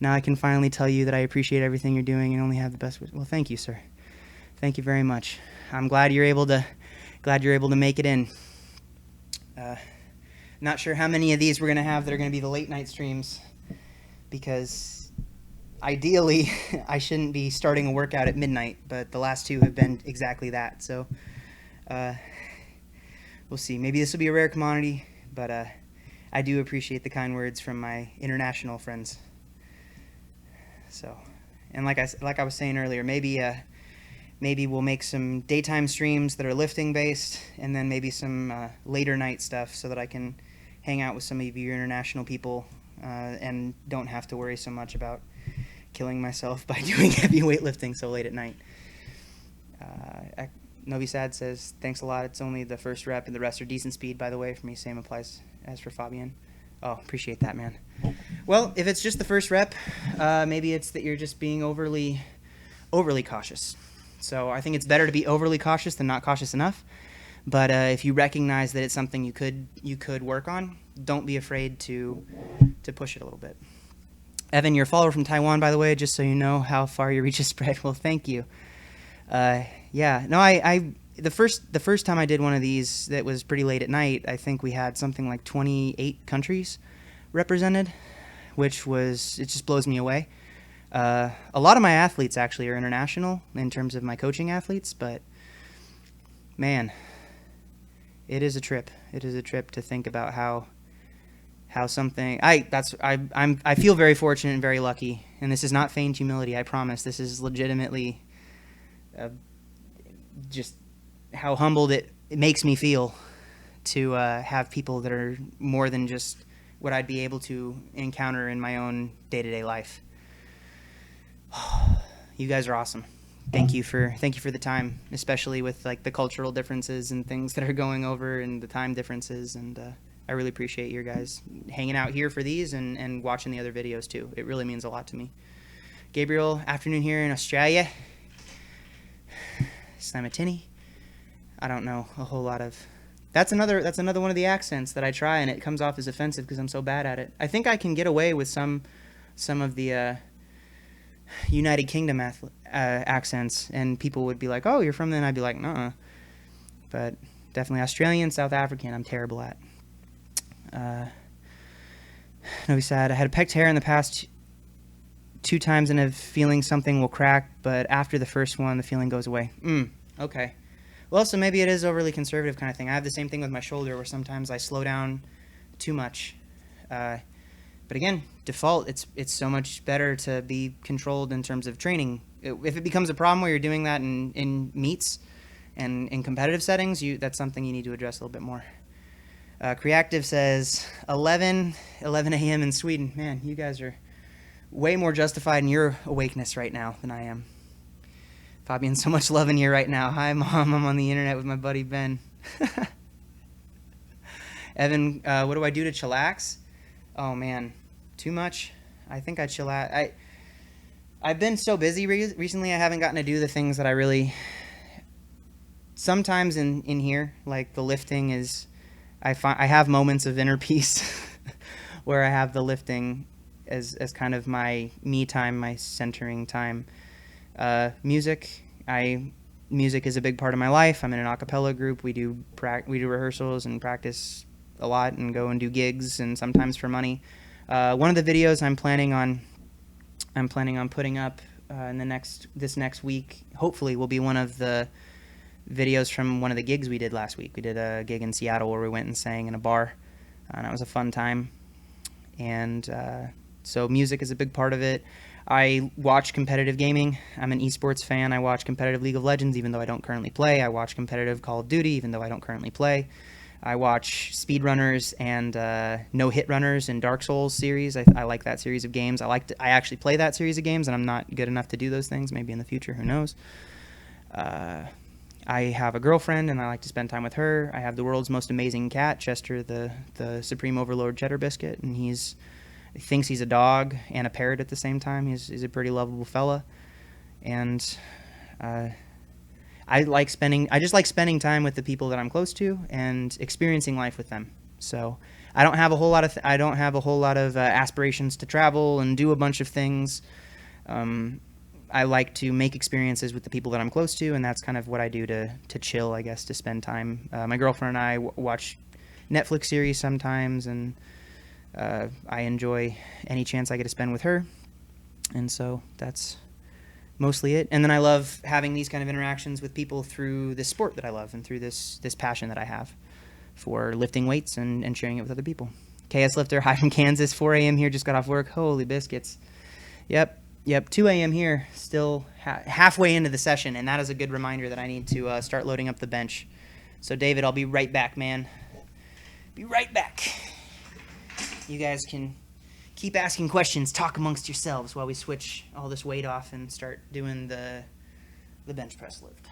now I can finally tell you that I appreciate everything you're doing and only have the best. Well, thank you, sir. Thank you very much. I'm glad you're able to make it in. Not sure how many of these we're going to have that are going to be the late night streams, because ideally I shouldn't be starting a workout at midnight, but the last 2 have been exactly that. So we'll see. Maybe this will be a rare commodity, but I do appreciate the kind words from my international friends. So, and like I was saying earlier, maybe we'll make some daytime streams that are lifting based, and then maybe some later night stuff, so that I can hang out with some of your international people and don't have to worry so much about killing myself by doing heavy weightlifting so late at night. Novi Sad says, thanks a lot. It's only the first rep and the rest are decent speed, by the way, for me. Same applies as for Fabian. Oh, appreciate that, man. Well, if it's just the first rep, maybe it's that you're just being overly cautious. So I think it's better to be overly cautious than not cautious enough. But if you recognize that it's something you could work on, don't be afraid to push it a little bit. Evan, you're a follower from Taiwan, by the way, just so you know how far your reach is spread. Well, thank you. Yeah, no, the first time I did one of these that was pretty late at night, I think we had something like 28 countries represented, it just blows me away. A lot of my athletes actually are international in terms of my coaching athletes, but man, it is a trip. It is a trip to think about how something I feel very fortunate and very lucky, and this is not feigned humility, I promise. This is legitimately just how humbled it makes me feel to have people that are more than just what I'd be able to encounter in my own day-to-day life. You guys are awesome. Thank you for the time, especially with like the cultural differences and things that are going over and the time differences, and I really appreciate you guys hanging out here for these and watching the other videos too. It really means a lot to me. Gabriel, afternoon here in Australia. Slamatini. I don't know a whole lot of. That's another one of the accents that I try, and it comes off as offensive because I'm so bad at it. I think I can get away with some of the United Kingdom accents, and people would be like, "Oh, you're from there," and I'd be like, "Nuh-uh." But definitely Australian, South African, I'm terrible at. No, be sad. I had a pec tear in the past 2 times and have feeling something will crack, but after the first one, the feeling goes away. Okay. Well, so maybe it is overly conservative kind of thing. I have the same thing with my shoulder where sometimes I slow down too much. But again, default, it's so much better to be controlled in terms of training. If it becomes a problem where you're doing that in meets and in competitive settings, that's something you need to address a little bit more. Creactive says 11 a.m. in Sweden. Man, you guys are way more justified in your awakeness right now than I am. Fabian, so much love in here right now. Hi, Mom. I'm on the internet with my buddy Ben. Evan, what do I do to chillax? Oh, man. Too much? I think I chillax. I've been so busy recently, I haven't gotten to do the things that I really... Sometimes in here, like the lifting is... I have moments of inner peace where I have the lifting as kind of my me time, my centering time. Music is a big part of my life. I'm in an a cappella group. We do rehearsals and practice a lot and go and do gigs, and sometimes for money. One of the videos I'm planning on putting up in this next week, hopefully, will be one of the videos from one of the gigs we did last week. We did a gig in Seattle where we went and sang in a bar, and that was a fun time. And so music is a big part of it. I watch competitive gaming. I'm an esports fan. I watch competitive League of Legends, even though I don't currently play. I watch competitive Call of Duty, even though I don't currently play. I watch speedrunners and no-hit runners in Dark Souls series. I like that series of games. I actually play that series of games, and I'm not good enough to do those things. Maybe in the future, who knows? I have a girlfriend, and I like to spend time with her. I have the world's most amazing cat, Chester, the Supreme Overlord Cheddar Biscuit, and he thinks he's a dog and a parrot at the same time. He's a pretty lovable fella, and I just like spending time with the people that I'm close to and experiencing life with them. So I don't have a whole lot of aspirations to travel and do a bunch of things. I like to make experiences with the people that I'm close to, and that's kind of what I do to chill, I guess, to spend time. My girlfriend and I watch Netflix series sometimes, and I enjoy any chance I get to spend with her. And so that's mostly it. And then I love having these kind of interactions with people through this sport that I love and through this passion that I have for lifting weights and sharing it with other people. KS Lifter, hi from Kansas, 4 a.m. here, just got off work. Holy biscuits. Yep, 2 a.m. here, still halfway into the session, and that is a good reminder that I need to start loading up the bench. So, David, I'll be right back, man. Be right back. You guys can keep asking questions, talk amongst yourselves while we switch all this weight off and start doing the bench press lift.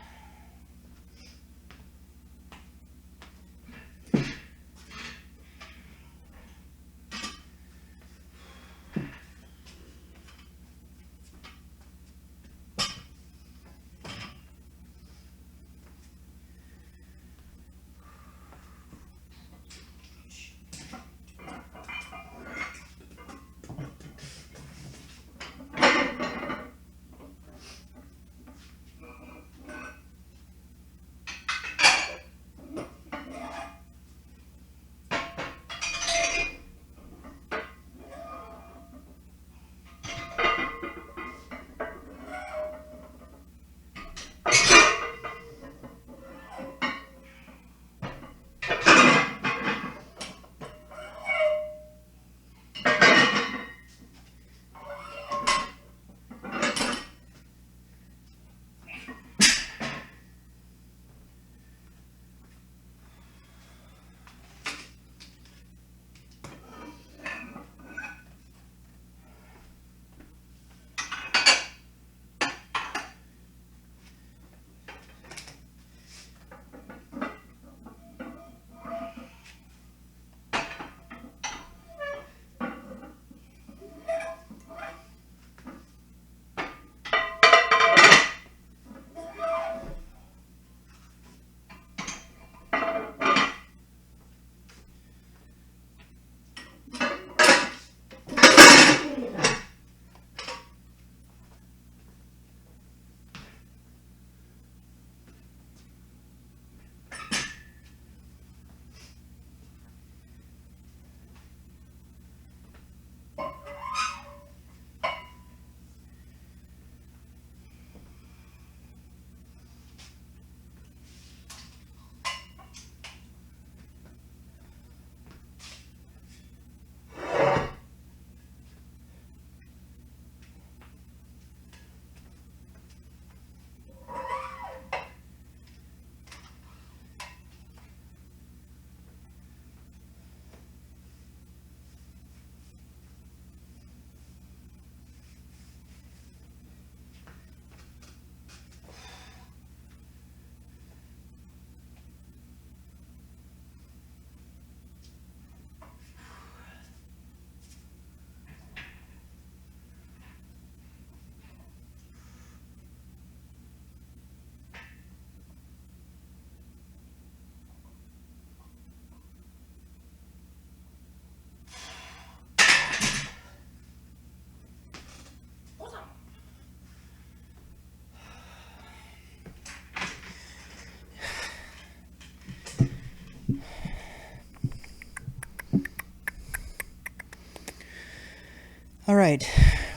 All right,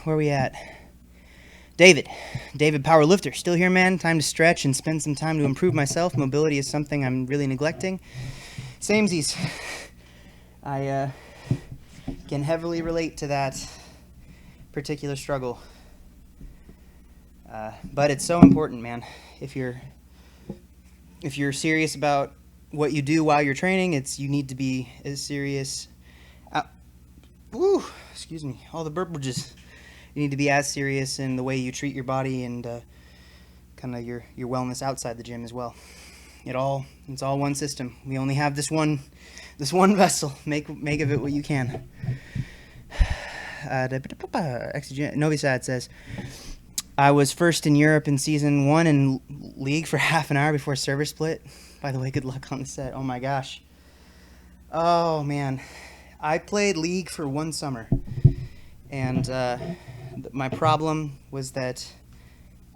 where are we at? David Powerlifter, still here, man. Time to stretch and spend some time to improve myself. Mobility is something I'm really neglecting. Samesies. I can heavily relate to that particular struggle. But it's so important, man. If you're serious about what you do while you're training, you need to be as serious. Excuse me, all the burpages. You need to be as serious in the way you treat your body and kind of your wellness outside the gym as well. It's all one system. We only have this one vessel. Make of it what you can. Novi Sad says, I was first in Europe in season 1 in league for half an hour before server split. By the way, good luck on the set. Oh my gosh. Oh man. I played league for 1 summer. And my problem was that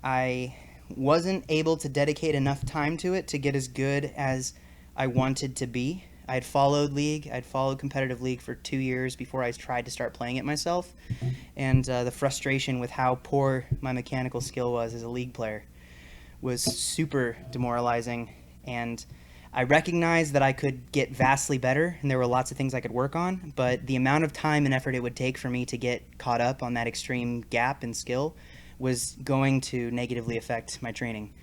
I wasn't able to dedicate enough time to it to get as good as I wanted to be. I'd followed competitive league for 2 years before I tried to start playing it myself. And the frustration with how poor my mechanical skill was as a league player was super demoralizing. And I recognized that I could get vastly better, and there were lots of things I could work on, but the amount of time and effort it would take for me to get caught up on that extreme gap in skill was going to negatively affect my training.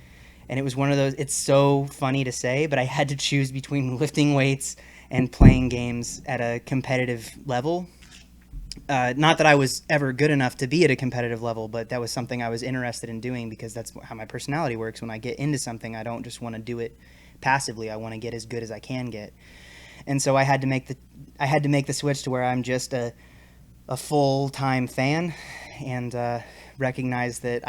And it was one of those, it's so funny to say, but I had to choose between lifting weights and playing games at a competitive level. Not that I was ever good enough to be at a competitive level, but that was something I was interested in doing because that's how my personality works. When I get into something, I don't just want to do it passively. I want to get as good as I can get. And so I had to make the switch to where I'm just a full-time fan and recognize that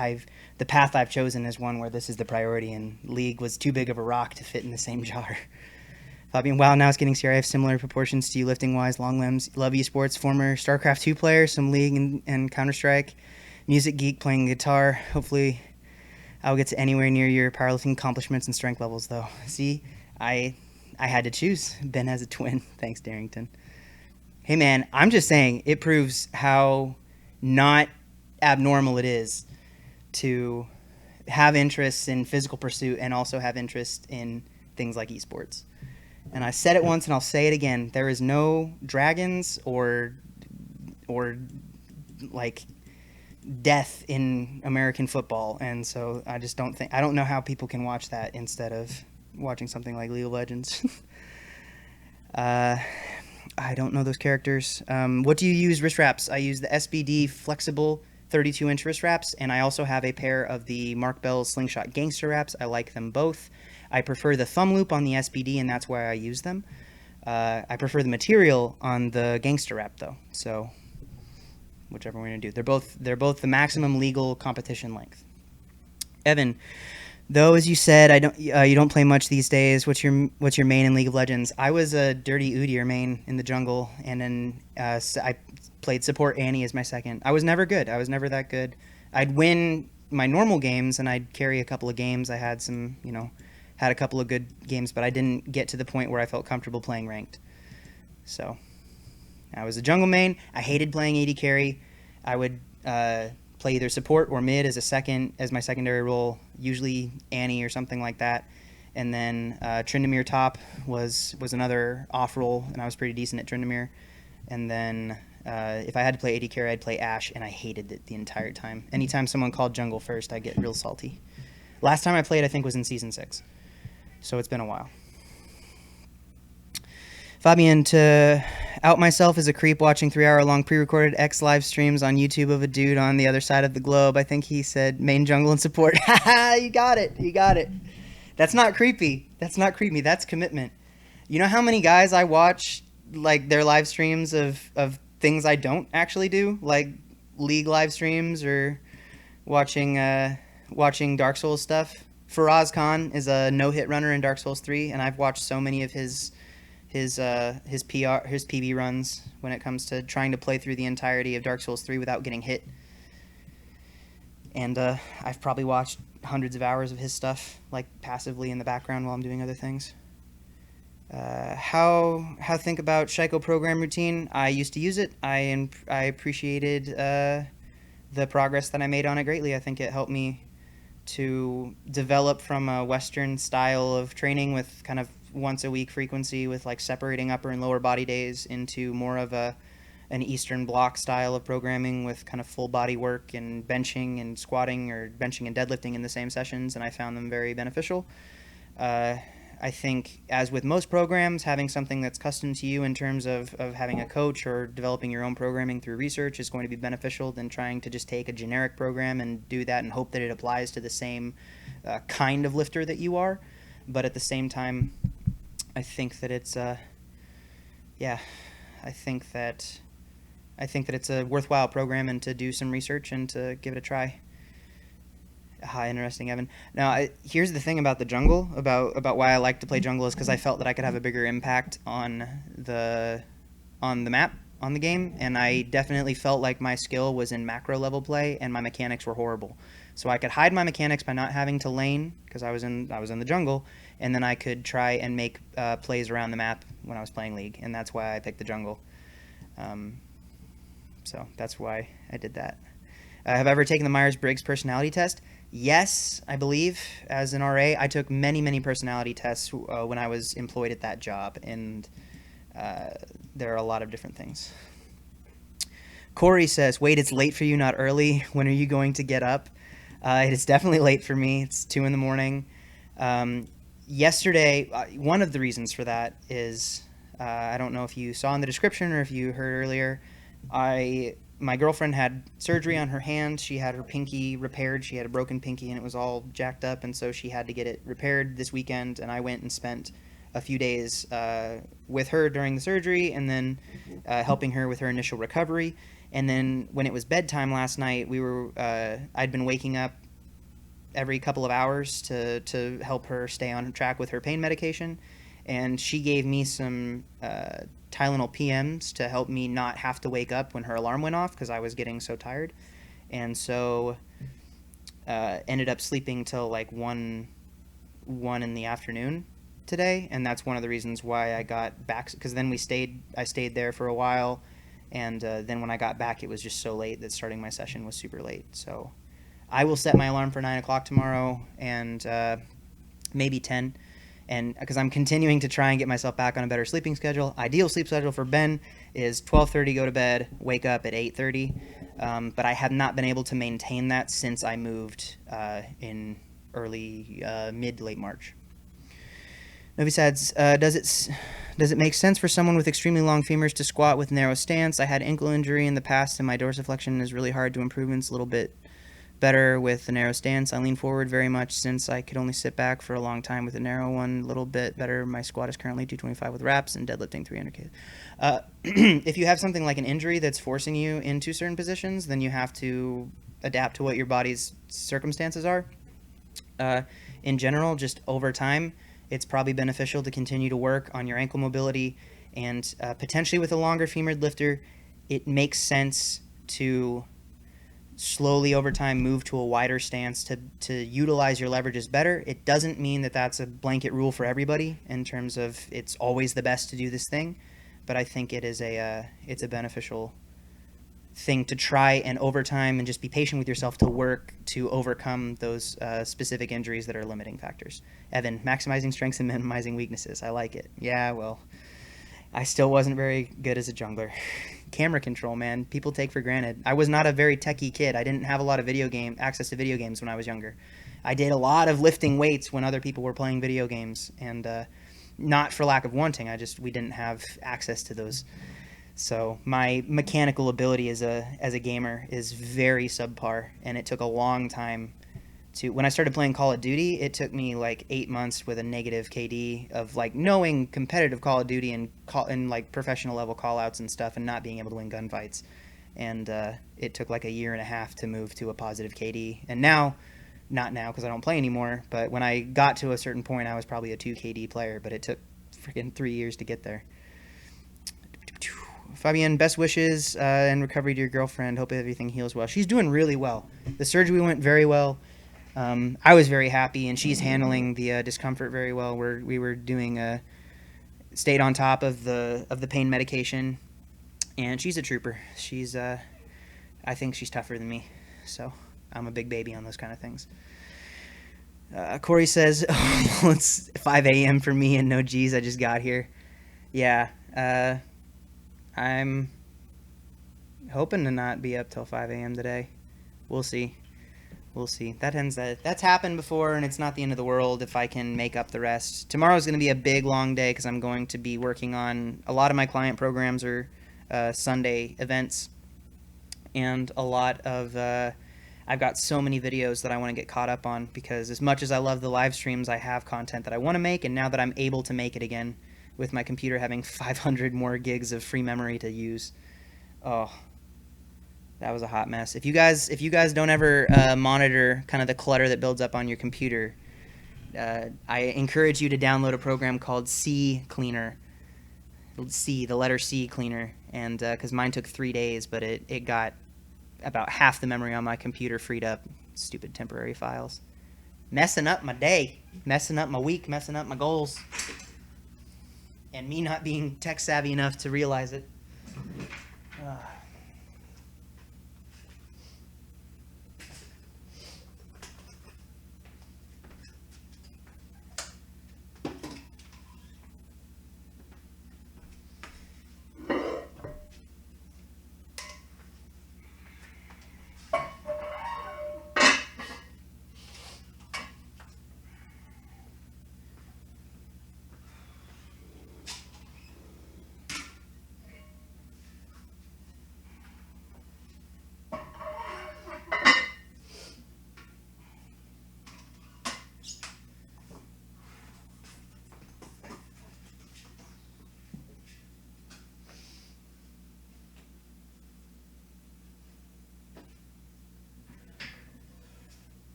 the path I've chosen is one where this is the priority, and league was too big of a rock to fit in the same jar. Fabian, wow, now it's getting scary. I have similar proportions to you lifting-wise, long limbs. Love esports, former StarCraft 2 player, some League and Counter-Strike. Music geek, playing guitar. Hopefully I'll get to anywhere near your powerlifting accomplishments and strength levels, though. See, I had to choose. Ben has a twin. Thanks, Darrington. Hey, man, I'm just saying it proves how not abnormal it is to have interests in physical pursuit and also have interest in things like esports. And I said it once and I'll say it again. There is no dragons or like death in American football, and so I don't know how people can watch that instead of watching something like League of Legends. I don't know those characters. What do you use wrist wraps? I use the SBD flexible 32-inch wrist wraps, and I also have a pair of the Mark Bell Slingshot Gangster wraps. I like them both. I prefer the thumb loop on the SBD, and that's why I use them. I prefer the material on the Gangster wrap, though. So whichever we're gonna do, they're both the maximum legal competition length. Evan, though, as you said, you don't play much these days. What's your main in League of Legends? I was a Dirty Udyr main in the jungle, and then I played support Annie as my second. I was never good. I was never that good. I'd win my normal games, and I'd carry a couple of games. I had had a couple of good games, but I didn't get to the point where I felt comfortable playing ranked. So I was a jungle main. I hated playing AD carry. I would play either support or mid as my secondary role, usually Annie or something like that. And then Tryndamere top was another off role, and I was pretty decent at Tryndamere. And then if I had to play AD carry, I'd play Ashe, and I hated it the entire time. Anytime someone called jungle first, I'd get real salty. Last time I played, I think, was in Season 6. So it's been a while. Fabian, to out myself as a creep watching 3-hour-long pre-recorded X live streams on YouTube of a dude on the other side of the globe. I think he said main jungle and support. You got it. That's not creepy. That's commitment. You know how many guys I watch, like, their live streams of things I don't actually do, like League live streams or watching Dark Souls stuff? Faraz Khan is a no-hit runner in Dark Souls 3, and I've watched so many of his PB runs when it comes to trying to play through the entirety of Dark Souls 3 without getting hit. And I've probably watched hundreds of hours of his stuff, like, passively in the background while I'm doing other things. How think about Shiko program routine? I used to use it. I appreciated the progress that I made on it greatly. I think it helped me to develop from a Western style of training with kind of once a week frequency with like separating upper and lower body days into more of an Eastern bloc style of programming with kind of full body work and benching and squatting or benching and deadlifting in the same sessions, and I found them very beneficial. I think, as with most programs, having something that's custom to you in terms of having a coach or developing your own programming through research is going to be beneficial than trying to just take a generic program and do that and hope that it applies to the same kind of lifter that you are. But at the same time, I think that it's yeah, I think that it's a worthwhile program and to do some research and to give it a try. Interesting, Evan. Now, here's the thing about the jungle, about why I like to play jungle is because I felt that I could have a bigger impact on the map, on the game, and I definitely felt like my skill was in macro level play and my mechanics were horrible. So I could hide my mechanics by not having to lane because I was in the jungle, and then I could try and make plays around the map when I was playing League, and that's why I picked the jungle. So that's why I did that. Have I ever taken the Myers-Briggs personality test? Yes, I believe. As an RA, I took many personality tests when I was employed at that job, and there are a lot of different things. Corey says, wait, it's late for you, not early. When are you going to get up? It is definitely late for me. It's 2 a.m. Yesterday, one of the reasons for that is, I don't know if you saw in the description or if you heard earlier, my girlfriend had surgery on her hand. She had her pinky repaired. She had a broken pinky and it was all jacked up, and so she had to get it repaired this weekend, and I went and spent a few days with her during the surgery and then helping her with her initial recovery. And then when it was bedtime last night, I'd been waking up every couple of hours to help her stay on track with her pain medication, and she gave me some Tylenol PMs to help me not have to wake up when her alarm went off because I was getting so tired. And so ended up sleeping till like 1 in the afternoon today, and that's one of the reasons why I got back, because then I stayed there for a while, and then when I got back it was just so late that starting my session was super late. So I will set my alarm for 9 o'clock tomorrow, and maybe 10, and because I'm continuing to try and get myself back on a better sleeping schedule. Ideal sleep schedule for Ben is 12:30 go to bed, wake up at 8:30, but I have not been able to maintain that since I moved in early mid to late March. Novi says, does it make sense for someone with extremely long femurs to squat with narrow stance? I had ankle injury in the past and my dorsiflexion is really hard to improve. It's a little bit better with the narrow stance. I lean forward very much since I could only sit back for a long time with a narrow one. A little bit better. My squat is currently 225 with reps and deadlifting 300 kg. If you have something like an injury that's forcing you into certain positions, then you have to adapt to what your body's circumstances are. In general, just over time, it's probably beneficial to continue to work on your ankle mobility, and potentially with a longer femored lifter, it makes sense to slowly over time move to a wider stance to utilize your leverages better. It doesn't mean that that's a blanket rule for everybody in terms of it's always the best to do this thing, but I think it is it's a beneficial thing to try, and over time, and just be patient with yourself to work to overcome those specific injuries that are limiting factors. Evan, maximizing strengths and minimizing weaknesses. I like it. Yeah, well, I still wasn't very good as a jungler. Camera control, man, people take for granted. I was not a very techie kid. I didn't have a lot of access to video games when I was younger. I did a lot of lifting weights when other people were playing video games, and not for lack of wanting. We didn't have access to those. So my mechanical ability as a gamer is very subpar, and it took a long time when I started playing Call of Duty. It took me like 8 months with a negative KD of like knowing competitive Call of Duty and like professional level callouts and stuff, and not being able to win gunfights. And it took like a year and a half to move to a positive KD. And not now because I don't play anymore, but when I got to a certain point, I was probably a 2 KD player, but it took freaking 3 years to get there. Fabienne, best wishes and recovery to your girlfriend. Hope everything heals well. She's doing really well. The surgery went very well. I was very happy, and she's handling the discomfort very well. We were doing stayed on top of the pain medication, and she's a trooper. She's I think she's tougher than me, so I'm a big baby on those kind of things. Corey says, well, it's 5 a.m. for me and no G's, I just got here. Yeah, I'm hoping to not be up till 5 a.m. today. We'll see. That's happened before, and it's not the end of the world if I can make up the rest. Tomorrow's going to be a big, long day because I'm going to be working on a lot of my client programs or Sunday events, and a lot of I've got so many videos that I want to get caught up on, because as much as I love the live streams, I have content that I want to make, and now that I'm able to make it again with my computer having 500 more gigs of free memory to use, oh, that was a hot mess. If you guys don't ever monitor kind of the clutter that builds up on your computer, I encourage you to download a program called C Cleaner. The letter C Cleaner, and because mine took 3 days, but it got about half the memory on my computer freed up. Stupid temporary files. Messing up my day, messing up my week, messing up my goals, and me not being tech savvy enough to realize it.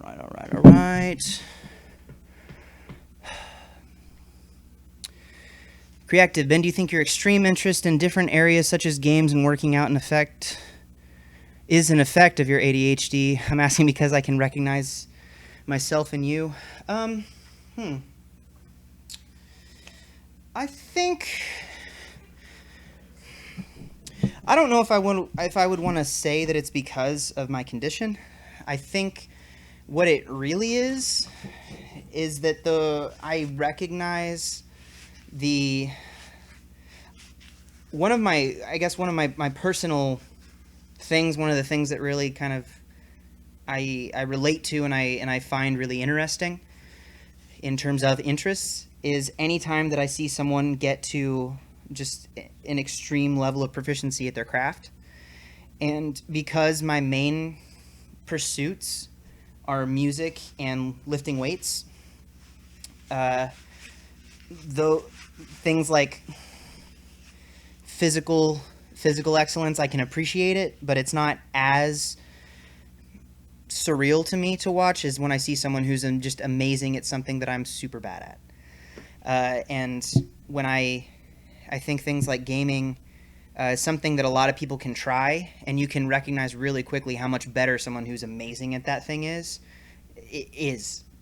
All right. Creative, Ben, do you think your extreme interest in different areas such as games and working out is an effect of your ADHD? I'm asking because I can recognize myself in you. I think, I don't know if I would want to say that it's because of my condition. I think what it really is that I recognize one of my personal things, one of the things that really kind of I relate to and I find really interesting in terms of interests is anytime that I see someone get to just an extreme level of proficiency at their craft. And because my main pursuits are music and lifting weights, though things like physical excellence, I can appreciate it, but it's not as surreal to me to watch as when I see someone who's just amazing at something that I'm super bad at. And when I think things like gaming is something that a lot of people can try, and you can recognize really quickly how much better someone who's amazing at that thing is.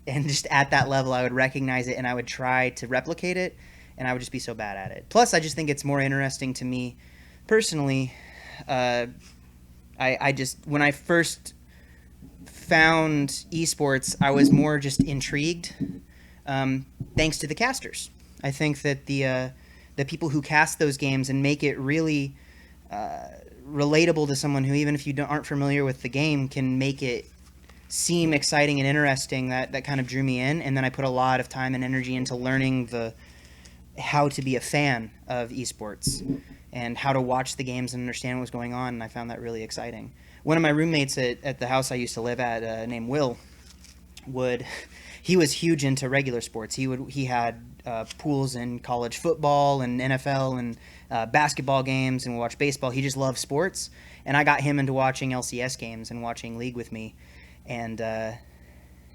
And just at that level, I would recognize it and I would try to replicate it, and I would just be so bad at it. Plus, I just think it's more interesting to me personally I just, when I first found esports, I was more just intrigued, thanks to the casters. I think that the people who cast those games and make it really relatable to someone who, even if you aren't familiar with the game, can make it seem exciting and interesting, that kind of drew me in. And then I put a lot of time and energy into learning how to be a fan of esports and how to watch the games and understand what was going on, and I found that really exciting. One of my roommates at the house I used to live at, named Will, he was huge into regular sports. He had pools in college football and NFL and basketball games, and watched baseball. He just loved sports, and I got him into watching LCS games and watching League with me, and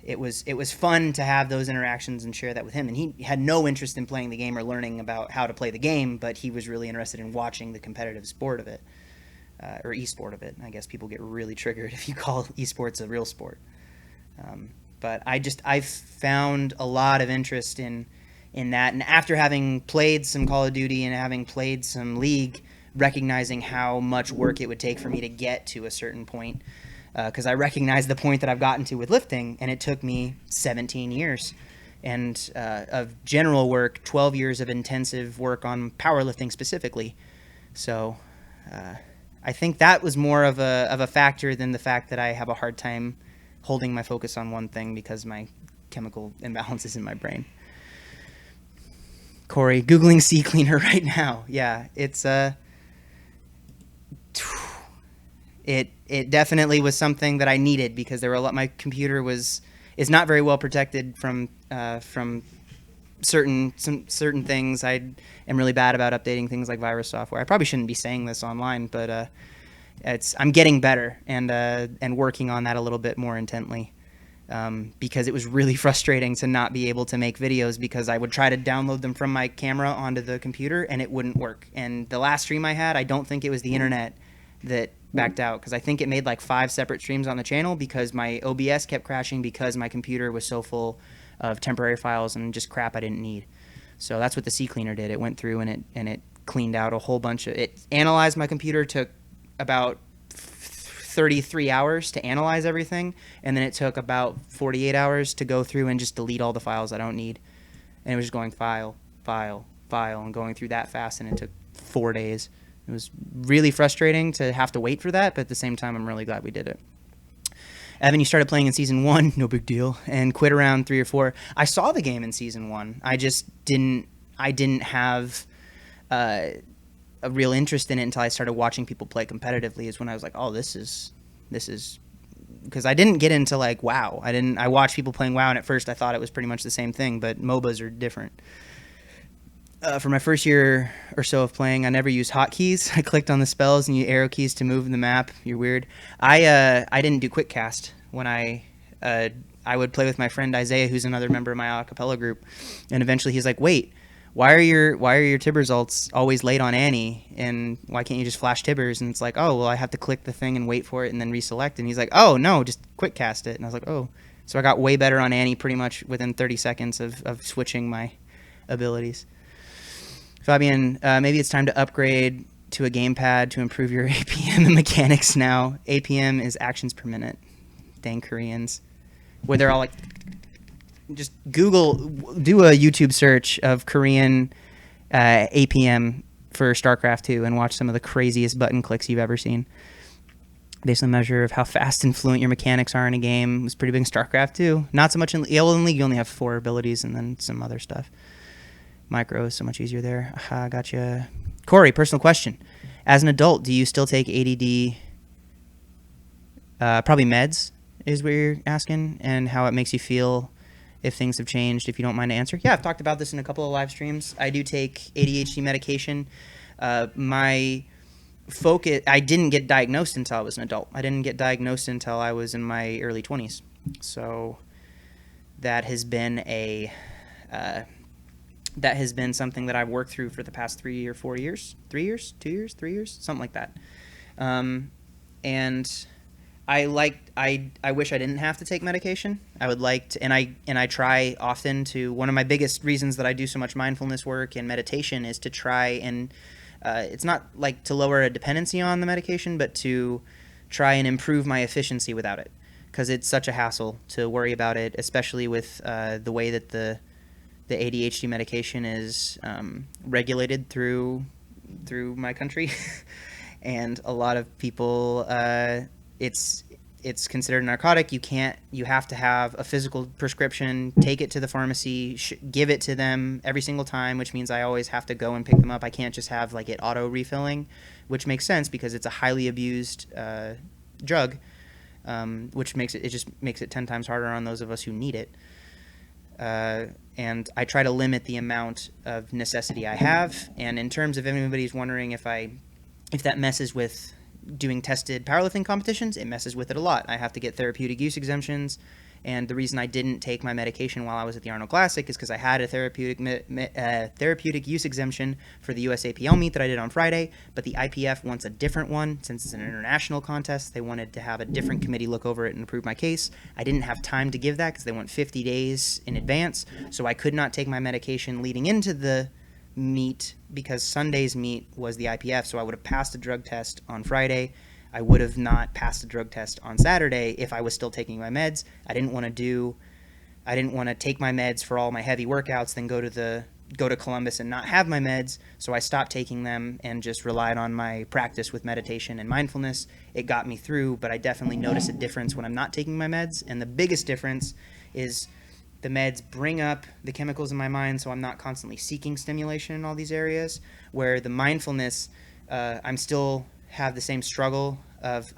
it was fun to have those interactions and share that with him. And he had no interest in playing the game or learning about how to play the game, but he was really interested in watching the competitive sport of it, or esport of it. I guess people get really triggered if you call esports a real sport. But I found a lot of interest in that, and after having played some Call of Duty and having played some League, recognizing how much work it would take for me to get to a certain point, because I recognize the point that I've gotten to with lifting, and it took me 17 years and of general work, 12 years of intensive work on powerlifting specifically. So I think that was more of a factor than the fact that I have a hard time holding my focus on one thing because my chemical imbalances in my brain. Corey, Googling sea cleaner right now. Yeah, it's it definitely was something that I needed, because there were my computer is not very well protected from certain things. I am really bad about updating things like virus software. I probably shouldn't be saying this online, but I'm getting better and working on that a little bit more intently, because it was really frustrating to not be able to make videos, because I would try to download them from my camera onto the computer and it wouldn't work. And the last stream I had, I don't think it was the internet that backed out, because I think it made like 5 separate streams on the channel, because my OBS kept crashing because my computer was so full of temporary files and just crap I didn't need. So that's what the sea cleaner did. It went through and it cleaned out a whole bunch of it. Analyzed my computer, took about 33 hours to analyze everything, and then it took about 48 hours to go through and just delete all the files I don't need. And it was just going file, and going through that fast, and it took 4 days. It was really frustrating to have to wait for that, but at the same time, I'm really glad we did it. Evan, you started playing in Season 1, no big deal, and quit around 3 or 4. I saw the game in Season 1. I just didn't have a real interest in it until I started watching people play competitively, is when I was like, oh, this is because I didn't get into like WoW. I watched people playing WoW, and at first I thought it was pretty much the same thing, but MOBAs are different. For my first year or so of playing, I never used hotkeys. I clicked on the spells and used arrow keys to move the map. You're weird. I didn't do quick cast when I would play with my friend Isaiah, who's another member of my A Cappella group, and eventually he's like, wait, why are your tib results always late on Annie, and why can't you just flash tibbers? And it's like, oh, well, I have to click the thing and wait for it and then reselect. And he's like, oh no, just quick cast it. And I was like, oh. So I got way better on Annie pretty much within 30 seconds of switching my abilities. Fabian, maybe it's time to upgrade to a gamepad to improve your APM and mechanics now. APM is actions per minute. Dang Koreans. Where they're all like, just do a YouTube search of Korean APM for StarCraft 2 and watch some of the craziest button clicks you've ever seen. Based on the measure of how fast and fluent your mechanics are in a game, it was pretty big in StarCraft 2. Not so much in League, you only have 4 abilities and then some other stuff. Micro is so much easier there. Aha, gotcha. Corey, personal question. As an adult, do you still take ADD? Probably meds is what you're asking, and how it makes you feel if things have changed, if you don't mind to answer. Yeah, I've talked about this in a couple of live streams. I do take ADHD medication. My focus, I didn't get diagnosed until I was an adult. I didn't get diagnosed until I was in my early 20s. So that has been something that I've worked through for the past 3 or 4 years. 3 years? 2 years? 3 years? Something like that. And I wish I didn't have to take medication. I would like to, and I try often to, one of my biggest reasons that I do so much mindfulness work and meditation is to try and It's not like to lower a dependency on the medication, but to try and improve my efficiency without it, because it's such a hassle to worry about it, especially with the way that the ADHD medication is regulated through my country. And a lot of people, it's considered a narcotic. You have to have a physical prescription, take it to the pharmacy, give it to them every single time, which means I always have to go and pick them up. I can't just have like it auto refilling, which makes sense because it's a highly abused drug, which makes it just makes it 10 times harder on those of us who need it. And I try to limit the amount of necessity I have. And in terms of anybody's wondering if that messes with doing tested powerlifting competitions, it messes with it a lot. I have to get therapeutic use exemptions, and the reason I didn't take my medication while I was at the Arnold Classic is because I had a therapeutic use exemption for the USAPL meet that I did on Friday, but the IPF wants a different one. Since it's an international contest, they wanted to have a different committee look over it and approve my case. I didn't have time to give that because they want 50 days in advance, so I could not take my medication leading into the meet because Sunday's meet was the IPF, so I would have passed a drug test on Friday. I would have not passed a drug test on Saturday if I was still taking my meds. I didn't want to take my meds for all my heavy workouts, then go to Columbus and not have my meds, so I stopped taking them and just relied on my practice with meditation and mindfulness. It got me through, but I definitely notice a difference when I'm not taking my meds, and the biggest difference is the meds bring up the chemicals in my mind, so I'm not constantly seeking stimulation in all these areas, where the mindfulness, I'm still have the same struggle of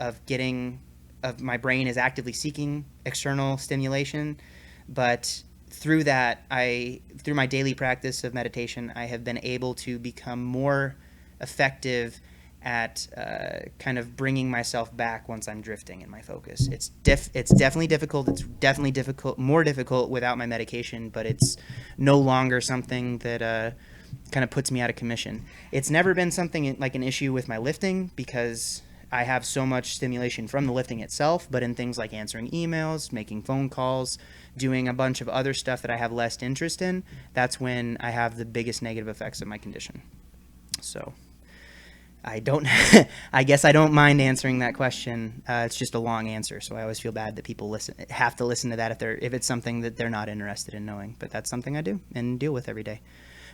my brain is actively seeking external stimulation, but through my daily practice of meditation, I have been able to become more effective at kind of bringing myself back once I'm drifting in my focus. It's definitely difficult. It's definitely more difficult without my medication, but it's no longer something that kind of puts me out of commission. It's never been something like an issue with my lifting because I have so much stimulation from the lifting itself, but in things like answering emails, making phone calls, doing a bunch of other stuff that I have less interest in, that's when I have the biggest negative effects of my condition. So I guess I don't mind answering that question. It's just a long answer, so I always feel bad that people have to listen to that if it's something that they're not interested in knowing. But that's something I do and deal with every day.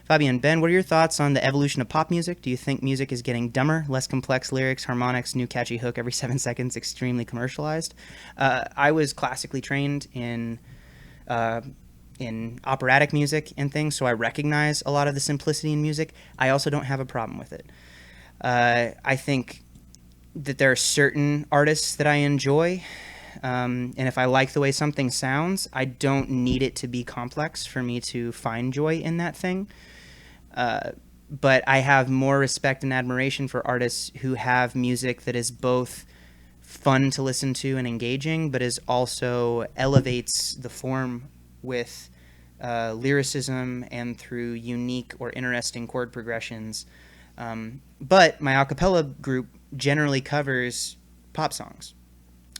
Fabian, Ben, what are your thoughts on the evolution of pop music? Do you think music is getting dumber, less complex lyrics, harmonics, new catchy hook every 7 seconds, extremely commercialized? I was classically trained in operatic music and things, so I recognize a lot of the simplicity in music. I also don't have a problem with it. I think that there are certain artists that I enjoy, and if I like the way something sounds, I don't need it to be complex for me to find joy in that thing. But I have more respect and admiration for artists who have music that is both fun to listen to and engaging, but is also elevates the form with lyricism and through unique or interesting chord progressions. But my a cappella group generally covers pop songs.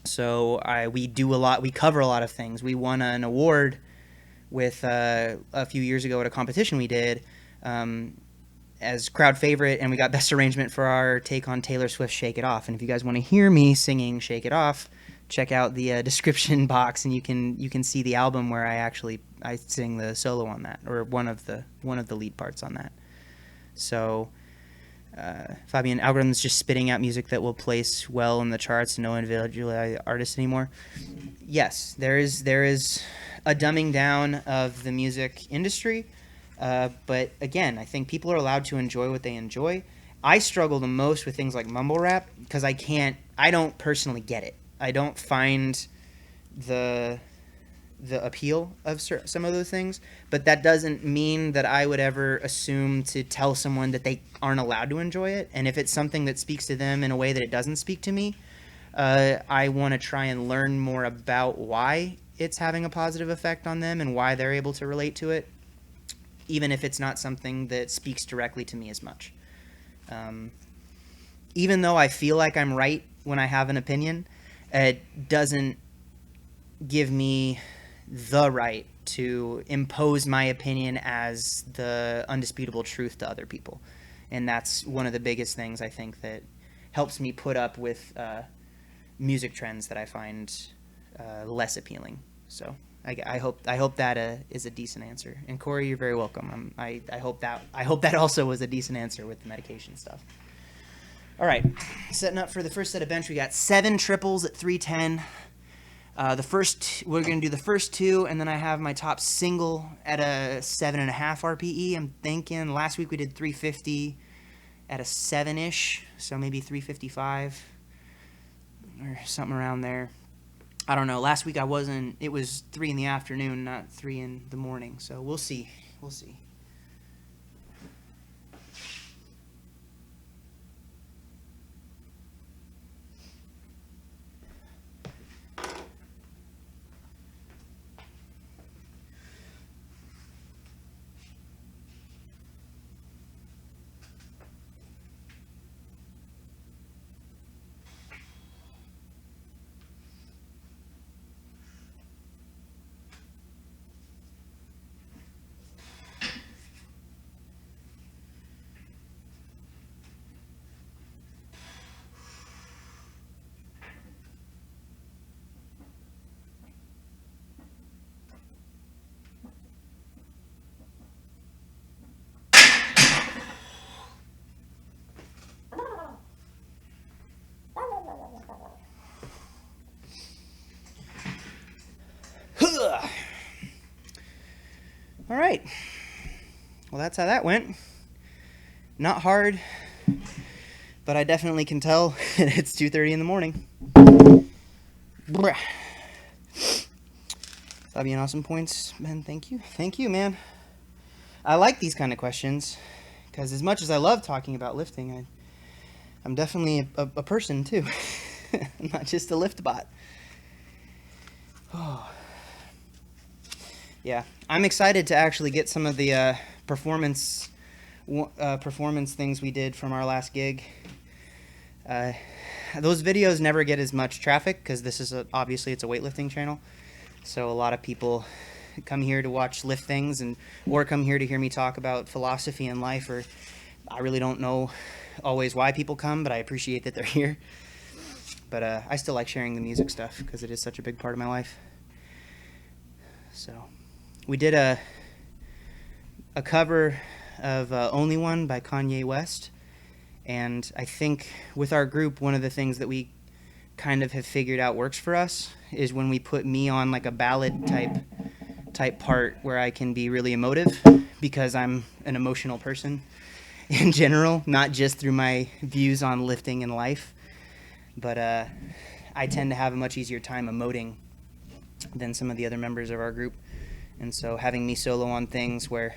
So we cover a lot of things. We won an award with a few years ago at a competition we did as crowd favorite, and we got best arrangement for our take on Taylor Swift's Shake It Off. And if you guys want to hear me singing Shake It Off, check out the description box, and you can see the album where I sing the solo on that, or one of the lead parts on that. So Fabian, algorithm's just spitting out music that will place well in the charts, no individual artist anymore. Yes, there is a dumbing down of the music industry, but again, I think people are allowed to enjoy what they enjoy. I struggle the most with things like mumble rap because I don't personally get it. I don't find the appeal of some of those things, but that doesn't mean that I would ever assume to tell someone that they aren't allowed to enjoy it. And if it's something that speaks to them in a way that it doesn't speak to me, I want to try and learn more about why it's having a positive effect on them and why they're able to relate to it, even if it's not something that speaks directly to me as much. Even though I feel like I'm right when I have an opinion, it doesn't give me the right to impose my opinion as the undisputable truth to other people. And that's one of the biggest things I think that helps me put up with music trends that I find less appealing. So I hope that is a decent answer. And Corey, you're very welcome. I hope that also was a decent answer with the medication stuff. All right, setting up for the first set of bench. We got 7 triples at 310. We're gonna do the first 2, and then I have my top single at a 7.5 RPE. I'm thinking last week we did 350 at a 7-ish, so maybe 355 or something around there. I don't know. Last week it was 3 in the afternoon, not 3 in the morning, so we'll see. All right. Well, that's how that went. Not hard, but I definitely can tell it's 2:30 in the morning. Fabian, awesome points, Ben. Thank you, man. I like these kind of questions because as much as I love talking about lifting, I'm definitely a person too, not just a lift bot. Oh. Yeah, I'm excited to actually get some of the performance things we did from our last gig. Those videos never get as much traffic because this is obviously it's a weightlifting channel, so a lot of people come here to watch lift things or come here to hear me talk about philosophy and life. Or I really don't know always why people come, but I appreciate that they're here. But I still like sharing the music stuff because it is such a big part of my life. So we did a cover of Only One by Kanye West, and I think with our group, one of the things that we kind of have figured out works for us is when we put me on like a ballad type part where I can be really emotive, because I'm an emotional person in general, not just through my views on lifting and life, but I tend to have a much easier time emoting than some of the other members of our group. And so having me solo on things where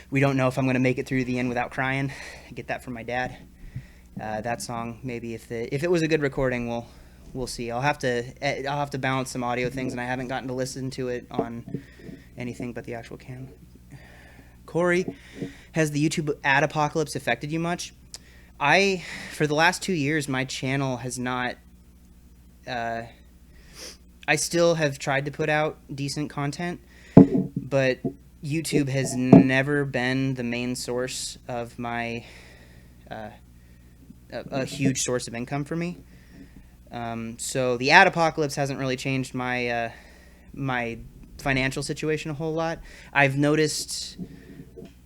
we don't know if I'm going to make it through the end without crying, I get that from my dad. That song, maybe if it was a good recording, we'll see. I'll have to balance some audio things, and I haven't gotten to listen to it on anything but the actual cam. Corey, has the YouTube ad apocalypse affected you much? For the last 2 years, my channel has not. I still have tried to put out decent content, but YouTube has never been the main source of my a huge source of income for me. So the ad apocalypse hasn't really changed my my financial situation a whole lot. I've noticed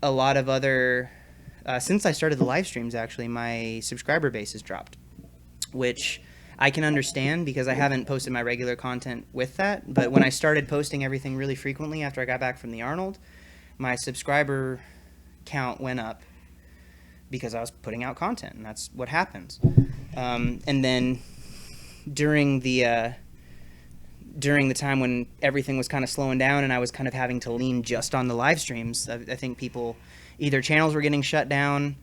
a lot of other since I started the live streams, actually, my subscriber base has dropped, which I can understand because I haven't posted my regular content with that. But when I started posting everything really frequently after I got back from the Arnold, my subscriber count went up because I was putting out content, and that's what happens. And then during the time when everything was kind of slowing down and I was kind of having to lean just on the live streams, I think either channels were getting shut down,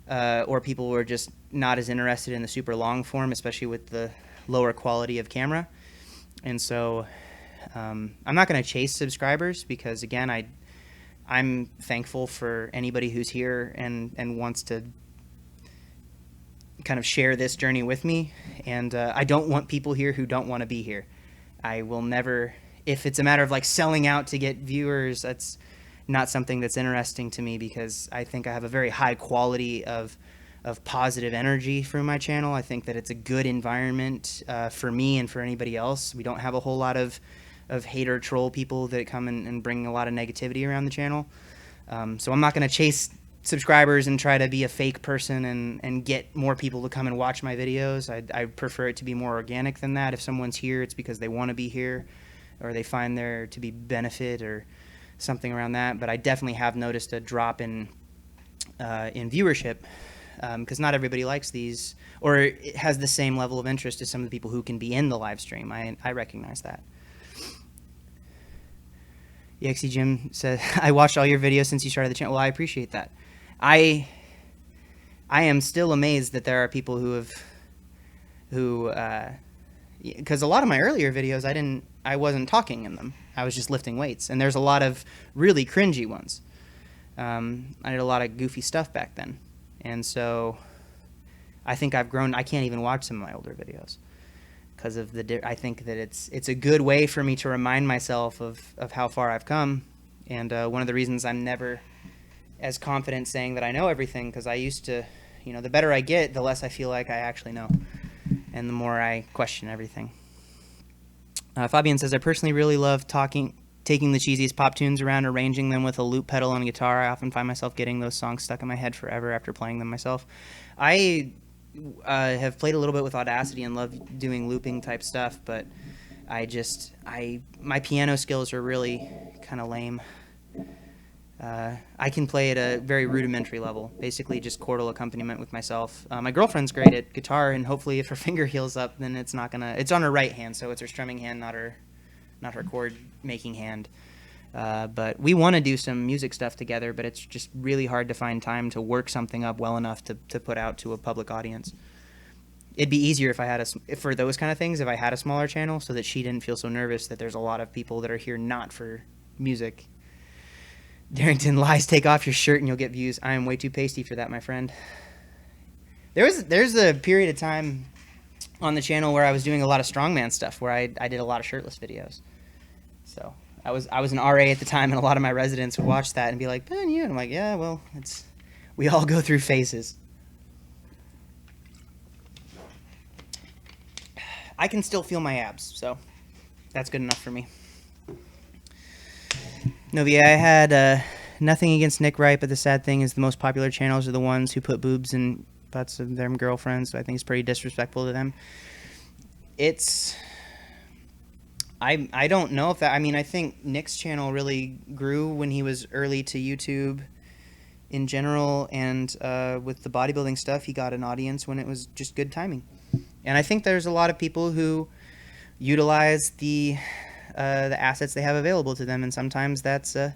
or people were just not as interested in the super long form, especially with the lower quality of camera. And so I'm not going to chase subscribers because, again, I'm thankful for anybody who's here and wants to kind of share this journey with me. And I don't want people here who don't want to be here. I will never, if it's a matter of like selling out to get viewers, not something that's interesting to me, because I think I have a very high quality of positive energy through my channel. I think that it's a good environment for me and for anybody else. We don't have a whole lot of hater troll people that come and bring a lot of negativity around the channel. So I'm not going to chase subscribers and try to be a fake person and get more people to come and watch my videos. I prefer it to be more organic than that. If someone's here, it's because they want to be here, or they find there to be benefit or something around that. But I definitely have noticed a drop in viewership, because not everybody likes these, or it has the same level of interest as some of the people who can be in the live stream. I recognize that. EXE Jim says, I watched all your videos since you started the channel. Well, I appreciate that. I am still amazed that there are people because a lot of my earlier videos, I wasn't talking in them. I was just lifting weights, and there's a lot of really cringy ones. I did a lot of goofy stuff back then, and so I think I've grown. I can't even watch some of my older videos because of I think that it's a good way for me to remind myself of how far I've come, and one of the reasons I'm never as confident saying that I know everything, because I used to, the better I get, the less I feel like I actually know, and the more I question everything. Fabian says, I personally really love taking the cheesiest pop tunes around, arranging them with a loop pedal on a guitar. I often find myself getting those songs stuck in my head forever after playing them myself. I have played a little bit with Audacity and love doing looping type stuff, but my piano skills are really kind of lame. I can play at a very rudimentary level, basically just chordal accompaniment with myself. My girlfriend's great at guitar, and hopefully if her finger heals up, then it's on her right hand, so it's her strumming hand, not her chord making hand. But we want to do some music stuff together, but it's just really hard to find time to work something up well enough to put out to a public audience. It'd be easier for those kind of things if I had a smaller channel, so that she didn't feel so nervous that there's a lot of people that are here not for music. Darrington lies, take off your shirt and you'll get views. I am way too pasty for that, my friend. There's a period of time on the channel where I was doing a lot of strongman stuff, where I did a lot of shirtless videos. So I was an RA at the time, and a lot of my residents would watch that and be like, Ben, you? And I'm like, yeah, well, we all go through phases. I can still feel my abs, so that's good enough for me. Novia, I had nothing against Nick Wright, but the sad thing is the most popular channels are the ones who put boobs in butts of their girlfriends, so I think it's pretty disrespectful to them. I don't know if that, I think Nick's channel really grew when he was early to YouTube in general, and with the bodybuilding stuff, he got an audience when it was just good timing. And I think there's a lot of people who utilize the assets they have available to them, and sometimes that's a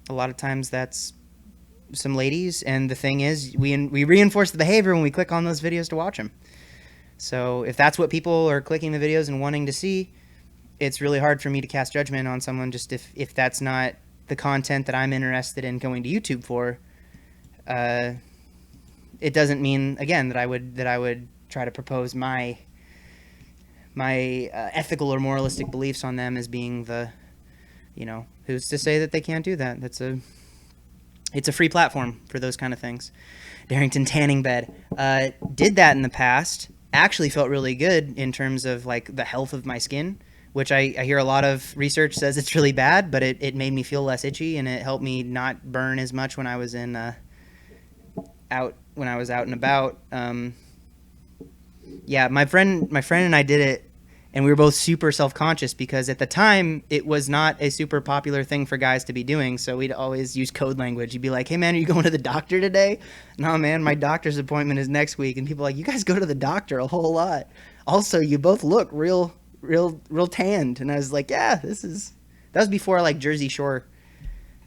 lot of times that's some ladies, and the thing is we reinforce the behavior when we click on those videos to watch them. So if that's what people are clicking the videos and wanting to see, it's really hard for me to cast judgment on someone just if that's not the content that I'm interested in going to YouTube for. It doesn't mean, again, that I would try to propose my ethical or moralistic beliefs on them as being who's to say that they can't do that? It's a free platform for those kind of things. Darrington tanning bed. Did that in the past. Actually felt really good in terms of like the health of my skin, which I hear a lot of research says it's really bad, but it made me feel less itchy, and it helped me not burn as much when I was out and about. Yeah, my friend and I did it, and we were both super self-conscious because at the time it was not a super popular thing for guys to be doing, so we'd always use code language. You'd be like, hey man, are you going to the doctor today? No man, my doctor's appointment is next week. And people are like, you guys go to the doctor a whole lot. Also, you both look real tanned. And I was like, yeah, that was before like Jersey Shore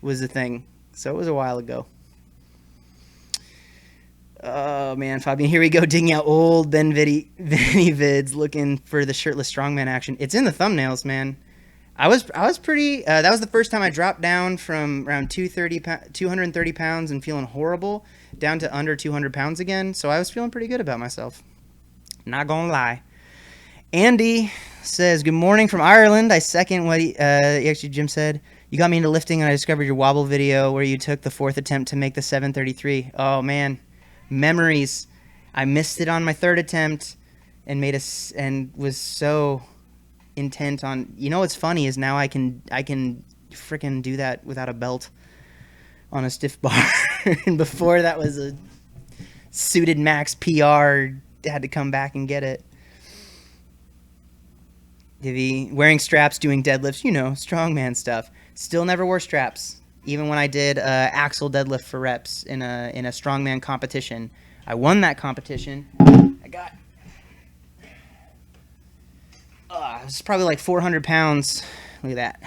was a thing, so it was a while ago. Oh man, Fabian, here we go, digging out old Ben Vinny vids, looking for the shirtless strongman action. It's in the thumbnails, man. I was pretty. That was the first time I dropped down from around 230 pounds and feeling horrible down to under 200 pounds again. So I was feeling pretty good about myself. Not gonna lie. Andy says, "Good morning from Ireland. I second what Jim said. You You got me into lifting, and I discovered your wobble video where you took the 4th attempt to make the 733. Oh man, memories. I missed it on my 3rd attempt and was so intent on. You know what's funny is now I can freaking do that without a belt on a stiff bar. And before that was a suited max PR. Had to come back and get it. Wearing straps, doing deadlifts, strongman stuff. Still never wore straps. Even when I did axle deadlift for reps in a strongman competition, I won that competition. I got, it was probably like 400 pounds. Look at that.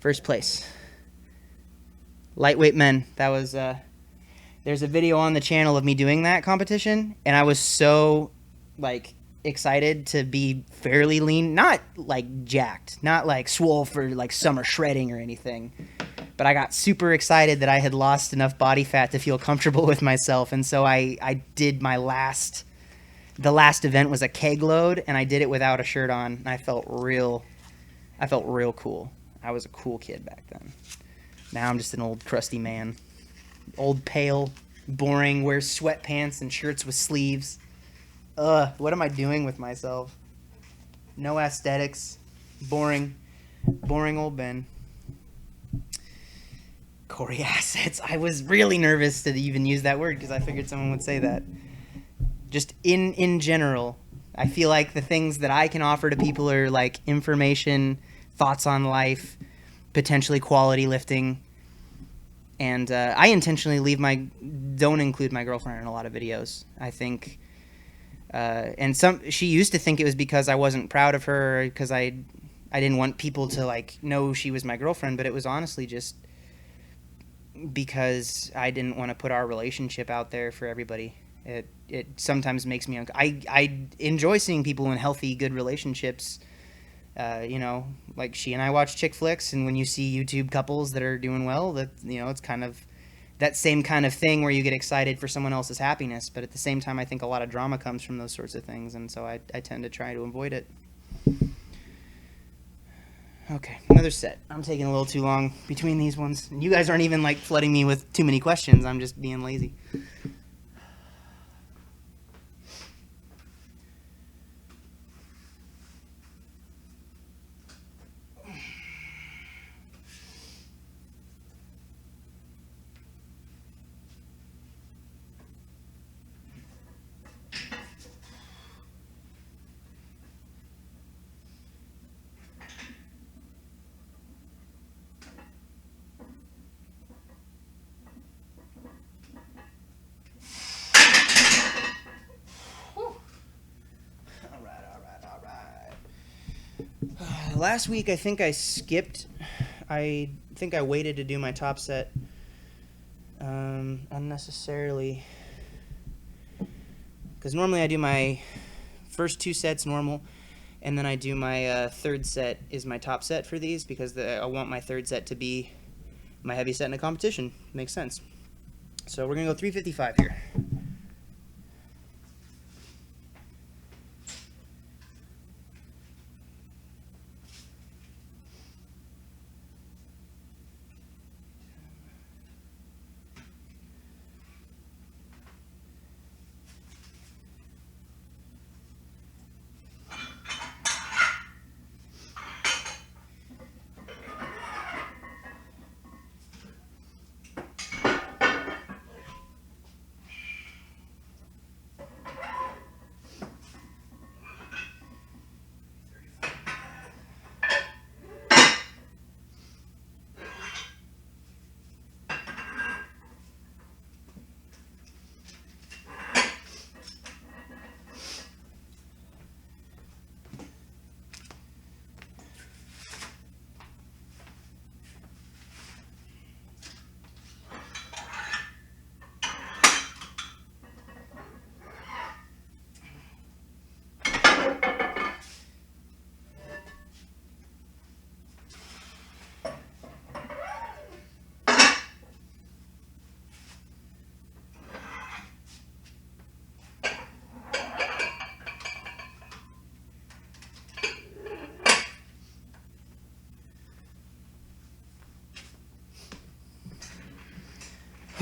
First place. Lightweight men. That was, there's a video on the channel of me doing that competition, and I was so, excited to be fairly lean, not jacked, not swole for summer shredding or anything, but I got super excited that I had lost enough body fat to feel comfortable with myself. And so I did the last event was a keg load, and I did it without a shirt on, and I felt real cool. I was a cool kid back then. Now I'm just an old crusty man, old, pale, boring, wears sweatpants and shirts with sleeves. What am I doing with myself? No aesthetics. Boring old Ben. Corey assets. I was really nervous to even use that word because I figured someone would say that. Just in general, I feel like the things that I can offer to people are information, thoughts on life, potentially quality lifting. And I intentionally don't include my girlfriend in a lot of videos. I think... she used to think it was because I wasn't proud of her, because I didn't want people to know she was my girlfriend, but it was honestly just because I didn't want to put our relationship out there for everybody. It sometimes makes me I enjoy seeing people in healthy, good relationships. She and I watch chick flicks, and when you see YouTube couples that are doing well, that it's kind of that same kind of thing where you get excited for someone else's happiness, but at the same time I think a lot of drama comes from those sorts of things, and so I tend to try to avoid it. Okay, another set. I'm taking a little too long between these ones. You guys aren't even flooding me with too many questions. I'm just being lazy. Last week I think I skipped. I think I waited to do my top set unnecessarily, because normally I do my first 2 sets normal, and then I do my 3rd set is my top set for these, because I want my 3rd set to be my heavy set in a competition. Makes sense. So we're gonna go 355 here.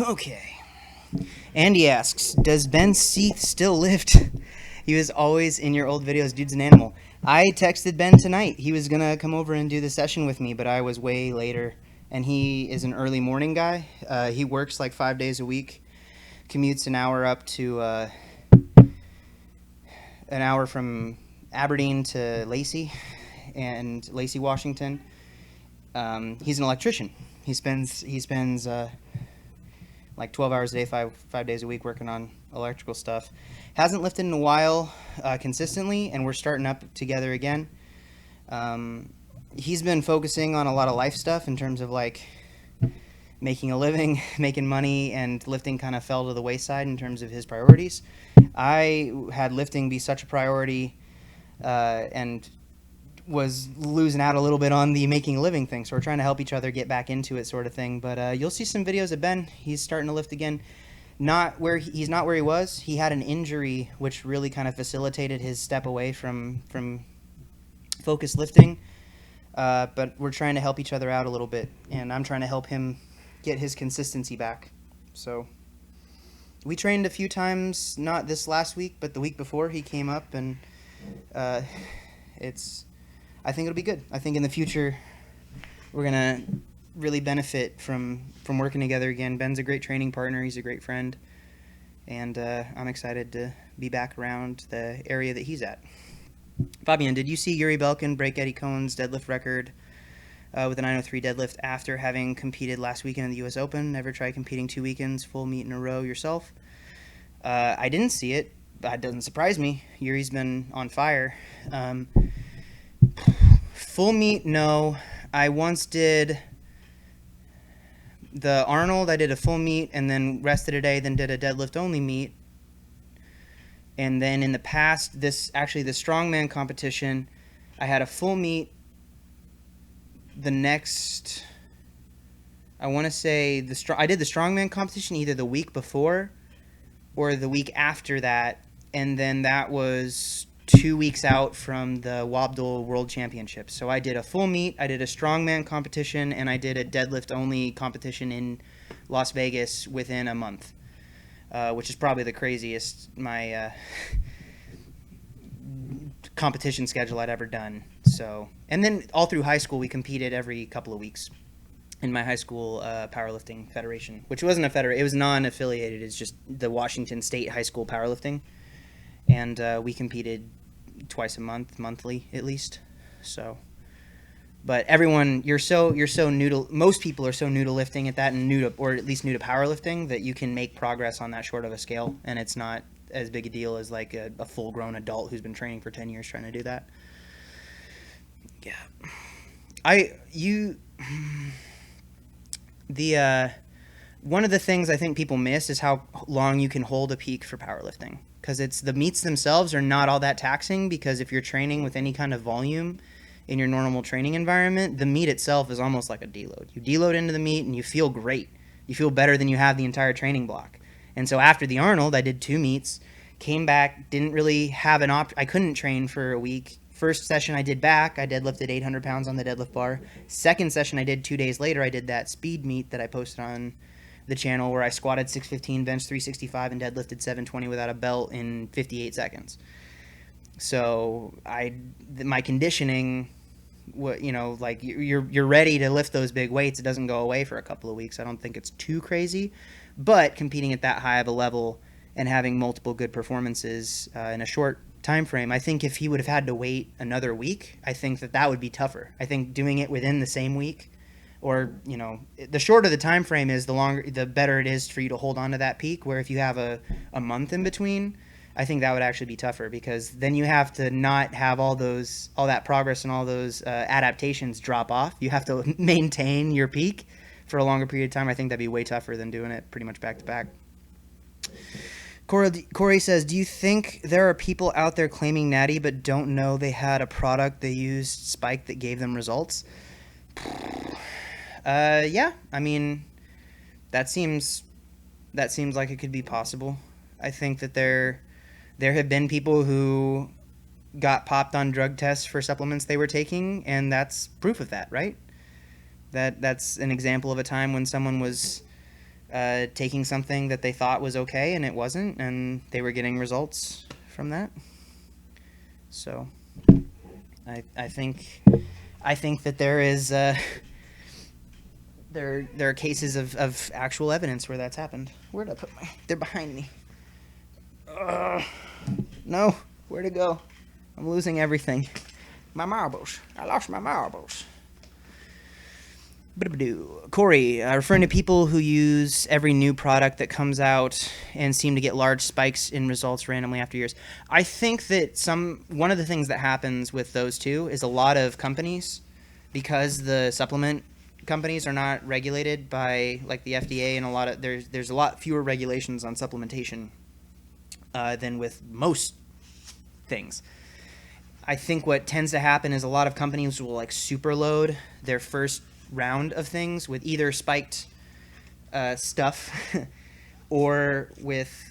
Okay. Andy asks, does Ben Seath still lift? He was always in your old videos. Dude's an animal. I texted Ben tonight. He was going to come over and do the session with me, but I was way later. And he is an early morning guy. He works like 5 days a week, commutes an hour up to an hour from Aberdeen to Lacey and Lacey, Washington. He's an electrician. He spends like 12 hours a day, five days a week working on electrical stuff. Hasn't lifted in a while consistently, and we're starting up together again. He's been focusing on a lot of life stuff in terms of like making a living, making money, and lifting kind of fell to the wayside in terms of his priorities. I had lifting be such a priority and was losing out a little bit on the making a living thing. So we're trying to help each other get back into it, sort of thing. But you'll see some videos of Ben. He's starting to lift again. He's not where he was. He had an injury which really kind of facilitated his step away from focused lifting. But we're trying to help each other out a little bit, and I'm trying to help him get his consistency back. So we trained a few times, not this last week, but the week before he came up, and I think it'll be good. I think in the future we're gonna really benefit from working together again. Ben's a great training partner. He's a great friend, and I'm excited to be back around the area that he's at. Fabian, did you see Yuri Belkin break Eddie Cohen's deadlift record with a 903 deadlift after having competed last weekend in the U.S. Open? Never tried competing 2 weekends, full meet in a row yourself? I didn't see it. That doesn't surprise me. Yuri's been on fire. Full meet, no. I once did the Arnold. I did a full meet and then rested a day, then did a deadlift only meet. And then in the past, the Strongman competition, I had a full meet. The next, I want to say I did the Strongman competition either the week before or the week after that, and then that was 2 weeks out from the Wabdol World Championships. So I did a full meet, I did a Strongman competition, and I did a deadlift only competition in Las Vegas within a month, which is probably the craziest my competition schedule I'd ever done. So, and then all through high school we competed every couple of weeks in my high school powerlifting federation, which wasn't a federation, it was non-affiliated. It's just the Washington State High School Powerlifting, and we competed twice a month, monthly at least. So, but everyone, you're so new to, most people are so new to lifting at that, and or at least new to powerlifting, that you can make progress on that short of a scale, and it's not as big a deal as like a full-grown adult who's been training for 10 years trying to do that. Yeah. One of the things I think people miss is how long you can hold a peak for powerlifting, because the meets themselves are not all that taxing, because if you're training with any kind of volume in your normal training environment, the meet itself is almost like a deload. You deload into the meet and you feel great. You feel better than you have the entire training block. And so after the Arnold, I did 2 meets, came back, didn't really have I couldn't train for a week. First session I did back, I deadlifted 800 pounds on the deadlift bar. Second session I did 2 days later, I did that speed meet that I posted on the channel where I squatted 615, benched 365, and deadlifted 720 without a belt in 58 seconds. So my conditioning, like you're ready to lift those big weights. It doesn't go away for a couple of weeks. I don't think it's too crazy, but competing at that high of a level and having multiple good performances in a short time frame, I think if he would have had to wait another week, I think that would be tougher. I think doing it within the same week, or the shorter the time frame is, the better it is for you to hold on to that peak. Where if you have a month in between, I think that would actually be tougher, because then you have to not have all that progress and all those adaptations drop off. You have to maintain your peak for a longer period of time. I think that'd be way tougher than doing it pretty much back to back. Corey says, do you think there are people out there claiming natty but don't know they had a product they used spike that gave them results? Yeah, I mean, that seems like it could be possible. I think that there have been people who got popped on drug tests for supplements they were taking, and that's proof of that, right? That's an example of a time when someone was taking something that they thought was okay and it wasn't, and they were getting results from that. So I think that there is there are cases of actual evidence where that's happened. Where'd I put my? They're behind me. No, where'd it go? I'm losing everything. My marbles. I lost my marbles. Corey, referring to people who use every new product that comes out and seem to get large spikes in results randomly after years. I think that one of the things that happens with those two is a lot of companies, because the supplement companies are not regulated by like the FDA, and there's a lot fewer regulations on supplementation than with most things. I think what tends to happen is a lot of companies will like super load their first round of things with either spiked stuff or with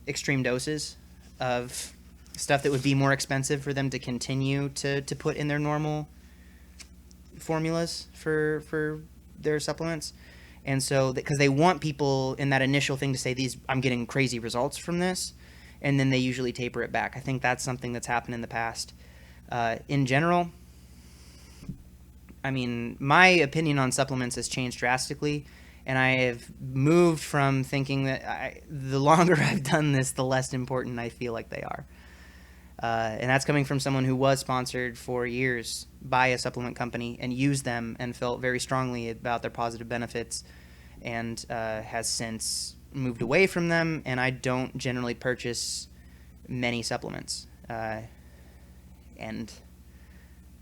extreme doses of stuff that would be more expensive for them to continue to put in their normal formulas for their supplements. And so because they want people in that initial thing to say, I'm getting crazy results from this, and then they usually taper it back. I think that's something that's happened in the past. In general, I mean, my opinion on supplements has changed drastically, and I have moved from thinking that the longer I've done this, the less important I feel like they are. And that's coming from someone who was sponsored for years by a supplement company and used them and felt very strongly about their positive benefits, and has since moved away from them, and I don't generally purchase many supplements. And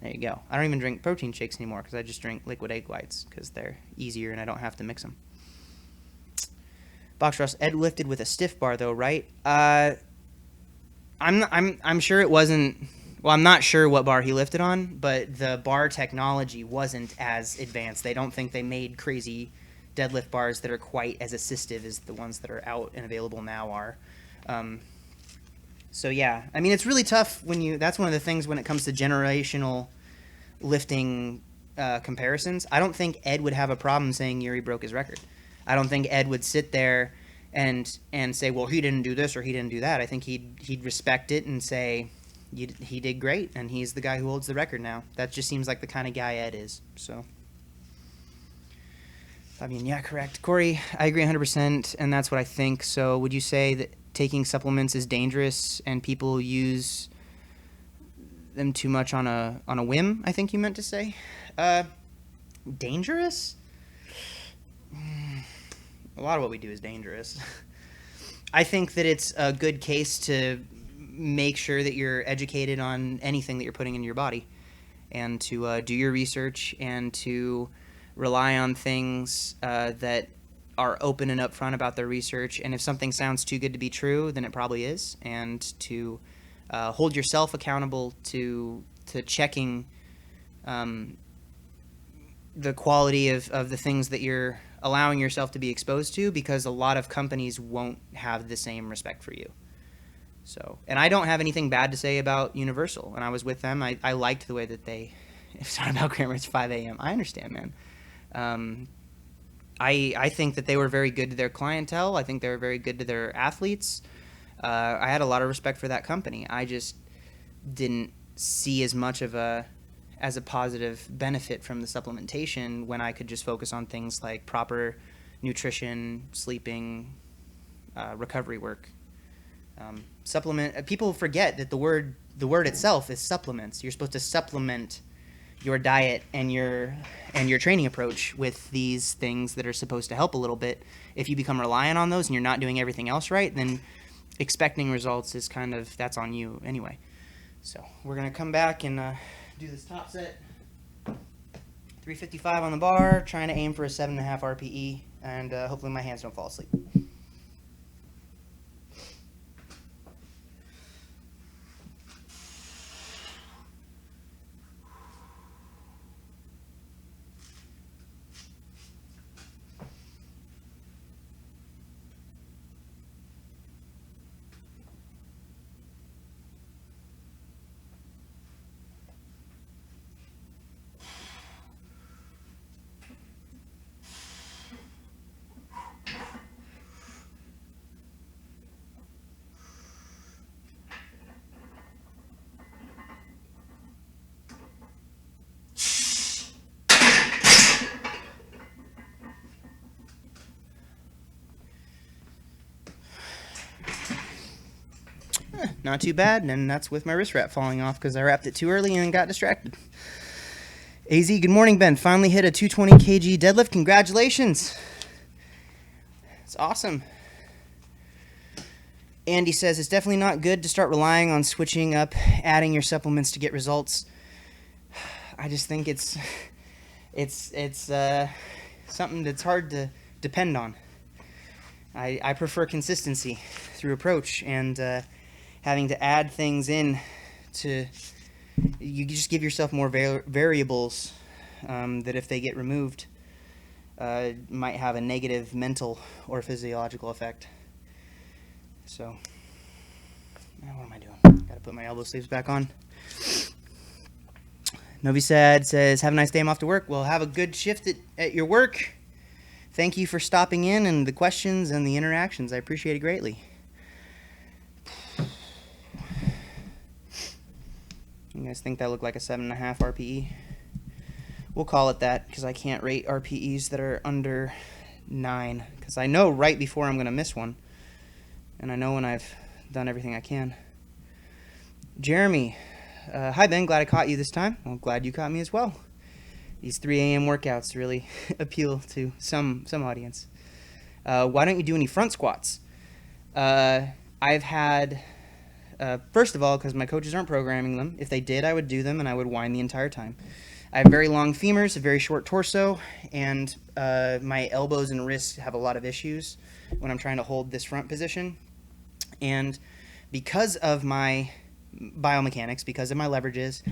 there you go. I don't even drink protein shakes anymore because I just drink liquid egg whites because they're easier and I don't have to mix them. Box Ross, Ed lifted with a stiff bar though, right? I'm sure it wasn't. Well, I'm not sure what bar he lifted on, but the bar technology wasn't as advanced. They don't think they made crazy deadlift bars that are quite as assistive as the ones that are out and available now are. So yeah, I mean, it's really tough that's one of the things when it comes to generational lifting comparisons. I don't think Ed would have a problem saying Yuri broke his record. I don't think Ed would sit there and say, well, he didn't do this or he didn't do that. I think he'd respect it and say, he did great, and he's the guy who holds the record now. That just seems like the kind of guy Ed is. So, I mean, yeah, correct. Corey, I agree 100%, and that's what I think. So would you say that taking supplements is dangerous and people use them too much on a whim, I think you meant to say? Dangerous? A lot of what we do is dangerous. I think that it's a good case to make sure that you're educated on anything that you're putting in your body, and to do your research and to rely on things that are open and upfront about their research. And if something sounds too good to be true, then it probably is. And to hold yourself accountable to checking the quality of the things that you're allowing yourself to be exposed to, because a lot of companies won't have the same respect for you. So, and I don't have anything bad to say about Universal. When I was with them, I liked the way that if it's not about grammar, it's 5 a.m. I understand, man. I think that they were very good to their clientele. I think they were very good to their athletes. I had a lot of respect for that company. I just didn't see as much of a positive benefit from the supplementation when I could just focus on things like proper nutrition, sleeping, recovery work. Supplement. People forget that the word itself is supplements. You're supposed to supplement your diet and your training approach with these things that are supposed to help a little bit. If you become reliant on those and you're not doing everything else right, then expecting results is that's on you anyway. So we're gonna come back and do this top set. 355 on the bar, trying to aim for a 7.5 RPE, and hopefully my hands don't fall asleep. Not too bad, and that's with my wrist wrap falling off because I wrapped it too early and got distracted. AZ, good morning, Ben. Finally hit a 220 kg deadlift. Congratulations. It's awesome. Andy says it's definitely not good to start relying on switching up, adding your supplements to get results. I just think it's something that's hard to depend on. I prefer consistency through approach, and having to add things in to, you just give yourself more variables that if they get removed might have a negative mental or physiological effect. So, now what am I doing? Gotta put my elbow sleeves back on. Novi says, have a nice day, I'm off to work. Well, have a good shift at your work. Thank you for stopping in and the questions and the interactions. I appreciate it greatly. You guys think that looked like a 7.5 RPE? We'll call it that because I can't rate RPEs that are under 9 because I know right before I'm going to miss one. And I know when I've done everything I can. Jeremy, hi Ben, glad I caught you this time. Well, glad you caught me as well. These 3 a.m. workouts really appeal to some audience. Why don't you do any front squats? I've had, first of all, because my coaches aren't programming them. If they did, I would do them and I would whine the entire time. I have very long femurs, a very short torso, and my elbows and wrists have a lot of issues when I'm trying to hold this front position. And because of my biomechanics, because of my leverages,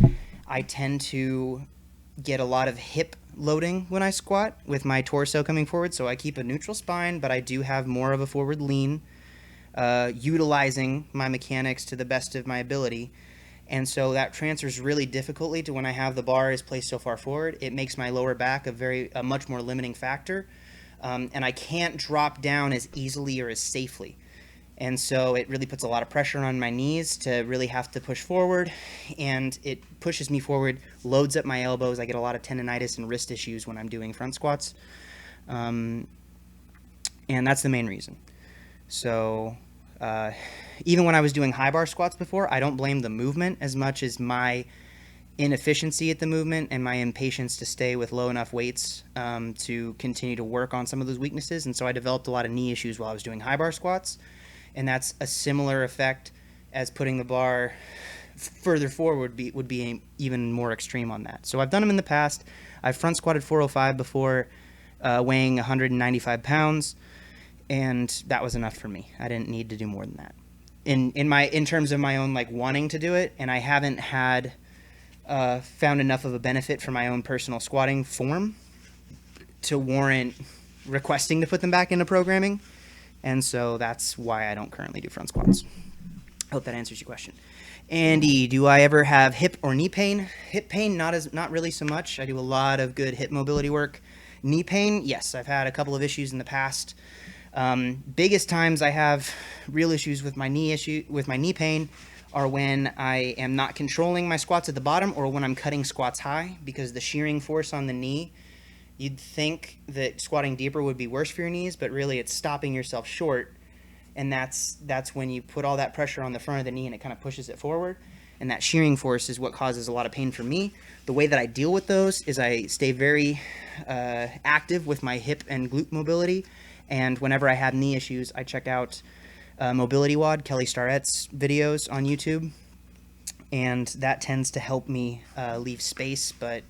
I tend to get a lot of hip loading when I squat with my torso coming forward. So I keep a neutral spine, but I do have more of a forward lean, utilizing my mechanics to the best of my ability. And so that transfers really difficultly to when I have the bar is placed so far forward. It makes my lower back a much more limiting factor. And I can't drop down as easily or as safely. And so it really puts a lot of pressure on my knees to really have to push forward, and it pushes me forward, loads up my elbows. I get a lot of tendonitis and wrist issues when I'm doing front squats. And that's the main reason. So even when I was doing high bar squats before, I don't blame the movement as much as my inefficiency at the movement and my impatience to stay with low enough weights to continue to work on some of those weaknesses. And so I developed a lot of knee issues while I was doing high bar squats. And that's a similar effect as putting the bar further forward would be even more extreme on that. So I've done them in the past. I've front squatted 405 before, weighing 195 pounds, and that was enough for me. I didn't need to do more than that. In terms of my own like wanting to do it, and I haven't had found enough of a benefit for my own personal squatting form to warrant requesting to put them back into programming. And so that's why I don't currently do front squats. I hope that answers your question. Andy, do I ever have hip or knee pain? Hip pain, not really so much. I do a lot of good hip mobility work. Knee pain, yes, I've had a couple of issues in the past. Biggest times I have real issues with my knee pain are when I am not controlling my squats at the bottom or when I'm cutting squats high, because the shearing force on the knee, you'd think that squatting deeper would be worse for your knees, but really it's stopping yourself short. And that's when you put all that pressure on the front of the knee and it kind of pushes it forward. And that shearing force is what causes a lot of pain for me. The way that I deal with those is I stay very active with my hip and glute mobility. And whenever I have knee issues, I check out Mobility WOD, Kelly Starrett's videos on YouTube. And that tends to help me leave space. But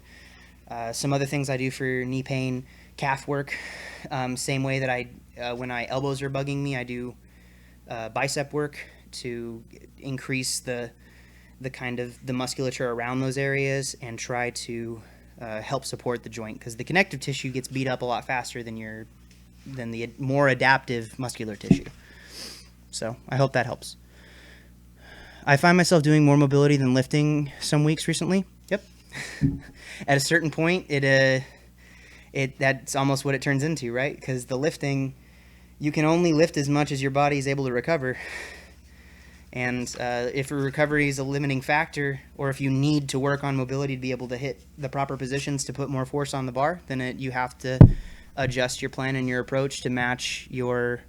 some other things I do for knee pain, calf work, same way that when my elbows are bugging me, I do bicep work to increase the kind of the musculature around those areas and try to help support the joint, because the connective tissue gets beat up a lot faster than the more adaptive muscular tissue. So I hope that helps. I find myself doing more mobility than lifting some weeks recently. Yep. At a certain point, that's almost what it turns into, right? Because the lifting, you can only lift as much as your body is able to recover. And if recovery is a limiting factor, or if you need to work on mobility to be able to hit the proper positions to put more force on the bar, then you have to adjust your plan and your approach to match your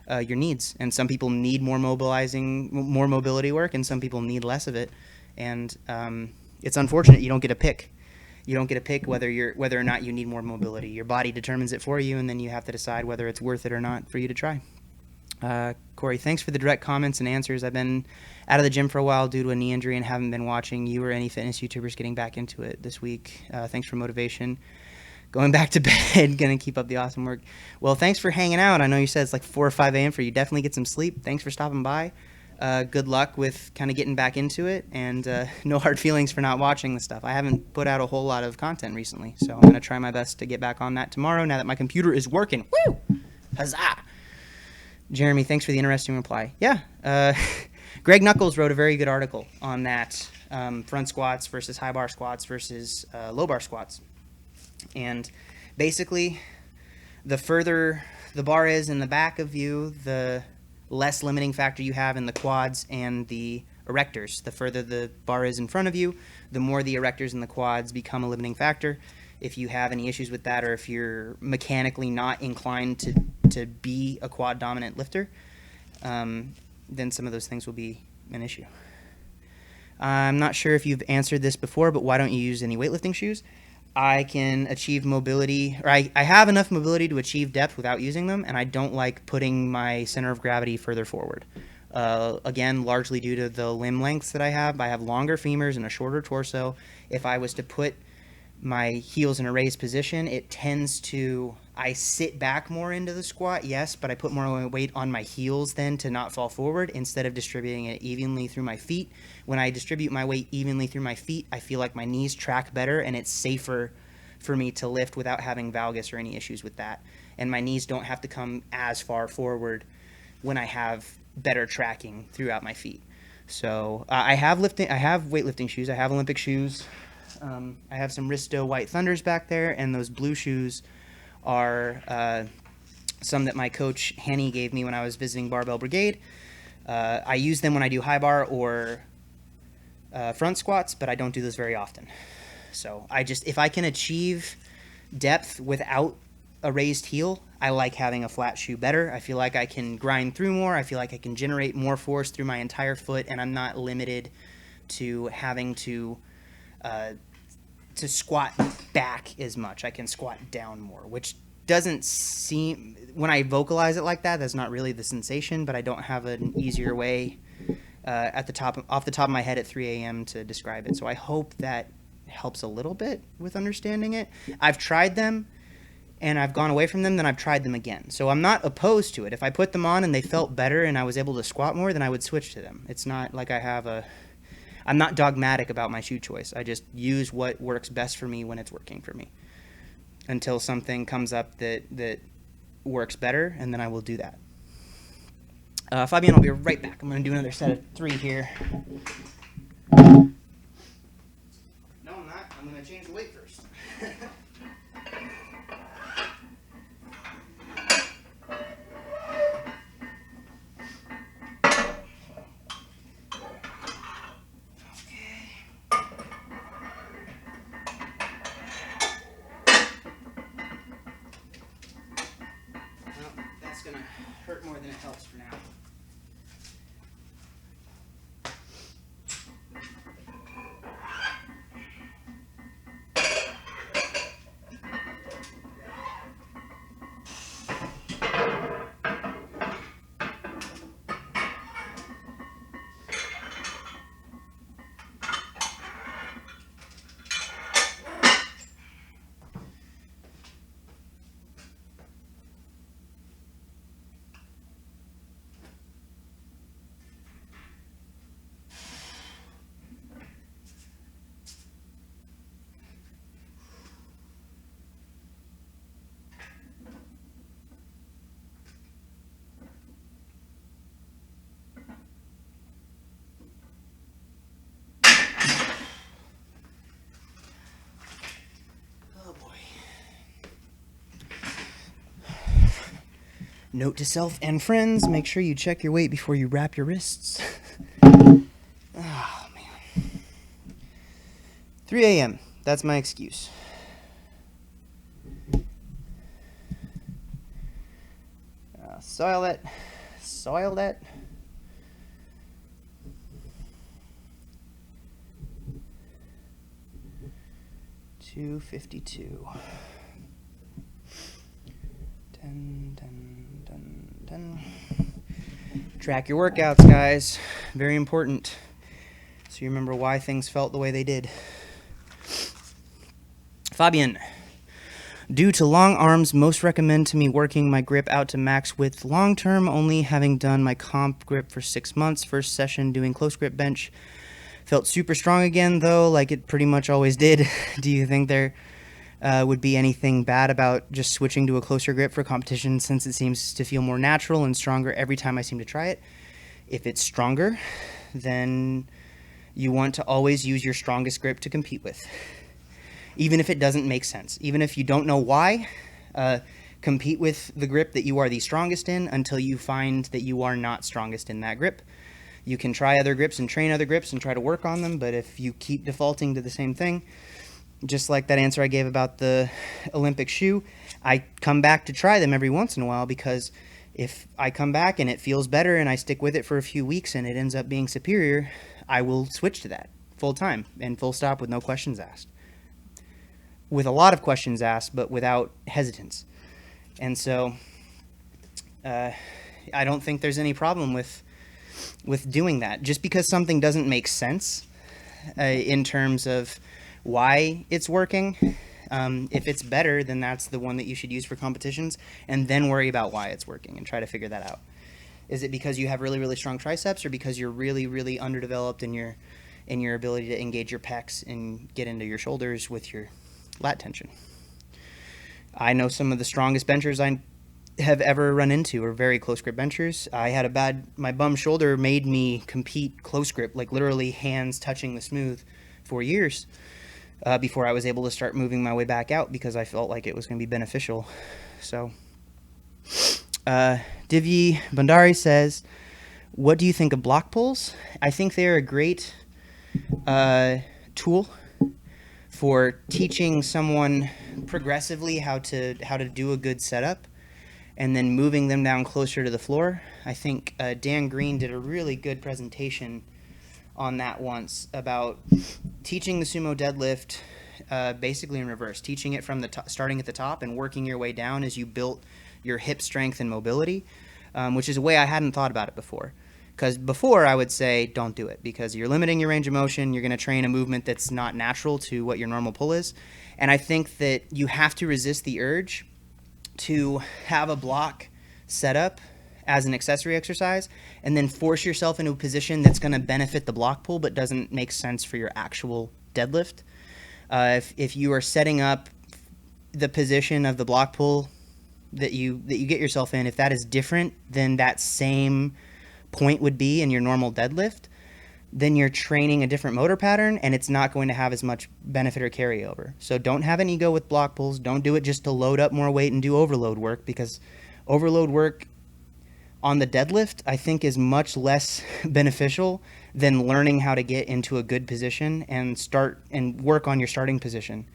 your needs. And some people need more mobility work, and some people need less of it. And it's unfortunate you don't get a pick. You don't get to pick whether or not you need more mobility. Your body determines it for you, and then you have to decide whether it's worth it or not for you to try. Corey, thanks for the direct comments and answers. I've been out of the gym for a while due to a knee injury and haven't been watching you or any fitness YouTubers getting back into it this week. Thanks for motivation. Going back to bed, gonna keep up the awesome work. Well, thanks for hanging out. I know you said it's like 4 or 5 a.m. for you. Definitely get some sleep. Thanks for stopping by. Good luck with kind of getting back into it, and no hard feelings for not watching the stuff. I haven't put out a whole lot of content recently, so I'm going to try my best to get back on that tomorrow now that my computer is working. Woo! Huzzah! Jeremy, thanks for the interesting reply. Yeah, Greg Knuckles wrote a very good article on that, front squats versus high bar squats versus low bar squats. And basically, the further the bar is in the back of you, the less limiting factor you have in the quads and the erectors. The further the bar is in front of you, the more the erectors and the quads become a limiting factor. If you have any issues with that, or if you're mechanically not inclined to be a quad dominant lifter, then some of those things will be an issue. I'm not sure if you've answered this before, but why don't you use any weightlifting shoes? I can achieve mobility, or I have enough mobility to achieve depth without using them, and I don't like putting my center of gravity further forward. Again, largely due to the limb lengths that I have. I have longer femurs and a shorter torso. If I was to put my heels in a raised position, it tends to, I sit back more into the squat, yes, but I put more weight on my heels then to not fall forward instead of distributing it evenly through my feet. When I distribute my weight evenly through my feet, I feel like my knees track better, and it's safer for me to lift without having valgus or any issues with that. And my knees don't have to come as far forward when I have better tracking throughout my feet. So I have weightlifting shoes. I have Olympic shoes. I have some Risto White Thunders back there, and those blue shoes are some that my coach Hanny gave me when I was visiting Barbell Brigade. I use them when I do high bar or front squats, but I don't do those very often. So if I can achieve depth without a raised heel, I like having a flat shoe better. I feel like I can grind through more. I feel like I can generate more force through my entire foot, and I'm not limited to having to squat back as much. I can squat down more, which doesn't seem, when I vocalize it like that, that's not really the sensation, but I don't have an easier way off the top of my head at 3 a.m. to describe it. So I hope that helps a little bit with understanding it. I've tried them and I've gone away from them, then I've tried them again. So I'm not opposed to it. If I put them on and they felt better and I was able to squat more, then I would switch to them. It's not like I'm not dogmatic about my shoe choice. I just use what works best for me when it's working for me until something comes up that works better, and then I will do that. Fabian, I'll be right back. I'm going to do another set of 3 here. No, I'm not. I'm going to change the weight first. Gonna hurt more than it helps for now. Note to self and friends, make sure you check your weight before you wrap your wrists. Oh, man. 3 a.m. That's my excuse. Silent. soiled it. $252. 10. Track your workouts, guys. Very important. So you remember why things felt the way they did. Fabian. Due to long arms, most recommend to me working my grip out to max width long term, only having done my comp grip for 6 months. First session doing close grip bench. Felt super strong again, though, like it pretty much always did. Do you think there would be anything bad about just switching to a closer grip for competition, since it seems to feel more natural and stronger every time I seem to try it? If it's stronger, then you want to always use your strongest grip to compete with, even if it doesn't make sense. Even if you don't know why, compete with the grip that you are the strongest in until you find that you are not strongest in that grip. You can try other grips and train other grips and try to work on them, but if you keep defaulting to the same thing, just like that answer I gave about the Olympic shoe, I come back to try them every once in a while, because if I come back and it feels better and I stick with it for a few weeks and it ends up being superior, I will switch to that full time and full stop with no questions asked. With a lot of questions asked, but without hesitance. And so I don't think there's any problem with doing that. Just because something doesn't make sense in terms of why it's working, if it's better, then that's the one that you should use for competitions, and then worry about why it's working and try to figure that out. Is it because you have really, really strong triceps, or because you're really, really underdeveloped in your ability to engage your pecs and get into your shoulders with your lat tension? I know some of the strongest benchers I have ever run into are very close grip benchers. I had my bum shoulder made me compete close grip, like literally hands touching the smooth, for years before I was able to start moving my way back out, because I felt like it was going to be beneficial. So Divyi Bandari says, what do you think of block pulls? I think they're a great tool for teaching someone progressively how to do a good setup and then moving them down closer to the floor. I think Dan Green did a really good presentation on that once, about teaching the sumo deadlift basically in reverse, teaching it from starting at the top and working your way down as you built your hip strength and mobility, which is a way I hadn't thought about it before. Because before I would say, don't do it, because you're limiting your range of motion. You're going to train a movement that's not natural to what your normal pull is. And I think that you have to resist the urge to have a block set up as an accessory exercise and then force yourself into a position that's going to benefit the block pull but doesn't make sense for your actual deadlift. If you are setting up the position of the block pull that you get yourself in, if that is different than that same point would be in your normal deadlift, then you're training a different motor pattern and it's not going to have as much benefit or carryover. So don't have an ego with block pulls. Don't do it just to load up more weight and do overload work, because overload work on the deadlift, I think, is much less beneficial than learning how to get into a good position and start and work on your starting position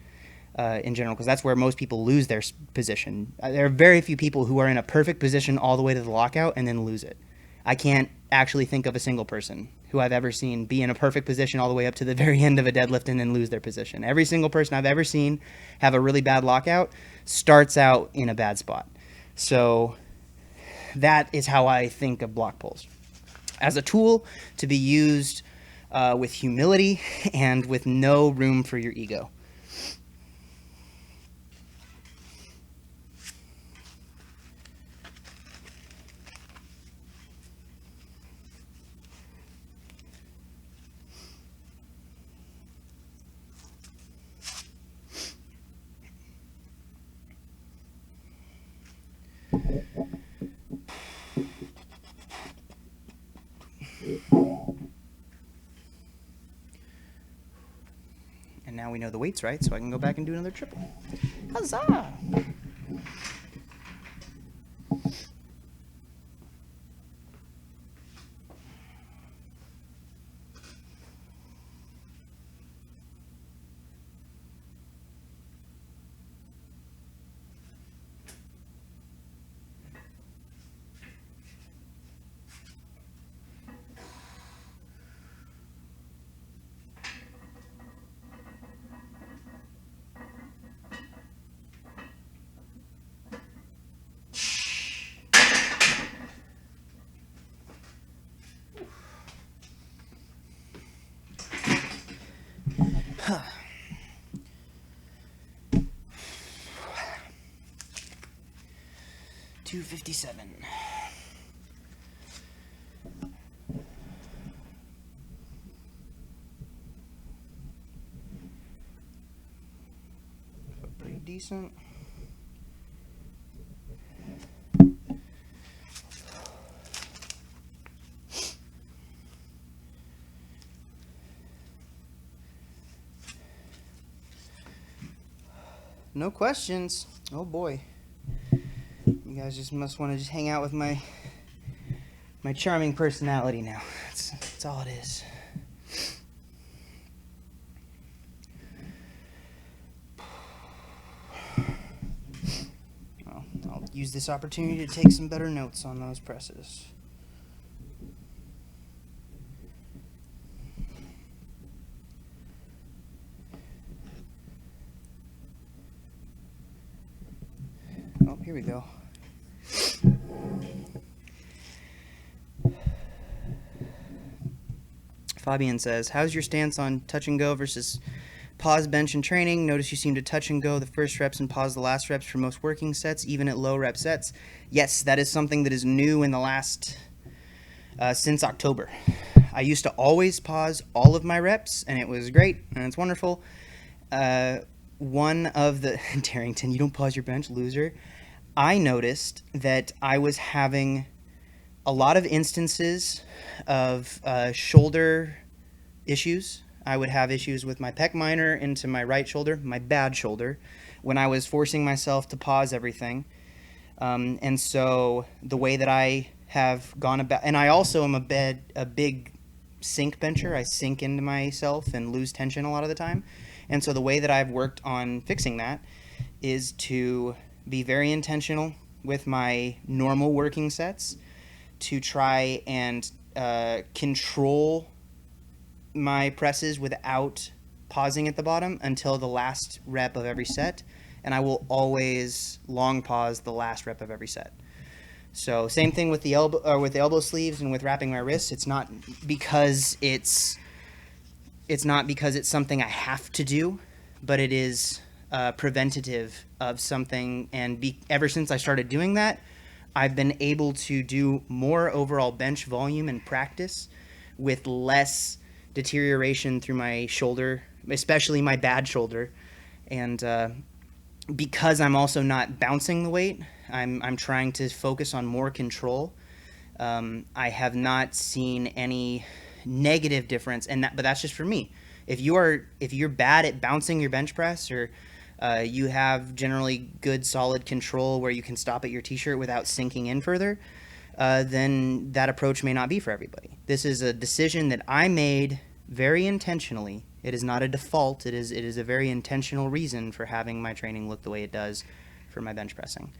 in general, because that's where most people lose their position. There are very few people who are in a perfect position all the way to the lockout and then lose it. I can't actually think of a single person who I've ever seen be in a perfect position all the way up to the very end of a deadlift and then lose their position. Every single person I've ever seen have a really bad lockout starts out in a bad spot. So that is how I think of block pulls, as a tool to be used with humility and with no room for your ego. And now we know the weight's right, so I can go back and do another triple. Huzzah! 257. Pretty decent. No questions. Oh boy. You guys just must want to just hang out with my charming personality now. That's all it is. Well, I'll use this opportunity to take some better notes on those presses. Oh, here we go. Fabian says, how's your stance on touch and go versus pause bench and training? Notice you seem to touch and go the first reps and pause the last reps for most working sets, even at low rep sets. Yes, that is something that is new in the last, since October. I used to always pause all of my reps, and it was great, and it's wonderful. One of the, Darrington, you don't pause your bench, loser. I noticed that I was having a lot of instances of shoulder issues. I would have issues with my pec minor into my right shoulder, my bad shoulder, when I was forcing myself to pause everything. And so the way that I have gone about, and I also am a big sink bencher. I sink into myself and lose tension a lot of the time. And so the way that I've worked on fixing that is to be very intentional with my normal working sets, to try and control my presses without pausing at the bottom until the last rep of every set, and I will always long pause the last rep of every set. So same thing with the elbow sleeves and with wrapping my wrists. It's not because it's something I have to do, but it is preventative of something. And ever since I started doing that, I've been able to do more overall bench volume and practice with less deterioration through my shoulder, especially my bad shoulder. And because I'm also not bouncing the weight, I'm trying to focus on more control. I have not seen any negative difference, but that's just for me. If you're bad at bouncing your bench press, or you have generally good solid control where you can stop at your t-shirt without sinking in further, then that approach may not be for everybody. This is a decision that I made very intentionally. It is not a default. It is a very intentional reason for having my training look the way it does for my bench pressing.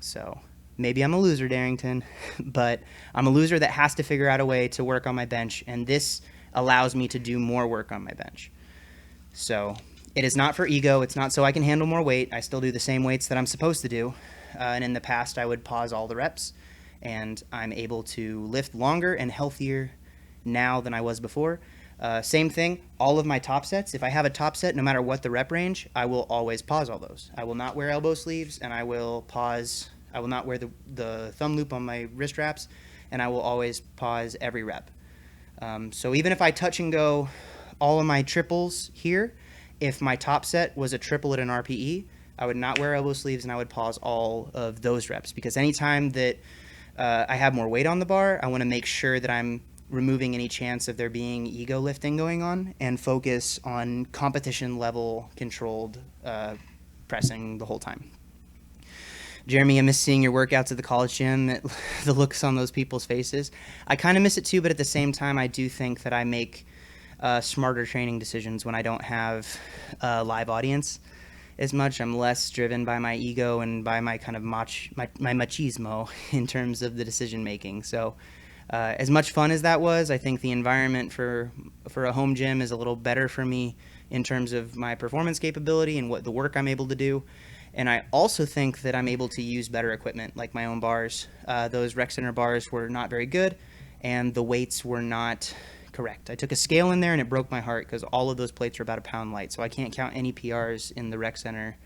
So maybe I'm a loser, Darrington, but I'm a loser that has to figure out a way to work on my bench, and this allows me to do more work on my bench. So it is not for ego. It's not so I can handle more weight. I still do the same weights that I'm supposed to do. And in the past, I would pause all the reps, and I'm able to lift longer and healthier now than I was before. Same thing, all of my top sets. If I have a top set, no matter what the rep range, I will always pause all those. I will not wear elbow sleeves, and I will pause. I will not wear the thumb loop on my wrist wraps, and I will always pause every rep. So even if I touch and go all of my triples here, if my top set was a triple at an RPE, I would not wear elbow sleeves, and I would pause all of those reps, because anytime that I have more weight on the bar, I want to make sure that I'm removing any chance of there being ego lifting going on and focus on competition level controlled pressing the whole time. Jeremy, I miss seeing your workouts at the college gym, the looks on those people's faces. I kind of miss it too, but at the same time, I do think that I make smarter training decisions when I don't have a live audience as much. I'm less driven by my ego and by my kind of my machismo in terms of the decision making. So as much fun as that was, I think the environment for a home gym is a little better for me in terms of my performance capability and what the work I'm able to do. And I also think that I'm able to use better equipment, like my own bars. Those rec center bars were not very good, and the weights were not correct. I took a scale in there, and it broke my heart because all of those plates are about a pound light. So I can't count any PRs in the rec center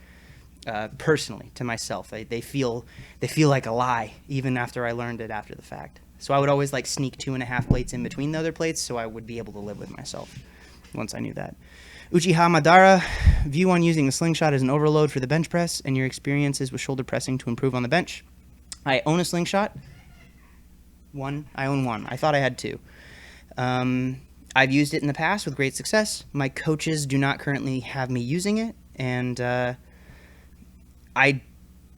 personally to myself. They feel like a lie even after I learned it after the fact. So I would always like sneak 2.5 plates in between the other plates so I would be able to live with myself once I knew that. Uchiha Madara, view on using the slingshot as an overload for the bench press and your experiences with shoulder pressing to improve on the bench. I own a slingshot. I own one. I thought I had two. I've used it in the past with great success. My coaches do not currently have me using it, and I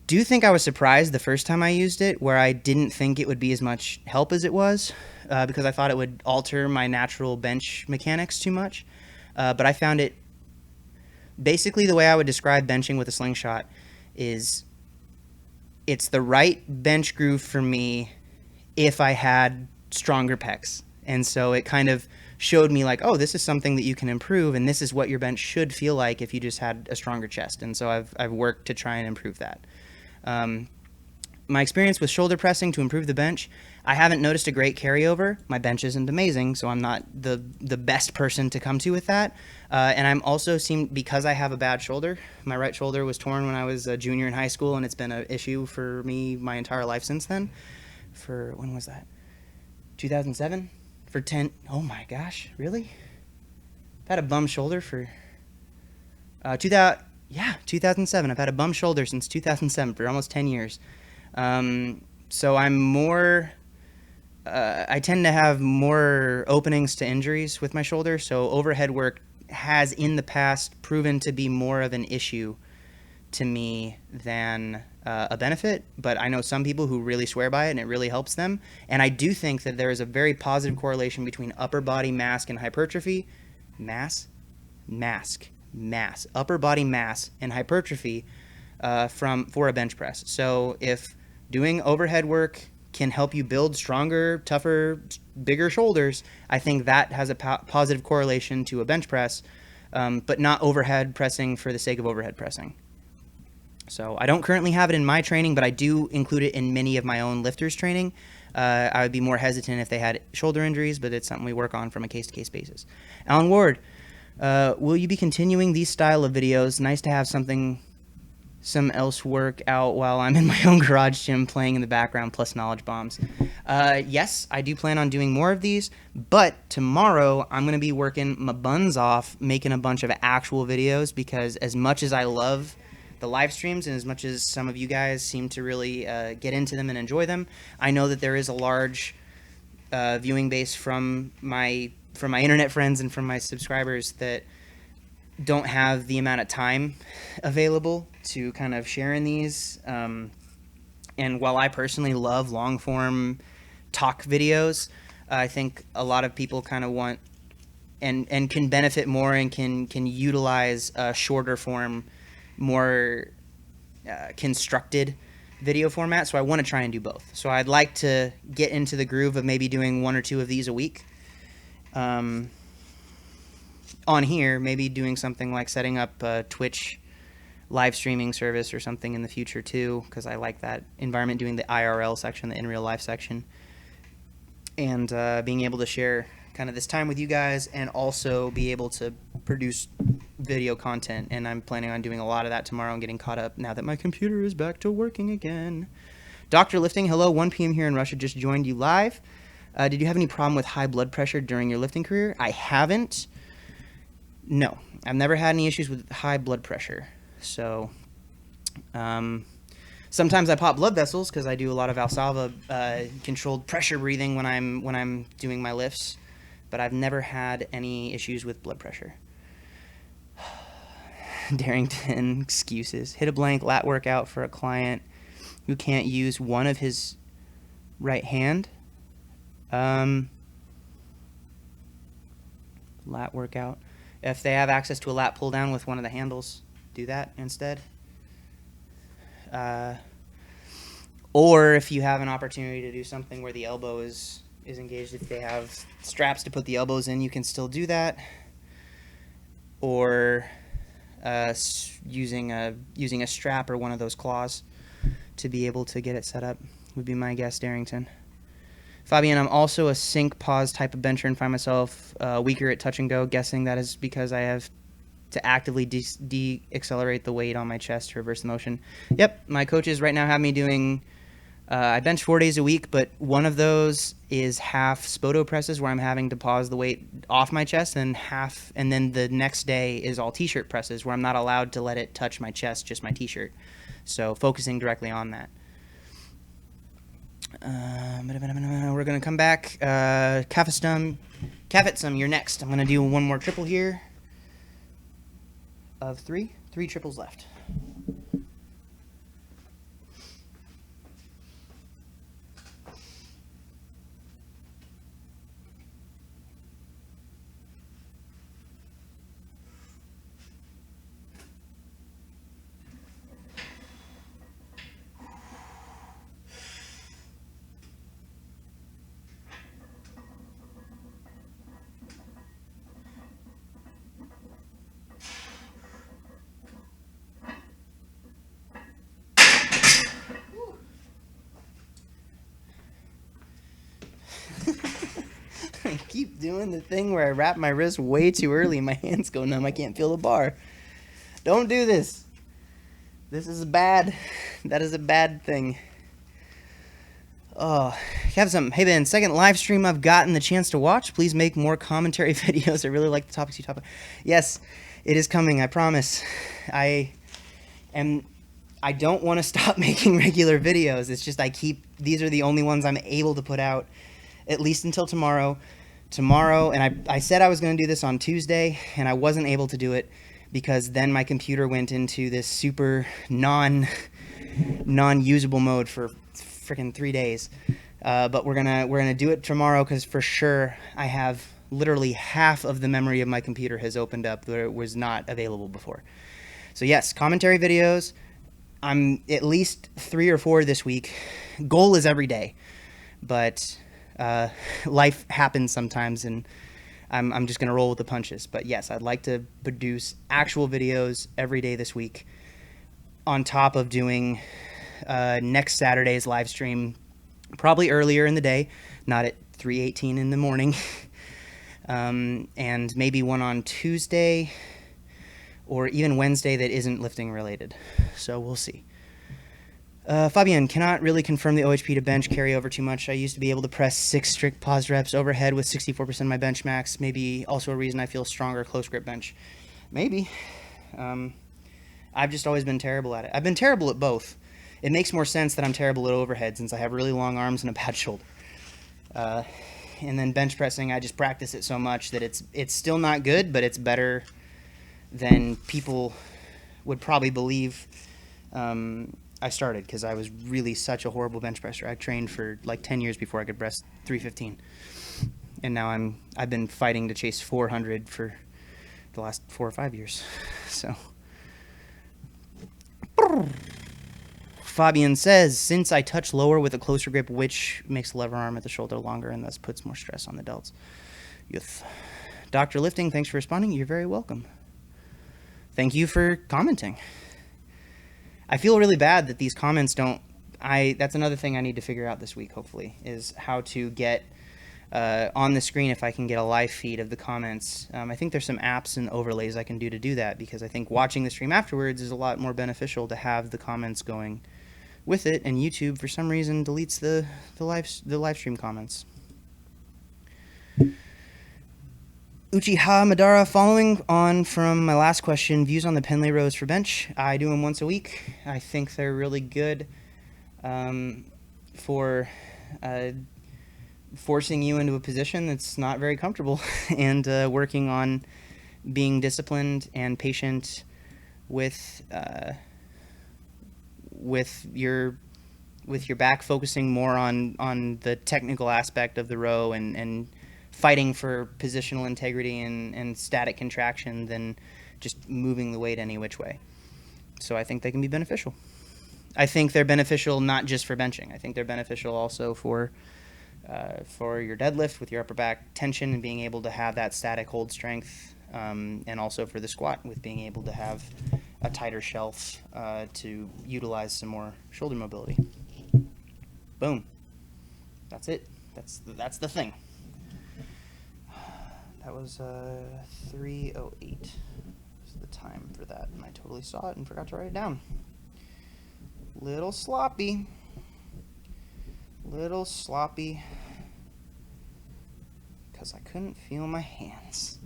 do think I was surprised the first time I used it, where I didn't think it would be as much help as it was, because I thought it would alter my natural bench mechanics too much. But I found it, basically the way I would describe benching with a slingshot is it's the right bench groove for me if I had stronger pecs. And so it kind of showed me like, oh, this is something that you can improve, and this is what your bench should feel like if you just had a stronger chest. And so I've worked to try and improve that. My experience with shoulder pressing to improve the bench, I haven't noticed a great carryover. My bench isn't amazing, so I'm not the best person to come to with that. And I'm also because I have a bad shoulder. My right shoulder was torn when I was a junior in high school, and it's been an issue for me my entire life since then. When was that? 2007? For 10, oh my gosh, really? I've had a bum shoulder for 2007. I've had a bum shoulder since 2007 for almost 10 years. So I'm more, I tend to have more openings to injuries with my shoulder. So overhead work has in the past proven to be more of an issue to me than a benefit, but I know some people who really swear by it and it really helps them. And I do think that there is a very positive correlation between upper body mass and hypertrophy. Upper body mass and hypertrophy for a bench press. So if doing overhead work can help you build stronger, tougher, bigger shoulders, I think that has a positive correlation to a bench press, but not overhead pressing for the sake of overhead pressing. So I don't currently have it in my training, but I do include it in many of my own lifters training. I would be more hesitant if they had shoulder injuries, but it's something we work on from a case-to-case basis. Alan Ward, will you be continuing these style of videos? Nice to have some else work out while I'm in my own garage gym playing in the background plus knowledge bombs. Yes, I do plan on doing more of these, but tomorrow I'm going to be working my buns off making a bunch of actual videos, because as much as I love the live streams and as much as some of you guys seem to really get into them and enjoy them, I know that there is a large viewing base from my internet friends and from my subscribers that don't have the amount of time available to kind of share in these. And while I personally love long form talk videos, I think a lot of people kind of want and can benefit more and can utilize a shorter form, more constructed video format. So I want to try and do both. So I'd like to get into the groove of maybe doing 1 or 2 of these a week. On here, maybe doing something like setting up a Twitch live streaming service or something in the future too, because I like that environment, doing the IRL section, the in real life section, and being able to share kind of this time with you guys and also be able to produce video content. And I'm planning on doing a lot of that tomorrow and getting caught up now that my computer is back to working again. Dr. Lifting, hello, 1 p.m. here in Russia, just joined you live. Did you have any problem with high blood pressure during your lifting career? I haven't. No, I've never had any issues with high blood pressure. So sometimes I pop blood vessels because I do a lot of Valsalva controlled pressure breathing when I'm doing my lifts, but I've never had any issues with blood pressure. Darrington, excuses. Hit a blank lat workout for a client who can't use one of his right hand. Lat workout. If they have access to a lat pull down with one of the handles, do that instead. Or if you have an opportunity to do something where the elbow is engaged, if they have straps to put the elbows in, you can still do that. Or using a strap or one of those claws to be able to get it set up would be my guess, Darrington. Fabian, I'm also a sync pause type of bencher and find myself weaker at touch and go, guessing that is because I have to actively de-accelerate the weight on my chest to reverse the motion. Yep, my coaches right now have me doing, I bench 4 days a week, but one of those is half Spoto presses where I'm having to pause the weight off my chest, and then the next day is all t-shirt presses where I'm not allowed to let it touch my chest, just my t-shirt. So focusing directly on that. We're going to come back. Kafetsum, you're next. I'm going to do one more triple here of 3 triples left. I keep doing the thing where I wrap my wrist way too early and my hands go numb. I can't feel the bar. Don't do this. This is bad. That is a bad thing. Oh, have some. Hey Ben, second live stream I've gotten the chance to watch. Please make more commentary videos. I really like the topics you talk about. Yes, it is coming. I promise. I don't want to stop making regular videos. It's just these are the only ones I'm able to put out, at least until tomorrow. And I said I was going to do this on Tuesday, and I wasn't able to do it because then my computer went into this super non-usable mode for freaking 3 days. But we're gonna do it tomorrow because for sure I have literally half of the memory of my computer has opened up that it was not available before. So yes, commentary videos. I'm at least 3 or 4 this week. Goal is every day, but life happens sometimes, and I'm just gonna roll with the punches. But yes, I'd like to produce actual videos every day this week, on top of doing next Saturday's live stream, probably earlier in the day, not at 3:18 in the morning, and maybe one on Tuesday or even Wednesday that isn't lifting related. So we'll see. Fabian, cannot really confirm the OHP to bench carry over too much. I used to be able to press 6 strict pause reps overhead with 64% of my bench max. Maybe also a reason I feel stronger close grip bench. Maybe. I've just always been terrible at it. I've been terrible at both. It makes more sense that I'm terrible at overhead since I have really long arms and a bad shoulder. And then bench pressing, I just practice it so much that it's still not good, but it's better than people would probably believe I started, because I was really such a horrible bench presser. I trained for like 10 years before I could press 315. And now I've been fighting to chase 400 for the last 4 or 5 years. So Fabian says, since I touch lower with a closer grip, which makes the lever arm at the shoulder longer and thus puts more stress on the delts. Yes. Dr. Lifting, thanks for responding. You're very welcome. Thank you for commenting. I feel really bad that these comments that's another thing I need to figure out this week, hopefully, is how to get on the screen, if I can get a live feed of the comments. I think there's some apps and overlays I can do to do that, because I think watching the stream afterwards is a lot more beneficial to have the comments going with it, and YouTube, for some reason, deletes the live stream comments. Uchiha Madara, following on from my last question, views on the Penley rows for bench. I do them once a week. I think they're really good for forcing you into a position that's not very comfortable and working on being disciplined and patient with your back, focusing more on the technical aspect of the row and fighting for positional integrity and static contraction than just moving the weight any which way. So I think they can be beneficial. I think they're beneficial not just for benching. I think they're beneficial also for your deadlift with your upper back tension and being able to have that static hold strength, and also for the squat with being able to have a tighter shelf to utilize some more shoulder mobility. Boom. That's it. That's the thing. That was 3:08. So the time for that, and I totally saw it and forgot to write it down. Little sloppy. Little sloppy. Because I couldn't feel my hands.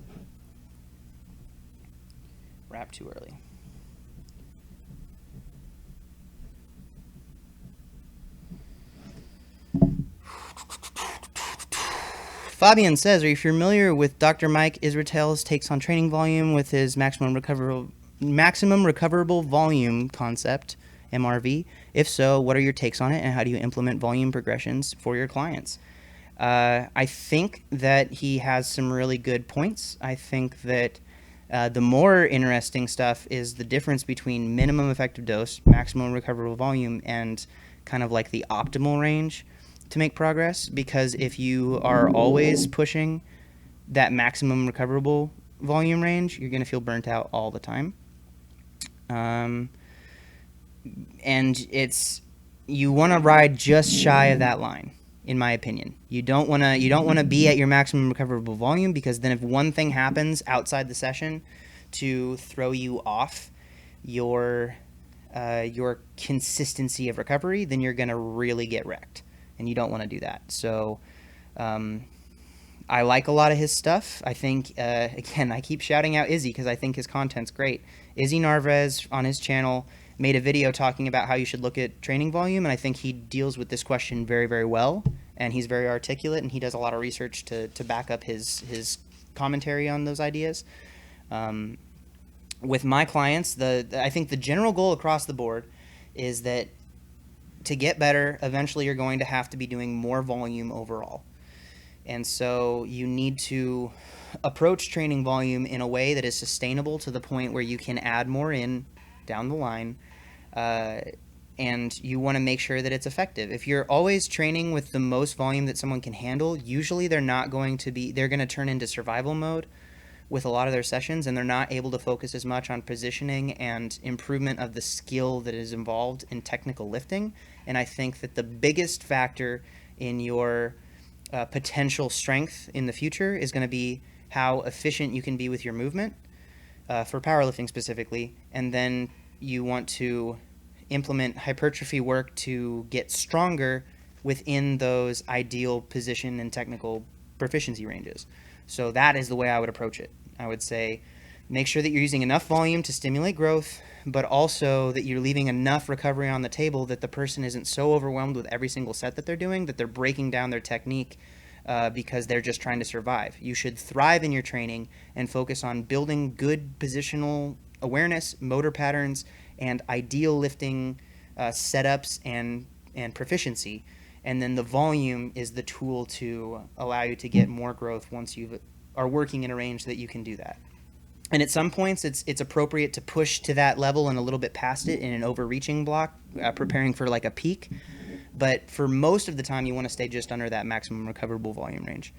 Wrap too early. Fabian says, are you familiar with Dr. Mike Israetel's takes on training volume with his maximum recoverable volume concept, MRV? If so, what are your takes on it, and how do you implement volume progressions for your clients? I think that he has some really good points. I think that the more interesting stuff is the difference between minimum effective dose, maximum recoverable volume, and kind of like the optimal range to make progress. Because if you are always pushing that maximum recoverable volume range, you're going to feel burnt out all the time. And you want to ride just shy of that line, in my opinion. You don't want to be at your maximum recoverable volume, because then if one thing happens outside the session to throw you off your consistency of recovery, then you're going to really get wrecked, and you don't want to do that. So I like a lot of his stuff. I think, again, I keep shouting out Izzy because I think his content's great. Izzy Narvaez on his channel made a video talking about how you should look at training volume, and I think he deals with this question very, very well, and he's very articulate, and he does a lot of research to back up his commentary on those ideas. With my clients, I think the general goal across the board is that to get better, eventually you're going to have to be doing more volume overall. And so you need to approach training volume in a way that is sustainable to the point where you can add more in down the line, and you want to make sure that it's effective. If you're always training with the most volume that someone can handle, usually they're going to turn into survival mode with a lot of their sessions, and they're not able to focus as much on positioning and improvement of the skill that is involved in technical lifting. And I think that the biggest factor in your potential strength in the future is going to be how efficient you can be with your movement, for powerlifting specifically, and then you want to implement hypertrophy work to get stronger within those ideal position and technical proficiency ranges. So that is the way I would approach it. I would say make sure that you're using enough volume to stimulate growth, but also that you're leaving enough recovery on the table that the person isn't so overwhelmed with every single set that they're doing that they're breaking down their technique because they're just trying to survive. You should thrive in your training and focus on building good positional awareness, motor patterns, and ideal lifting setups and proficiency. And then the volume is the tool to allow you to get more growth once you are working in a range that you can do that. And at some points, it's appropriate to push to that level and a little bit past it in an overreaching block, preparing for like a peak. But for most of the time, you want to stay just under that maximum recoverable volume range.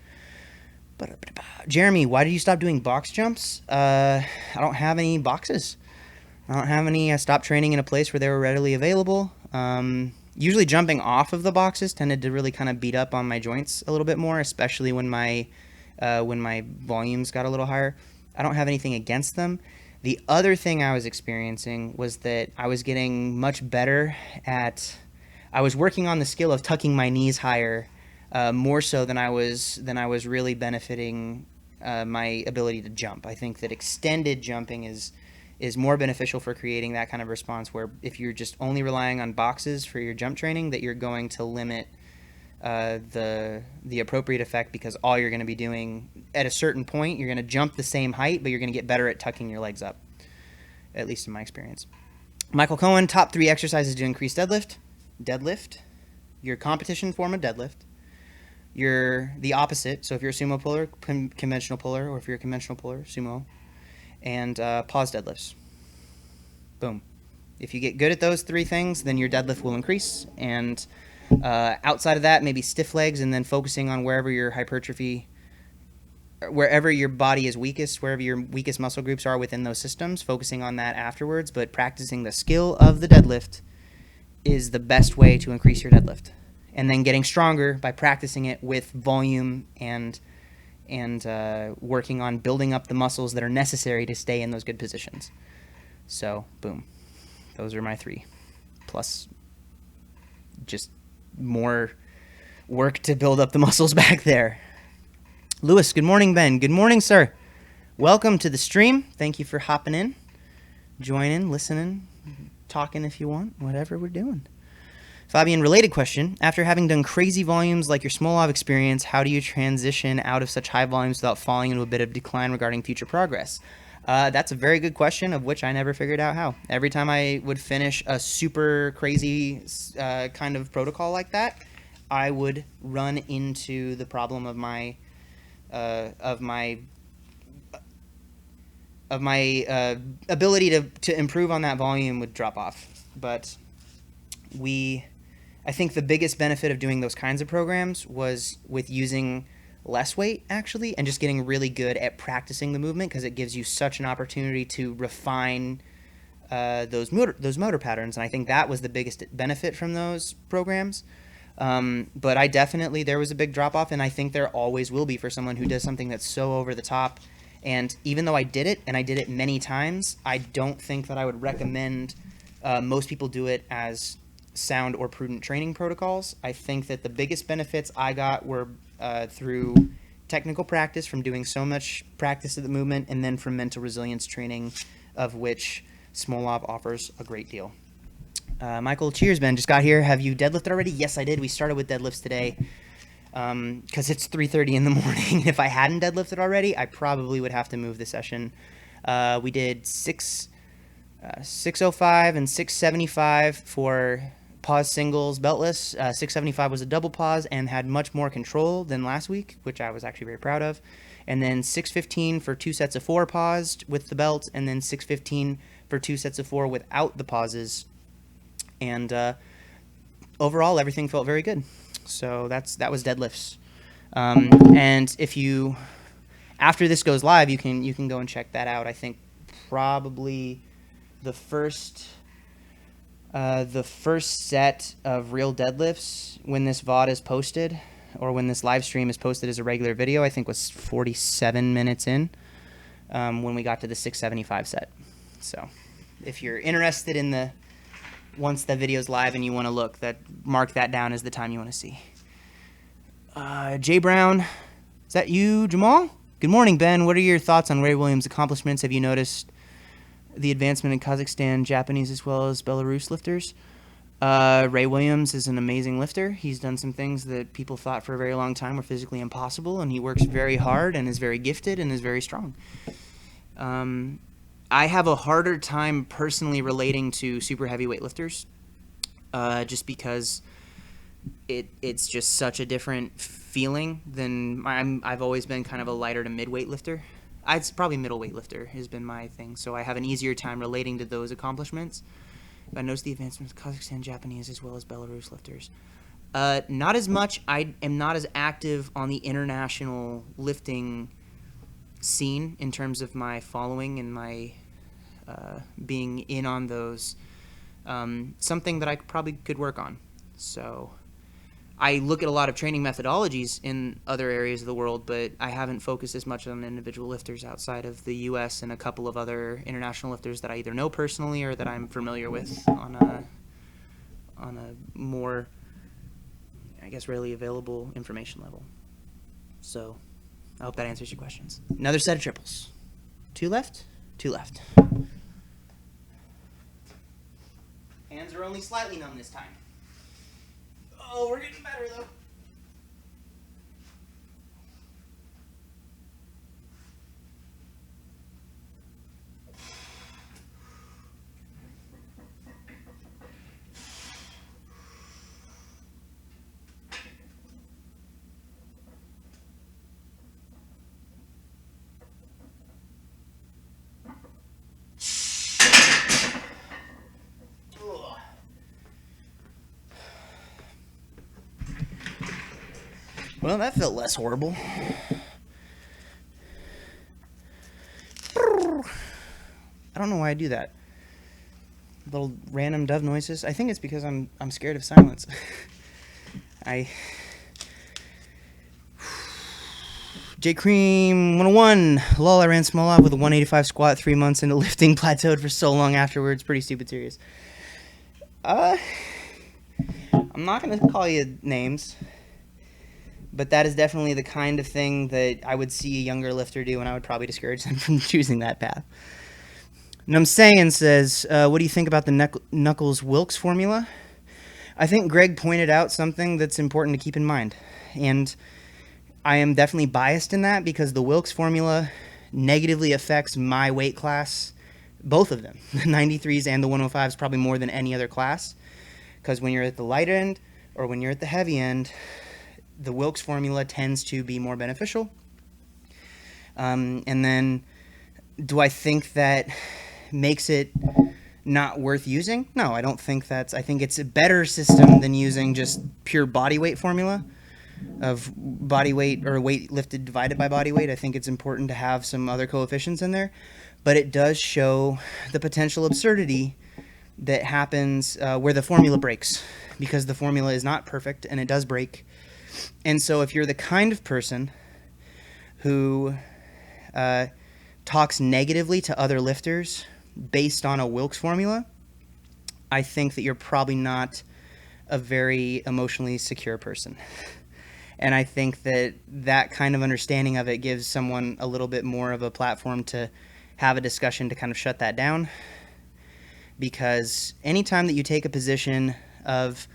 Jeremy, why did you stop doing box jumps? I don't have any boxes. I don't have any. I stopped training in a place where they were readily available. Usually jumping off of the boxes tended to really kind of beat up on my joints a little bit more, especially when my volumes got a little higher. I don't have anything against them. The other thing I was experiencing was that I was getting much better I was working on the skill of tucking my knees higher, more so than I was really benefiting my ability to jump. I think that extended jumping is more beneficial for creating that kind of response, where if you're just only relying on boxes for your jump training, that you're going to limit the appropriate effect, because all you're going to be doing at a certain point, you're going to jump the same height, but you're going to get better at tucking your legs up, at least in my experience. Michael Cohen, top 3 exercises to increase deadlift. Deadlift, your competition form of deadlift. You're the opposite, so if you're a sumo puller, conventional puller, or if you're a conventional puller, sumo. And pause deadlifts. Boom. If you get good at those 3 things, then your deadlift will increase. And outside of that, maybe stiff legs, and then focusing on wherever your hypertrophy, wherever your body is weakest, wherever your weakest muscle groups are within those systems, focusing on that afterwards. But practicing the skill of the deadlift is the best way to increase your deadlift. And then getting stronger by practicing it with volume and working on building up the muscles that are necessary to stay in those good positions. So, boom. Those are my 3. Plus, just more work to build up the muscles back there. Lewis, good morning, Ben. Good morning, sir. Welcome to the stream. Thank you for hopping in, joining, listening, talking if you want, whatever we're doing. Fabian, related question. After having done crazy volumes like your Smolov experience, how do you transition out of such high volumes without falling into a bit of decline regarding future progress? That's a very good question, of which I never figured out how. Every time I would finish a super crazy kind of protocol like that, I would run into the problem of my ability to improve on that volume would drop off. But I think the biggest benefit of doing those kinds of programs was with using less weight, actually, and just getting really good at practicing the movement, because it gives you such an opportunity to refine those motor patterns. And I think that was the biggest benefit from those programs. But there was a big drop off, and I think there always will be for someone who does something that's so over the top. And even though I did it, and I did it many times, I don't think that I would recommend most people do it as sound or prudent training protocols. I think that the biggest benefits I got were through technical practice, from doing so much practice of the movement, and then from mental resilience training, of which Smolov offers a great deal. Michael, cheers, Ben. Just got here. Have you deadlifted already? Yes, I did. We started with deadlifts today because it's 3:30 in the morning. If I hadn't deadlifted already, I probably would have to move the session. We did 605 and 675 for pause singles beltless. 675 was a double pause and had much more control than last week, which I was actually very proud of. And then 615 for 2 sets of 4 paused with the belt, and then 615 for 2 sets of 4 without the pauses. And overall, everything felt very good. So that was deadlifts. And if you, after this goes live, you can go and check that out. I think probably the first set of real deadlifts, when this VOD is posted, or when this live stream is posted as a regular video, I think was 47 minutes in when we got to the 675 set. So if you're interested in once the video's live and you want to look, mark that down as the time you want to see. Jay Brown, is that you, Jamal? Good morning, Ben. What are your thoughts on Ray Williams' accomplishments? Have you noticed the advancement in Kazakhstan, Japanese, as well as Belarus lifters? Ray Williams is an amazing lifter. He's done some things that people thought for a very long time were physically impossible, and he works very hard and is very gifted and is very strong. I have a harder time personally relating to super heavyweight lifters, just because it's just such a different feeling than I've always been kind of a lighter to midweight lifter. It's probably middleweight lifter has been my thing, so I have an easier time relating to those accomplishments. I noticed the advancements of Kazakhstan, Japanese, as well as Belarus lifters. Not as much. I am not as active on the international lifting scene in terms of my following and my being in on those. Something that I probably could work on. So I look at a lot of training methodologies in other areas of the world, but I haven't focused as much on individual lifters outside of the U.S. and a couple of other international lifters that I either know personally or that I'm familiar with on a more, I guess, readily available information level. So I hope that answers your questions. Another set of triples. 2 left, 2 left. Hands are only slightly numb this time. Oh, we're getting better, though. Well, that felt less horrible. I don't know why I do that. Little random dove noises. I think it's because I'm scared of silence. J Cream 101. Lol, I ran small out with a 185 squat 3 months into lifting, plateaued for so long afterwards. Pretty stupid serious. I'm not going to call you names, but that is definitely the kind of thing that I would see a younger lifter do, and I would probably discourage them from choosing that path. And I'm saying says, what do you think about the Knuckles-Wilks formula? I think Greg pointed out something that's important to keep in mind, and I am definitely biased in that because the Wilks formula negatively affects my weight class, both of them, the 93s and the 105s, probably more than any other class, because when you're at the light end or when you're at the heavy end, the Wilks formula tends to be more beneficial. And then do I think that makes it not worth using? No, I don't think that's... I think it's a better system than using just pure body weight formula of body weight or weight lifted divided by body weight. I think it's important to have some other coefficients in there, but it does show the potential absurdity that happens where the formula breaks, because the formula is not perfect and it does break. And so if you're the kind of person who talks negatively to other lifters based on a Wilks formula, I think that you're probably not a very emotionally secure person. And I think that that kind of understanding of it gives someone a little bit more of a platform to have a discussion to kind of shut that down. Because anytime that you take a position of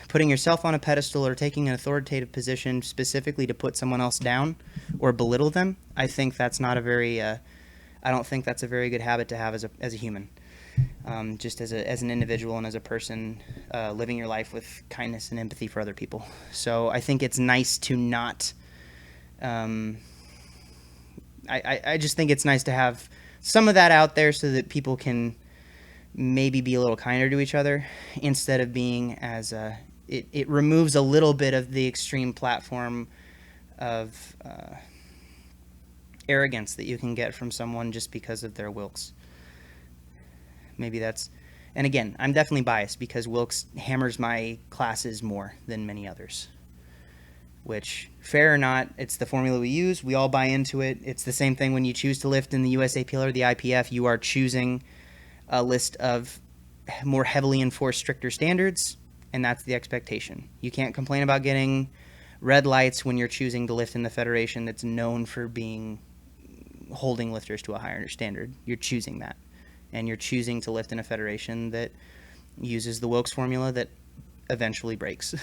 putting yourself on a pedestal or taking an authoritative position specifically to put someone else down or belittle them, I think that's not a very, I don't think that's a very good habit to have as a human. Just as an individual and as a person living your life with kindness and empathy for other people. So I think it's nice to not, I just think it's nice to have some of that out there so that people can maybe be a little kinder to each other instead of being as, it removes a little bit of the extreme platform of arrogance that you can get from someone just because of their Wilks. Maybe that's, and again, I'm definitely biased because Wilks hammers my classes more than many others, which, fair or not, it's the formula we use. We all buy into it. It's the same thing when you choose to lift in the USAPL or the IPF. You are choosing a list of more heavily enforced, stricter standards, and that's the expectation. You can't complain about getting red lights when you're choosing to lift in the federation that's known for holding lifters to a higher standard. You're choosing that. And you're choosing to lift in a federation that uses the Wilks formula that eventually breaks.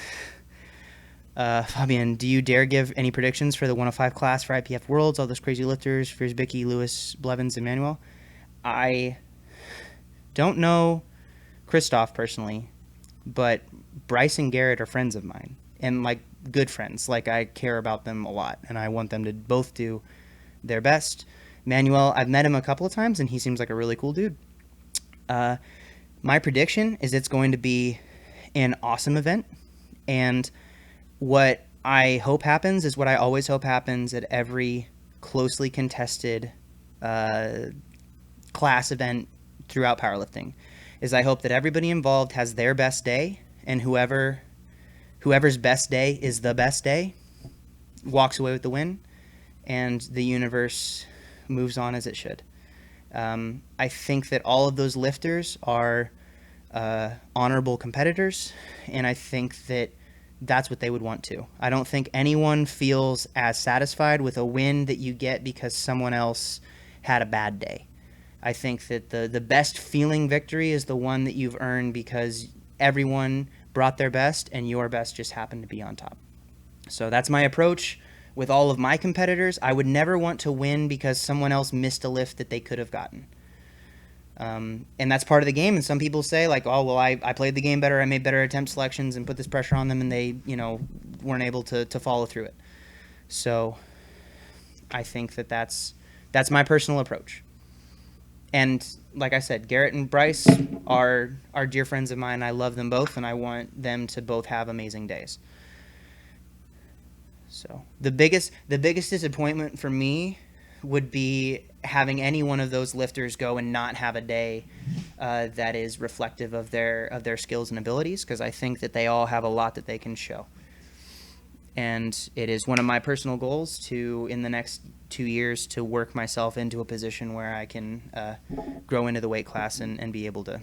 Fabian, do you dare give any predictions for the 105 class for IPF Worlds? All those crazy lifters, Fears Bicky, Lewis, Blevins, Emmanuel. I don't know Christoph personally, but Bryce and Garrett are friends of mine. And, like, good friends. Like, I care about them a lot. And I want them to both do their best. Manuel, I've met him a couple of times, and he seems like a really cool dude. My prediction is it's going to be an awesome event, and what I hope happens is what I always hope happens at every closely contested class event throughout powerlifting, is I hope that everybody involved has their best day, and whoever's best day is the best day walks away with the win, and the universe moves on as it should. I think that all of those lifters are honorable competitors, and I think that that's what they would want to. I don't think anyone feels as satisfied with a win that you get because someone else had a bad day. I think that the best feeling victory is the one that you've earned because everyone brought their best and your best just happened to be on top. So that's my approach. With all of my competitors, I would never want to win because someone else missed a lift that they could have gotten. And that's part of the game. And some people say, like, oh, well, I played the game better. I made better attempt selections and put this pressure on them, and they, weren't able to follow through it. So I think that that's my personal approach. And like I said, Garrett and Bryce are dear friends of mine. I love them both, and I want them to both have amazing days. So the biggest disappointment for me would be having any one of those lifters go and not have a day that is reflective of their skills and abilities, because I think that they all have a lot that they can show. And it is one of my personal goals to, in the next 2 years, to work myself into a position where I can grow into the weight class and be able to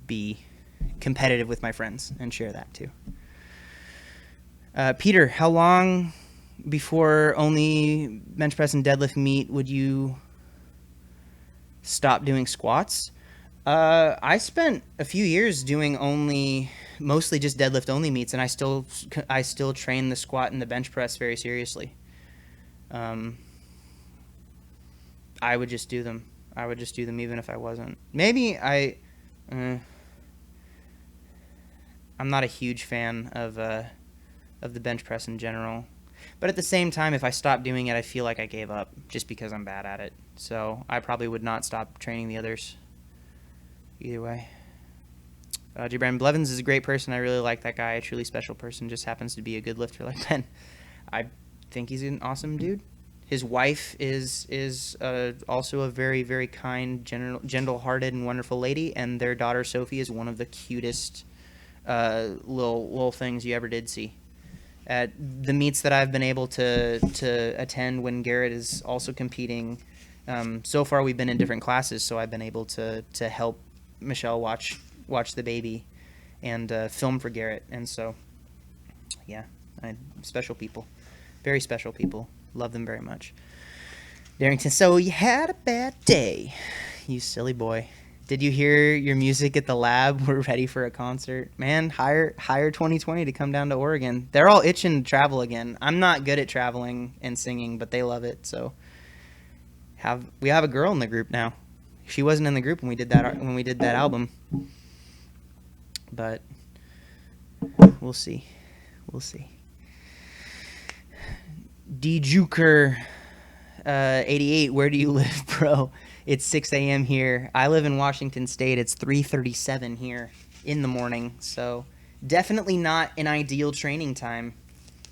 be competitive with my friends and share that too. Peter, how long before only bench press and deadlift meet would you stop doing squats? I spent a few years doing mostly just deadlift only meets, and I still train the squat and the bench press very seriously. I would just do them. Even if I wasn't. I'm not a huge fan of the bench press in general. But at the same time, if I stopped doing it, I feel like I gave up just because I'm bad at it. So I probably would not stop training the others. Either way. J. Brandon Blevins is a great person. I really like that guy. A truly special person. Just happens to be a good lifter like Ben. I think he's an awesome dude. His wife is also a very, very kind, gentle-hearted, and wonderful lady. And their daughter, Sophie, is one of the cutest little things you ever did see. At the meets that I've been able to attend when Garrett is also competing, so far we've been in different classes, so I've been able to help Michelle watch the baby and film for Garrett. And so, yeah, special people, very special people. Love them very much. Darrington, so you had a bad day, you silly boy. Did you hear your music at the lab? We're ready for a concert. Man, hire 2020 to come down to Oregon. They're all itching to travel again. I'm not good at traveling and singing, but they love it. So we have a girl in the group now. She wasn't in the group when we did that album. But we'll see. D Juker 88, where do you live, bro? It's 6 a.m. here. I live in Washington State. It's 3:37 here in the morning. So definitely not an ideal training time.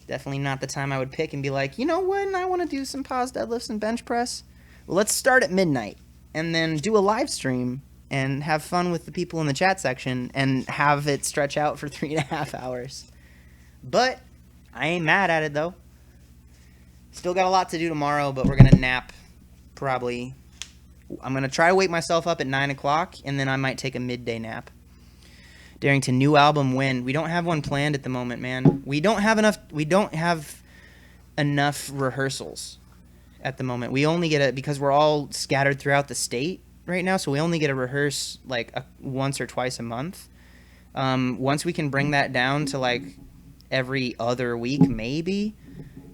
Definitely not the time I would pick and be like, you know what? I want to do some pause deadlifts and bench press. Well, let's start at midnight and then do a live stream and have fun with the people in the chat section and have it stretch out for 3.5 hours. But I ain't mad at it, though. Still got a lot to do tomorrow, but we're going to nap probably. I'm going to try to wake myself up at 9 o'clock, and then I might take a midday nap. Darrington, new album when? We don't have one planned at the moment, man. We don't have enough rehearsals at the moment. We only get because we're all scattered throughout the state right now, so we only get to rehearse like once or twice a month. Once we can bring that down to like every other week, maybe,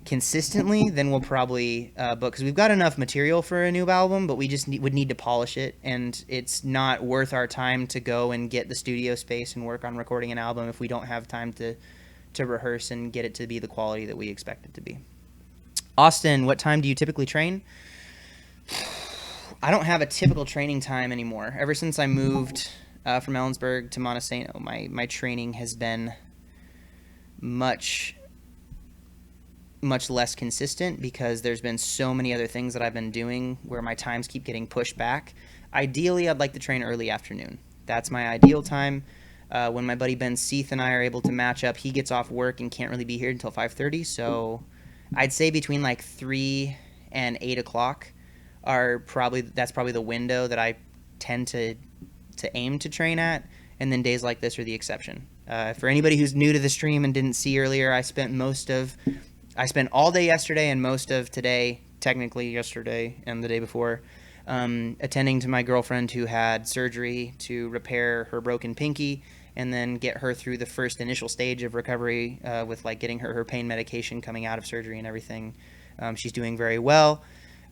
consistently, then we'll probably book, because we've got enough material for a new album, but we just would need to polish it, and it's not worth our time to go and get the studio space and work on recording an album if we don't have time to rehearse and get it to be the quality that we expect it to be. Austin, what time do you typically train? I don't have a typical training time anymore. Ever since I moved from Ellensburg to Montesano, my training has been much less consistent because there's been so many other things that I've been doing where my times keep getting pushed back. Ideally, I'd like to train early afternoon. That's my ideal time. When my buddy Ben Seath and I are able to match up, he gets off work and can't really be here until 5:30, so I'd say between like 3 and 8 o'clock that's probably the window that I tend to aim to train at, and then days like this are the exception. For anybody who's new to the stream and didn't see earlier, I spent all day yesterday and most of today, technically yesterday and the day before, attending to my girlfriend who had surgery to repair her broken pinky and then get her through the first initial stage of recovery with like getting her pain medication coming out of surgery and everything. She's doing very well,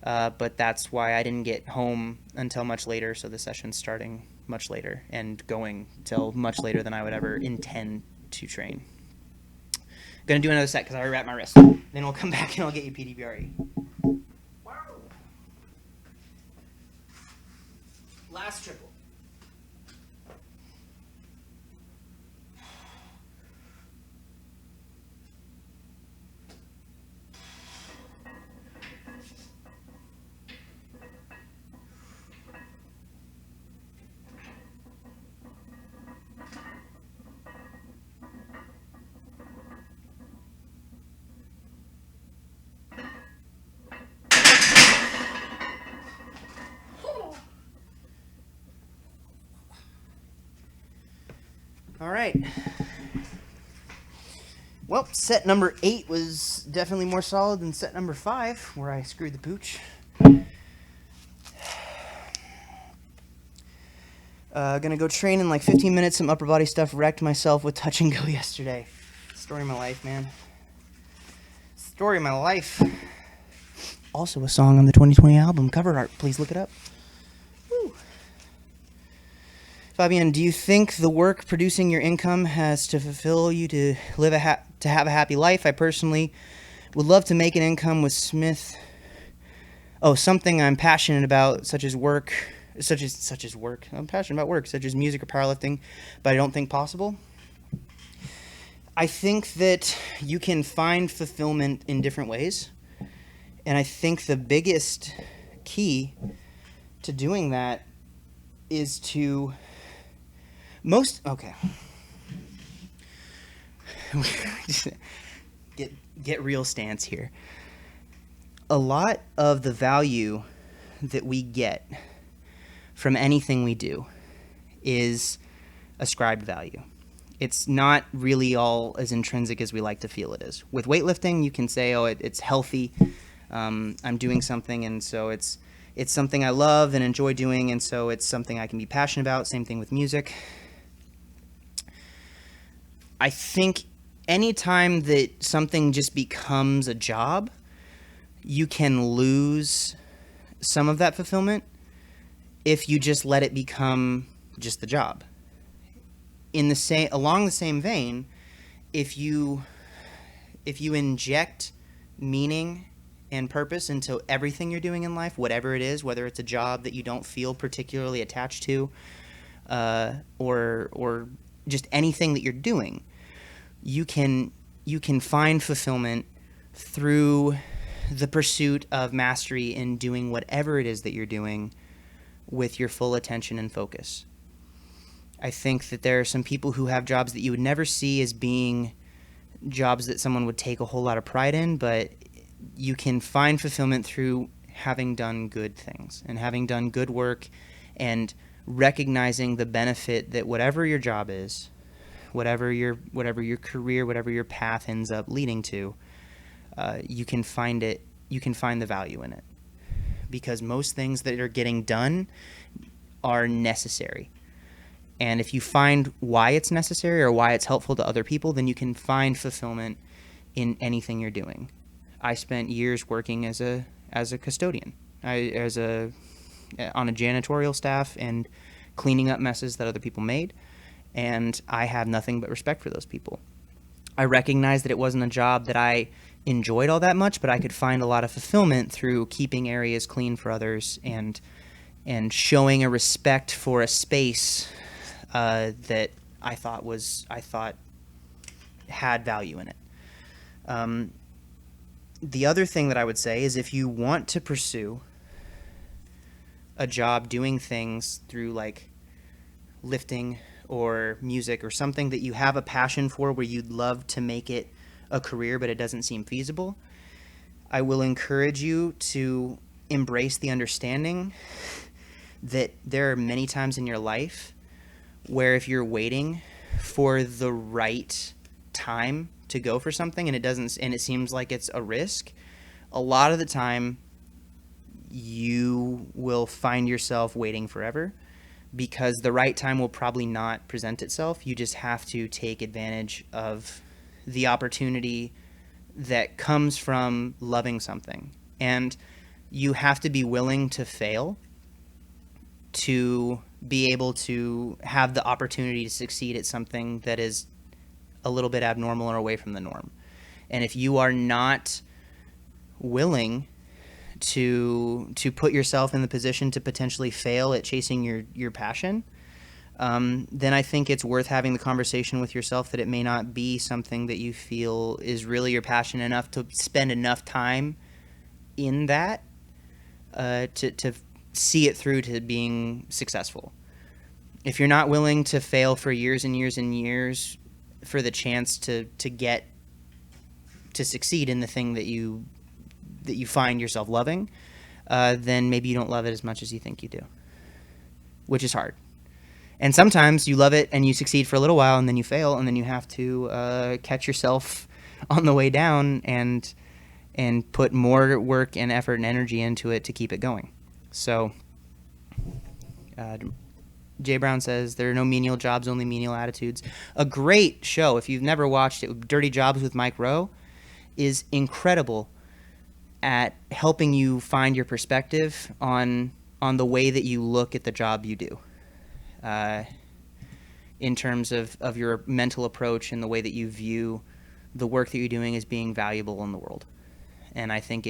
but that's why I didn't get home until much later, so the session's starting much later and going till much later than I would ever intend to train. Gonna do another set because I already wrapped my wrist. Then we'll come back and I'll get you PDBRE. Wow. Last triple. All right. Well, set number 8 was definitely more solid than set number 5, where I screwed the pooch. Gonna go train in like 15 minutes, some upper body stuff. Wrecked myself with touch and go yesterday. Story of my life, man. Story of my life. Also a song on the 2020 album, cover art. Please look it up. Woo. Fabian, do you think the work producing your income has to fulfill you to live to have a happy life? I personally would love to make an income with something I'm passionate about, such as work. I'm passionate about work, such as music or powerlifting, but I don't think possible. I think that you can find fulfillment in different ways. And I think the biggest key to doing that is to get real stance here. A lot of the value that we get from anything we do is ascribed value. It's not really all as intrinsic as we like to feel it is. With weightlifting, you can say, it's healthy. I'm doing something, and so it's something I love and enjoy doing, and so it's something I can be passionate about. Same thing with music. I think anytime that something just becomes a job, you can lose some of that fulfillment if you just let it become just the job. Along the same vein, if you inject meaning and purpose into everything you're doing in life, whatever it is, whether it's a job that you don't feel particularly attached to, or just anything that you're doing, you can find fulfillment through the pursuit of mastery in doing whatever it is that you're doing with your full attention and focus. I think that there are some people who have jobs that you would never see as being jobs that someone would take a whole lot of pride in, but you can find fulfillment through having done good things and having done good work and recognizing the benefit that whatever your job is, whatever your career, whatever your path ends up leading to, you can find the value in it. Because most things that are getting done are necessary. And if you find why it's necessary or why it's helpful to other people, then you can find fulfillment in anything you're doing. I spent years working as a custodian, on a janitorial staff and cleaning up messes that other people made, and I have nothing but respect for those people. I recognized that it wasn't a job that I enjoyed all that much, but I could find a lot of fulfillment through keeping areas clean for others and showing a respect for a space that I thought had value in it. The other thing that I would say is if you want to pursue a job doing things through like lifting or music or something that you have a passion for where you'd love to make it a career but it doesn't seem feasible, I will encourage you to embrace the understanding that there are many times in your life where if you're waiting for the right time to go for something and it seems like it's a risk, a lot of the time you will find yourself waiting forever because the right time will probably not present itself. You just have to take advantage of the opportunity that comes from loving something. And you have to be willing to fail to be able to have the opportunity to succeed at something that is a little bit abnormal or away from the norm. And if you are not willing to put yourself in the position to potentially fail at chasing your passion, then I think it's worth having the conversation with yourself that it may not be something that you feel is really your passion enough to spend enough time in that to see it through to being successful. If you're not willing to fail for years and years and years for the chance to get to succeed in the thing that you find yourself loving, then maybe you don't love it as much as you think you do, which is hard. And sometimes you love it and you succeed for a little while and then you fail and then you have to catch yourself on the way down and put more work and effort and energy into it to keep it going. So Jay Brown says there are no menial jobs, only menial attitudes. A great show, if you've never watched it, Dirty Jobs with Mike Rowe, is incredible at helping you find your perspective on the way that you look at the job you do, in terms of your mental approach and the way that you view the work that you're doing as being valuable in the world. And I think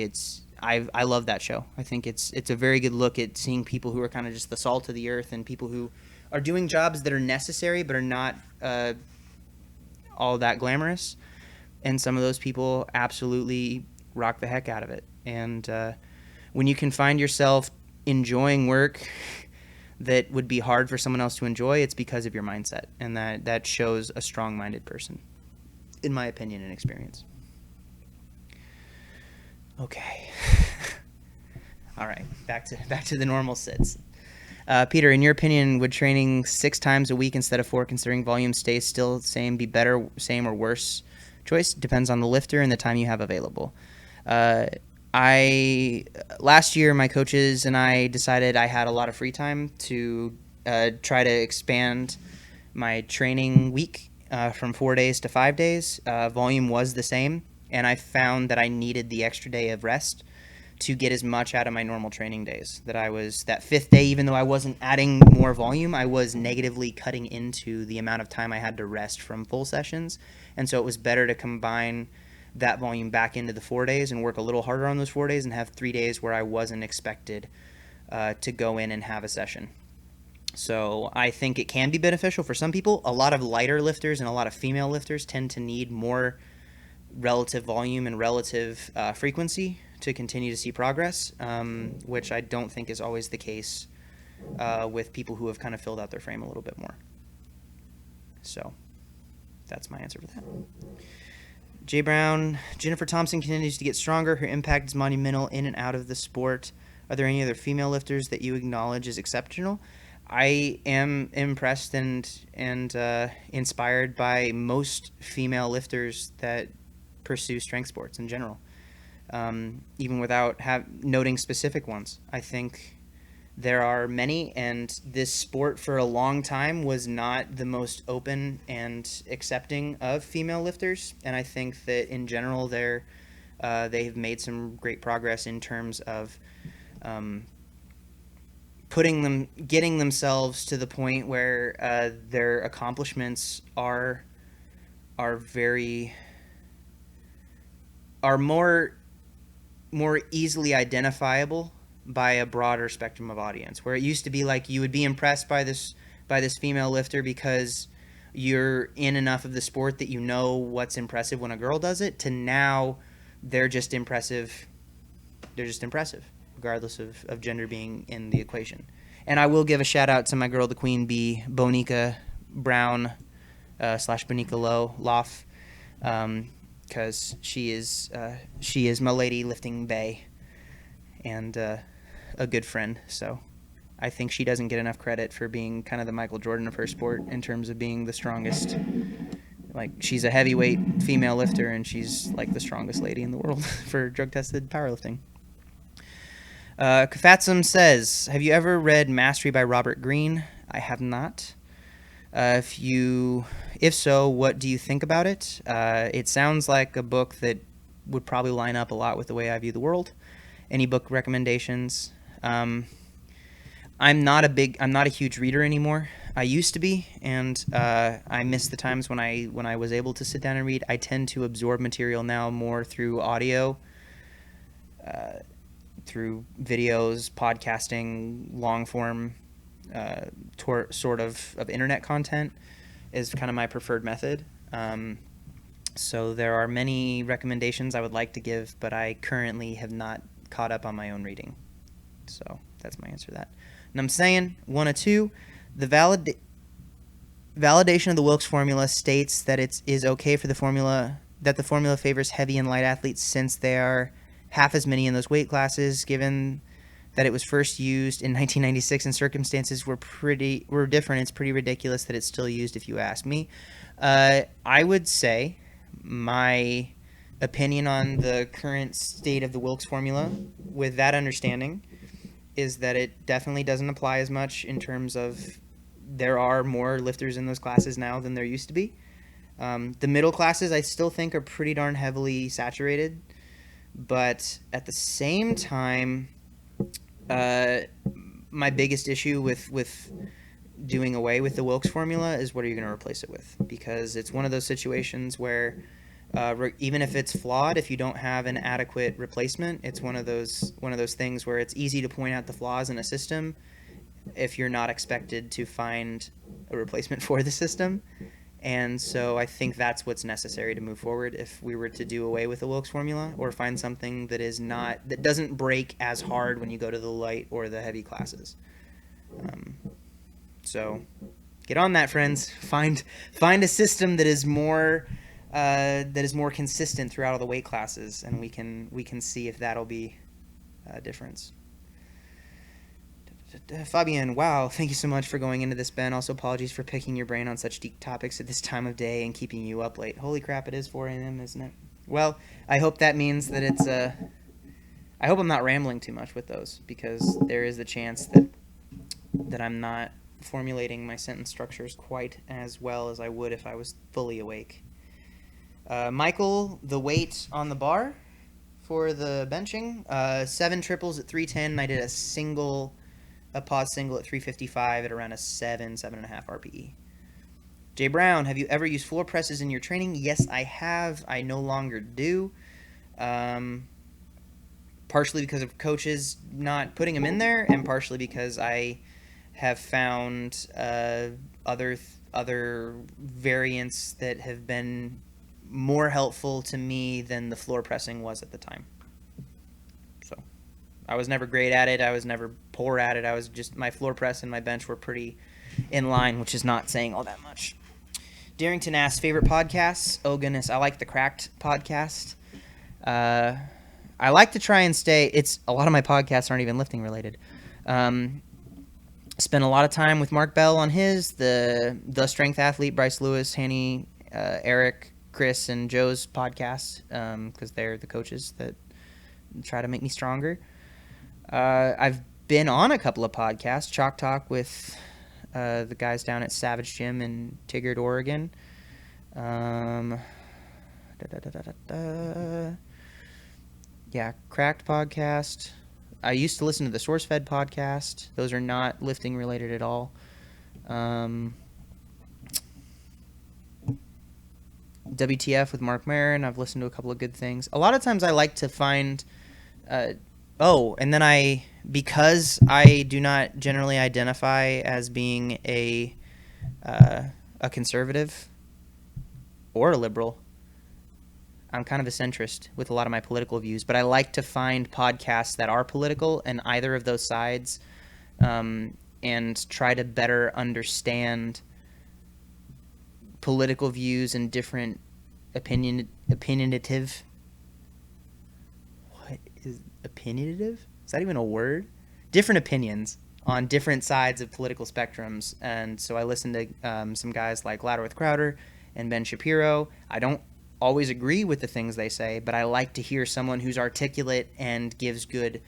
I love that show. I think it's a very good look at seeing people who are kind of just the salt of the earth and people who are doing jobs that are necessary but are not all that glamorous. And some of those people absolutely rock the heck out of it. And when you can find yourself enjoying work that would be hard for someone else to enjoy, it's because of your mindset. And that shows a strong-minded person, in my opinion and experience. Okay. All right, back to the normal sits. Peter, in your opinion, would training 6 times a week instead of 4, considering volume stays still the same, be better, same, or worse choice? Depends on the lifter and the time you have available. Last year, my coaches and I decided I had a lot of free time to try to expand my training week from 4 days to 5 days. Volume was the same, and I found that I needed the extra day of rest to get as much out of my normal training days. That 5th day, even though I wasn't adding more volume, I was negatively cutting into the amount of time I had to rest from full sessions. And so it was better to combine that volume back into the 4 days and work a little harder on those 4 days and have 3 days where I wasn't expected to go in and have a session. So I think it can be beneficial for some people. A lot of lighter lifters and a lot of female lifters tend to need more relative volume and relative frequency to continue to see progress, which I don't think is always the case with people who have kind of filled out their frame a little bit more. So that's my answer for that. Jay Brown, Jennifer Thompson continues to get stronger. Her impact is monumental in and out of the sport. Are there any other female lifters that you acknowledge as exceptional? I am impressed and inspired by most female lifters that pursue strength sports in general, even without noting specific ones. I think there are many, and this sport for a long time was not the most open and accepting of female lifters, and I think that in general they've made some great progress in terms of getting themselves to the point where their accomplishments are more easily identifiable by a broader spectrum of audience, where it used to be like you would be impressed by this female lifter because you're in enough of the sport that you know what's impressive when a girl does it, to now they're just impressive regardless of gender being in the equation. And I will give a shout out to my girl, the queen bee, Bonica Brown / Bonica Loff, because she is my lady lifting bae and a good friend. So I think she doesn't get enough credit for being kind of the Michael Jordan of her sport in terms of being the strongest. Like, she's a heavyweight female lifter, and she's like the strongest lady in the world for drug-tested powerlifting. Kafatsum says, have you ever read Mastery by Robert Greene? I have not. If so, what do you think about it? It sounds like a book that would probably line up a lot with the way I view the world. Any book recommendations? I'm not a huge reader anymore. I used to be, and I miss the times when I was able to sit down and read. I tend to absorb material now more through audio, through videos, podcasting, long form, sort of internet content is kind of my preferred method. So there are many recommendations I would like to give, but I currently have not caught up on my own reading. So that's my answer to that. And I'm saying 1 of 2, the validation of the Wilks formula states that it is okay for the formula favors heavy and light athletes since they are half as many in those weight classes. Given that it was first used in 1996 and circumstances were different. It's pretty ridiculous that it's still used, if you ask me. I would say my opinion on the current state of the Wilks formula, with that understanding, is that it definitely doesn't apply as much in terms of there are more lifters in those classes now than there used to be. The middle classes I still think are pretty darn heavily saturated, but at the same time, my biggest issue with doing away with the Wilks formula is what are you going to replace it with? Because it's one of those situations where even if it's flawed, if you don't have an adequate replacement, it's one of those things where it's easy to point out the flaws in a system if you're not expected to find a replacement for the system. And so I think that's what's necessary to move forward if we were to do away with the Wilks formula, or find something that doesn't break as hard when you go to the light or the heavy classes. So get on that, friends. Find a system that is more consistent throughout all the weight classes, and we can see if that'll be a difference. Fabian, wow, thank you so much for going into this, Ben. Also, apologies for picking your brain on such deep topics at this time of day and keeping you up late. Holy crap, it is 4 a.m., isn't it? Well, I hope that means that it's I hope I'm not rambling too much with those, because there is the chance that I'm not formulating my sentence structures quite as well as I would if I was fully awake. Michael, the weight on the bar for the benching, 7 triples at 310. I did a pause single at 355 at around a 7.5 RPE. Jay Brown, have you ever used floor presses in your training? Yes, I have. I no longer do. Partially because of coaches not putting them in there, and partially because I have found other variants that have been more helpful to me than the floor pressing was at the time. So I was never great at it. I was never poor at it. I was just, my floor press and my bench were pretty in line, which is not saying all that much. Darrington asks, favorite podcasts? Oh goodness, I like the Cracked podcast. I like to try and a lot of my podcasts aren't even lifting related. Spent a lot of time with Mark Bell on his, the Strength Athlete, Bryce Lewis, Hanny, Eric, Chris, and Joe's podcasts, because they're the coaches that try to make me stronger. I've been on a couple of podcasts, Chalk Talk with the guys down at Savage Gym in Tigard, Oregon. Yeah, Cracked podcast. I used to listen to the SourceFed podcast. Those are not lifting related at all. WTF with Mark Maron. I've listened to a couple of good things. A lot of times I like to find... because I do not generally identify as being a conservative or a liberal, I'm kind of a centrist with a lot of my political views, but I like to find podcasts that are political in either of those sides, and try to better understand political views and different opinionative. What is opinionative? Is that even a word? Different opinions on different sides of political spectrums. And so I listen to some guys like Louder with Crowder and Ben Shapiro. I don't always agree with the things they say, but I like to hear someone who's articulate and gives good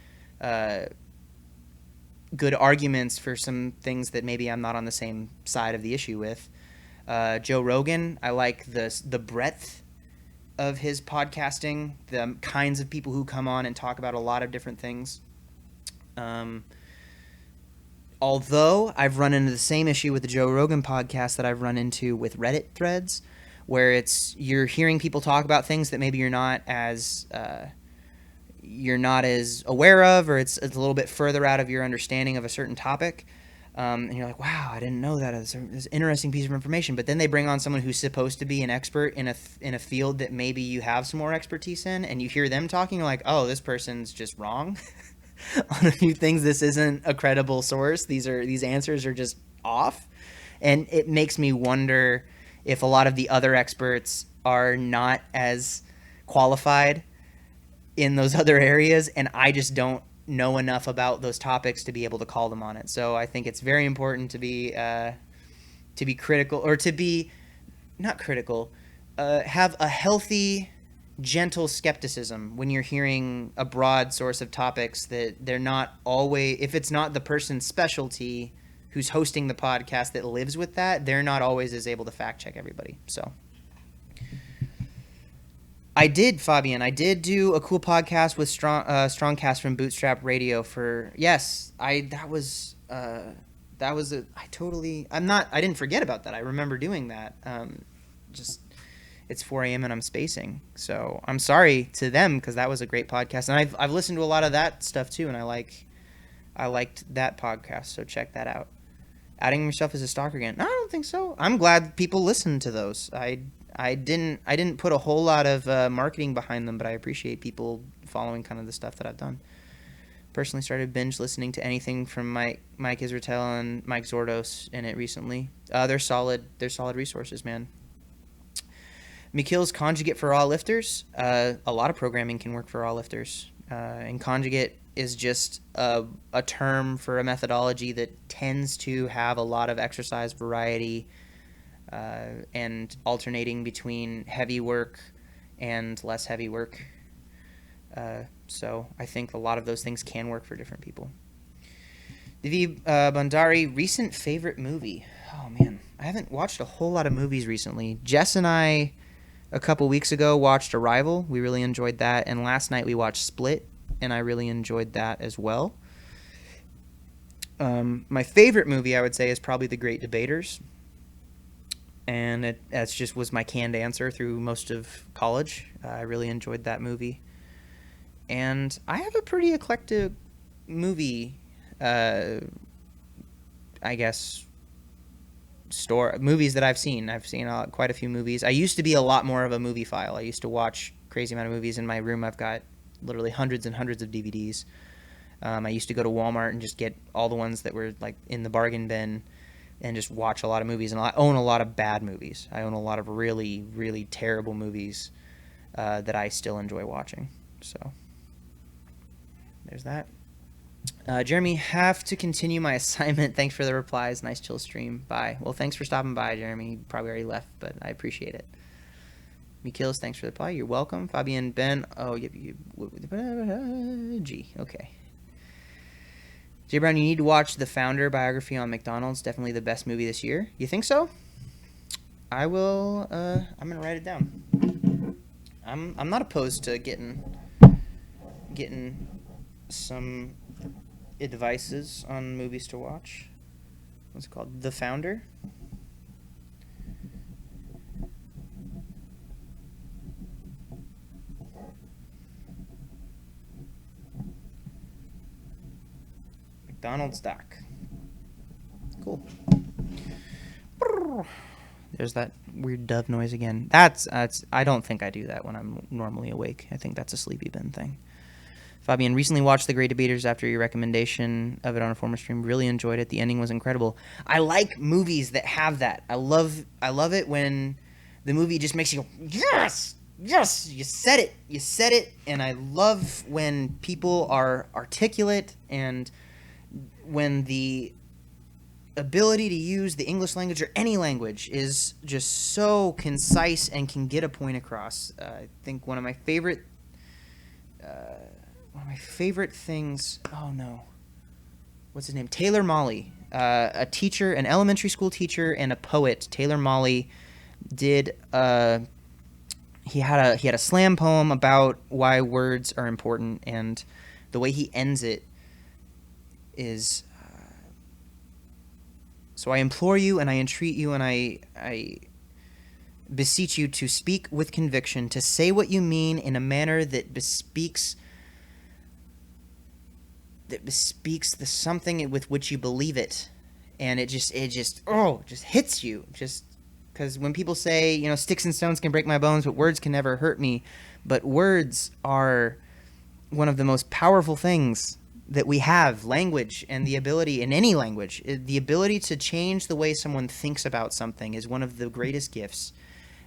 arguments for some things that maybe I'm not on the same side of the issue with. Joe Rogan, I like the breadth of his podcasting, the kinds of people who come on and talk about a lot of different things. Although I've run into the same issue with the Joe Rogan podcast that I've run into with Reddit threads, where you're hearing people talk about things that maybe you're not as aware of, or it's a little bit further out of your understanding of a certain topic, and you're like, wow, I didn't know that. It's an interesting piece of information. But then they bring on someone who's supposed to be an expert in a field that maybe you have some more expertise in, and you hear them talking, you're like, oh, this person's just wrong on a few things. This isn't a credible source. These answers are just off, and it makes me wonder if a lot of the other experts are not as qualified in those other areas, and I just don't know enough about those topics to be able to call them on it. So I think it's very important to be critical, or to be not critical, have a healthy, gentle skepticism when you're hearing a broad source of topics that they're not always, if it's not the person's specialty who's hosting the podcast that lives with that, they're not always as able to fact check everybody. So I did do a cool podcast with Strongcast from Bootstrap Radio for, yes, I didn't forget about that. I remember doing that. Just, it's 4 a.m. and I'm spacing. So I'm sorry to them, because that was a great podcast. And I've listened to a lot of that stuff too, and I liked that podcast, so check that out. Adding yourself as a stalker again. No, I don't think so. I'm glad people listen to those. I didn't put a whole lot of marketing behind them, but I appreciate people following kind of the stuff that I've done. Personally started binge listening to anything from Mike Israetel and Mike Zordos in it recently. They're solid resources, man. Mikhail's Conjugate for all lifters. A lot of programming can work for all lifters. And Conjugate is just a term for a methodology that tends to have a lot of exercise variety, and alternating between heavy work and less heavy work. So I think a lot of those things can work for different people. Divi Bandari, recent favorite movie. Oh man, I haven't watched a whole lot of movies recently. Jess and I, a couple weeks ago, watched Arrival. We really enjoyed that. And last night we watched Split, and I really enjoyed that as well. My favorite movie, I would say, is probably The Great Debaters. And that's just was my canned answer through most of college. I really enjoyed that movie. And I have a pretty eclectic movie, I guess, movies that I've seen. I've seen quite a few movies. I used to be a lot more of a movie file. I used to watch crazy amount of movies. In my room, I've got literally hundreds and hundreds of DVDs. I used to go to Walmart and just get all the ones that were like in the bargain bin, and just watch a lot of movies. And I own a lot of bad movies. I own a lot of really, really terrible movies that I still enjoy watching. So there's that. Jeremy, have to continue my assignment. Thanks for the replies. Nice chill stream. Bye. Well, thanks for stopping by, Jeremy. You probably already left, but I appreciate it. Mikils, thanks for the reply. You're welcome. Fabian, Ben. Oh, G. Okay. J. Brown, you need to watch the Founder biography on McDonald's. Definitely the best movie this year. You think so? I will. I'm gonna write it down. I'm not opposed to getting some advices on movies to watch. What's it called? The Founder. McDonald's doc. Cool. There's that weird dove noise again. That's I don't think I do that when I'm normally awake. I think that's a sleepy bin thing. Fabian, recently watched The Great Debaters after your recommendation of it on a former stream. Really enjoyed it. The ending was incredible. I like movies that have that. I love it when the movie just makes you go, yes, yes, you said it. And I love when people are articulate, and when the ability to use the English language or any language is just so concise and can get a point across. I think one of my favorite things. Oh no, what's his name? Taylor Mali, a teacher, an elementary school teacher, and a poet. Taylor Mali did. He had a slam poem about why words are important, and the way he ends it is. So I implore you, and I entreat you, and I beseech you to speak with conviction, to say what you mean in a manner that bespeaks the something with which you believe it. And it just hits you. Just because when people say, sticks and stones can break my bones, but words can never hurt me. But words are one of the most powerful things that we have. Language, and the ability in any language, the ability to change the way someone thinks about something is one of the greatest gifts.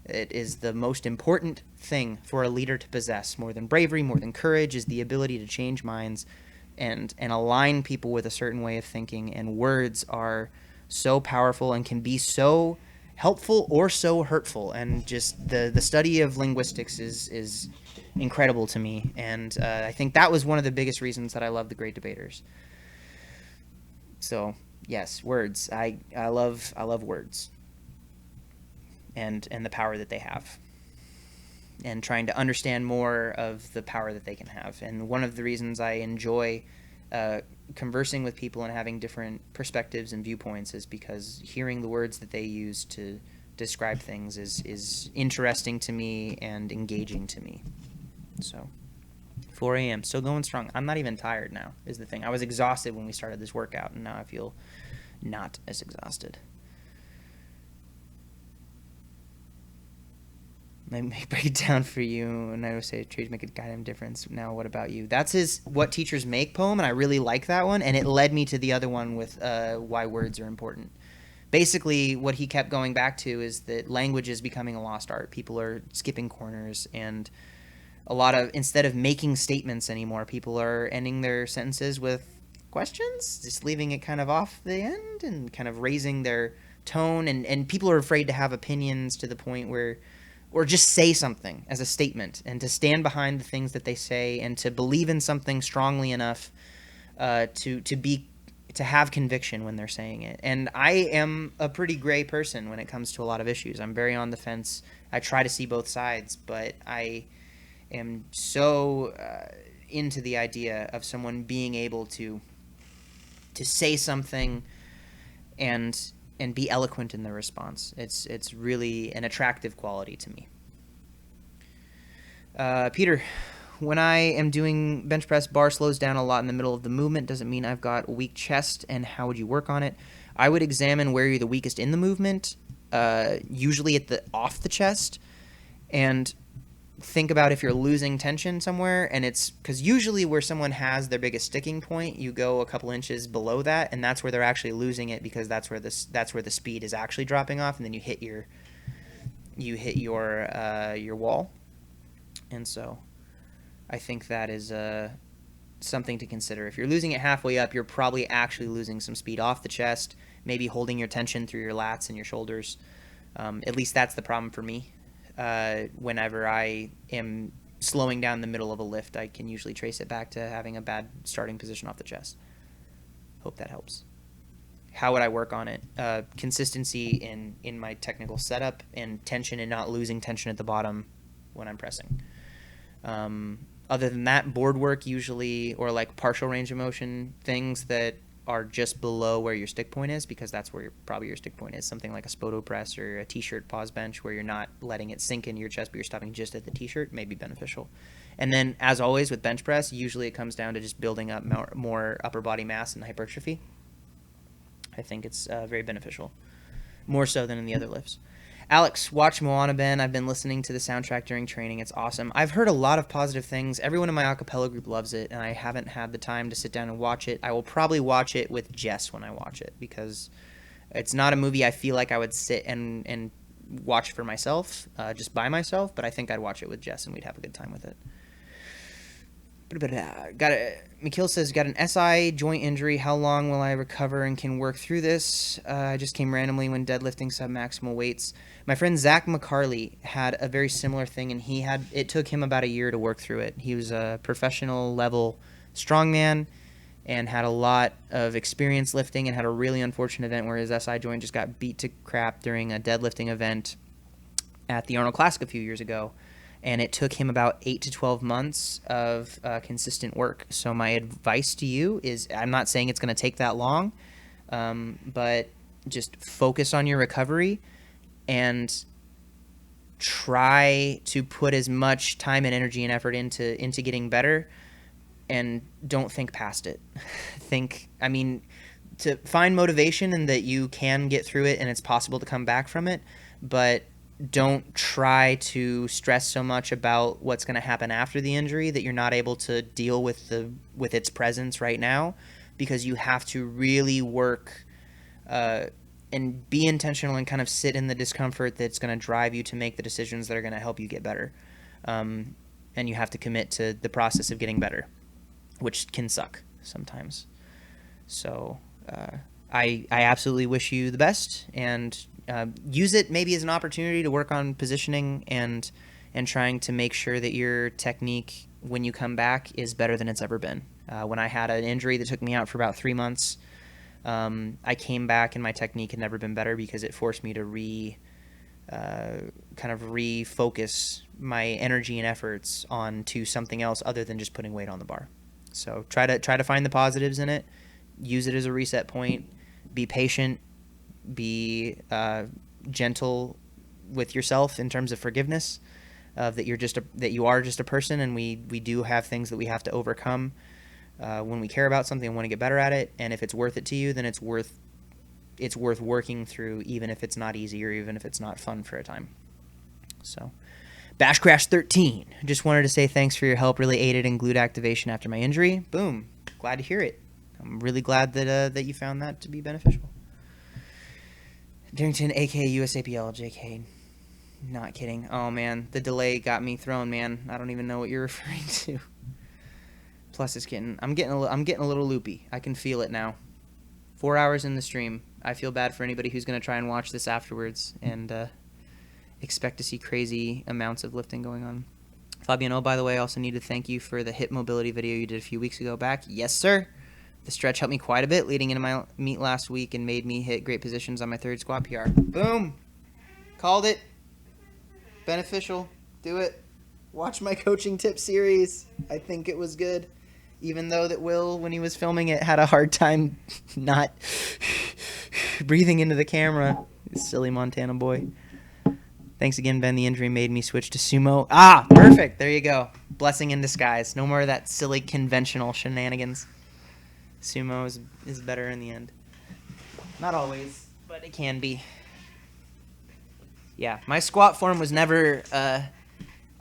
It is the most important thing for a leader to possess. More than bravery, more than courage, is the ability to change minds and align people with a certain way of thinking. And words are so powerful and can be so helpful or so hurtful. And just the study of linguistics is incredible to me. And I think that was one of the biggest reasons that I love the great debaters. So yes, words. I love words and the power that they have, and trying to understand more of the power that they can have. And one of the reasons I enjoy conversing with people and having different perspectives and viewpoints is because hearing the words that they use to describe things is interesting to me and engaging to me. So 4 a.m. still going strong. I'm not even tired now is the thing. I was exhausted when we started this workout, and now I feel not as exhausted. I may break it down for you, and I would say trees make a goddamn difference. Now, what about you? That's his What Teachers Make poem, and I really like that one, and it led me to the other one with why words are important. Basically, what he kept going back to is that language is becoming a lost art. People are skipping corners, and instead of making statements anymore, people are ending their sentences with questions, just leaving it kind of off the end and kind of raising their tone, and people are afraid to have opinions to the point where, or just say something as a statement, and to stand behind the things that they say, and to believe in something strongly enough to have conviction when they're saying it. And I am a pretty gray person when it comes to a lot of issues. I'm very on the fence. I try to see both sides, but I am so into the idea of someone being able to say something and be eloquent in the response. It's really an attractive quality to me. Peter, when I am doing bench press, bar slows down a lot in the middle of the movement. Does it mean I've got a weak chest, and how would you work on it? I would examine where you're the weakest in the movement, usually off the chest, and think about if you're losing tension somewhere. And it's because usually where someone has their biggest sticking point, you go a couple inches below that, and that's where they're actually losing it, because that's where the speed is actually dropping off, and then you hit your wall. And so I think that is something to consider. If you're losing it halfway up, you're probably actually losing some speed off the chest, maybe holding your tension through your lats and your shoulders. At least that's the problem for me. Whenever I am slowing down the middle of a lift, I can usually trace it back to having a bad starting position off the chest. Hope that helps. How would I work on it? Consistency in my technical setup, and tension and not losing tension at the bottom when I'm pressing. Other than that, board work usually, or like partial range of motion, things that are just below where your stick point is, because that's where probably your stick point is. Something like a spoto press or a t-shirt pause bench, where you're not letting it sink into your chest, but you're stopping just at the t-shirt, may be beneficial. And then, as always with bench press, usually it comes down to just building up more upper body mass and hypertrophy. I think it's very beneficial, more so than in the other lifts. Alex, watch Moana Ben. I've been listening to the soundtrack during training. It's awesome. I've heard a lot of positive things. Everyone in my a cappella group loves it, and I haven't had the time to sit down and watch it. I will probably watch it with Jess when I watch it, because it's not a movie I feel like I would sit and watch for myself, just by myself, but I think I'd watch it with Jess, and we'd have a good time with it. Mikhail says, got an SI joint injury. How long will I recover and can work through this? I just came randomly when deadlifting sub-maximal weights. My friend Zach McCarley had a very similar thing, and it took him about a year to work through it. He was a professional level strongman and had a lot of experience lifting, and had a really unfortunate event where his SI joint just got beat to crap during a deadlifting event at the Arnold Classic a few years ago. And it took him about 8 to 12 months of consistent work. So my advice to you is, I'm not saying it's going to take that long, but just focus on your recovery and try to put as much time and energy and effort into getting better, and don't think past it. To find motivation and that you can get through it and it's possible to come back from it, but don't try to stress so much about what's going to happen after the injury that you're not able to deal with its presence right now, because you have to really work and be intentional and kind of sit in the discomfort that's going to drive you to make the decisions that are going to help you get better. And you have to commit to the process of getting better, which can suck. sometimes. So I absolutely wish you the best, and use it maybe as an opportunity to work on positioning and trying to make sure that your technique when you come back is better than it's ever been. When I had an injury that took me out for about 3 months, I came back and my technique had never been better because it forced me to kind of refocus my energy and efforts onto something else other than just putting weight on the bar. So try to find the positives in it. Use it as a reset point. Be patient. Be gentle with yourself in terms of forgiveness. That you are just a person, and we do have things that we have to overcome when we care about something and want to get better at it. And if it's worth it to you, then it's worth working through, even if it's not easy or even if it's not fun for a time. So, Bash Crash 13. Just wanted to say thanks for your help. Really aided in glute activation after my injury. Boom. Glad to hear it. I'm really glad that you found that to be beneficial. Darrington, aka USAPL, JK. Not kidding. Oh man, the delay got me thrown, man. I don't even know what you're referring to. Plus, I'm getting a little loopy. I can feel it now. 4 hours in the stream. I feel bad for anybody who's going to try and watch this afterwards and expect to see crazy amounts of lifting going on. Fabian, by the way, I also need to thank you for the hip mobility video you did a few weeks ago back. Yes, sir. The stretch helped me quite a bit leading into my meet last week and made me hit great positions on my 3rd squat PR. Boom. Called it. Beneficial. Do it. Watch my coaching tip series. I think it was good. Even though that Will, when he was filming it, had a hard time not breathing into the camera. Silly Montana boy. Thanks again, Ben. The injury made me switch to Sumo. Ah, perfect. There you go. Blessing in disguise. No more of that silly conventional shenanigans. Sumo is better in the end. Not always, but it can be. Yeah, my squat form was never...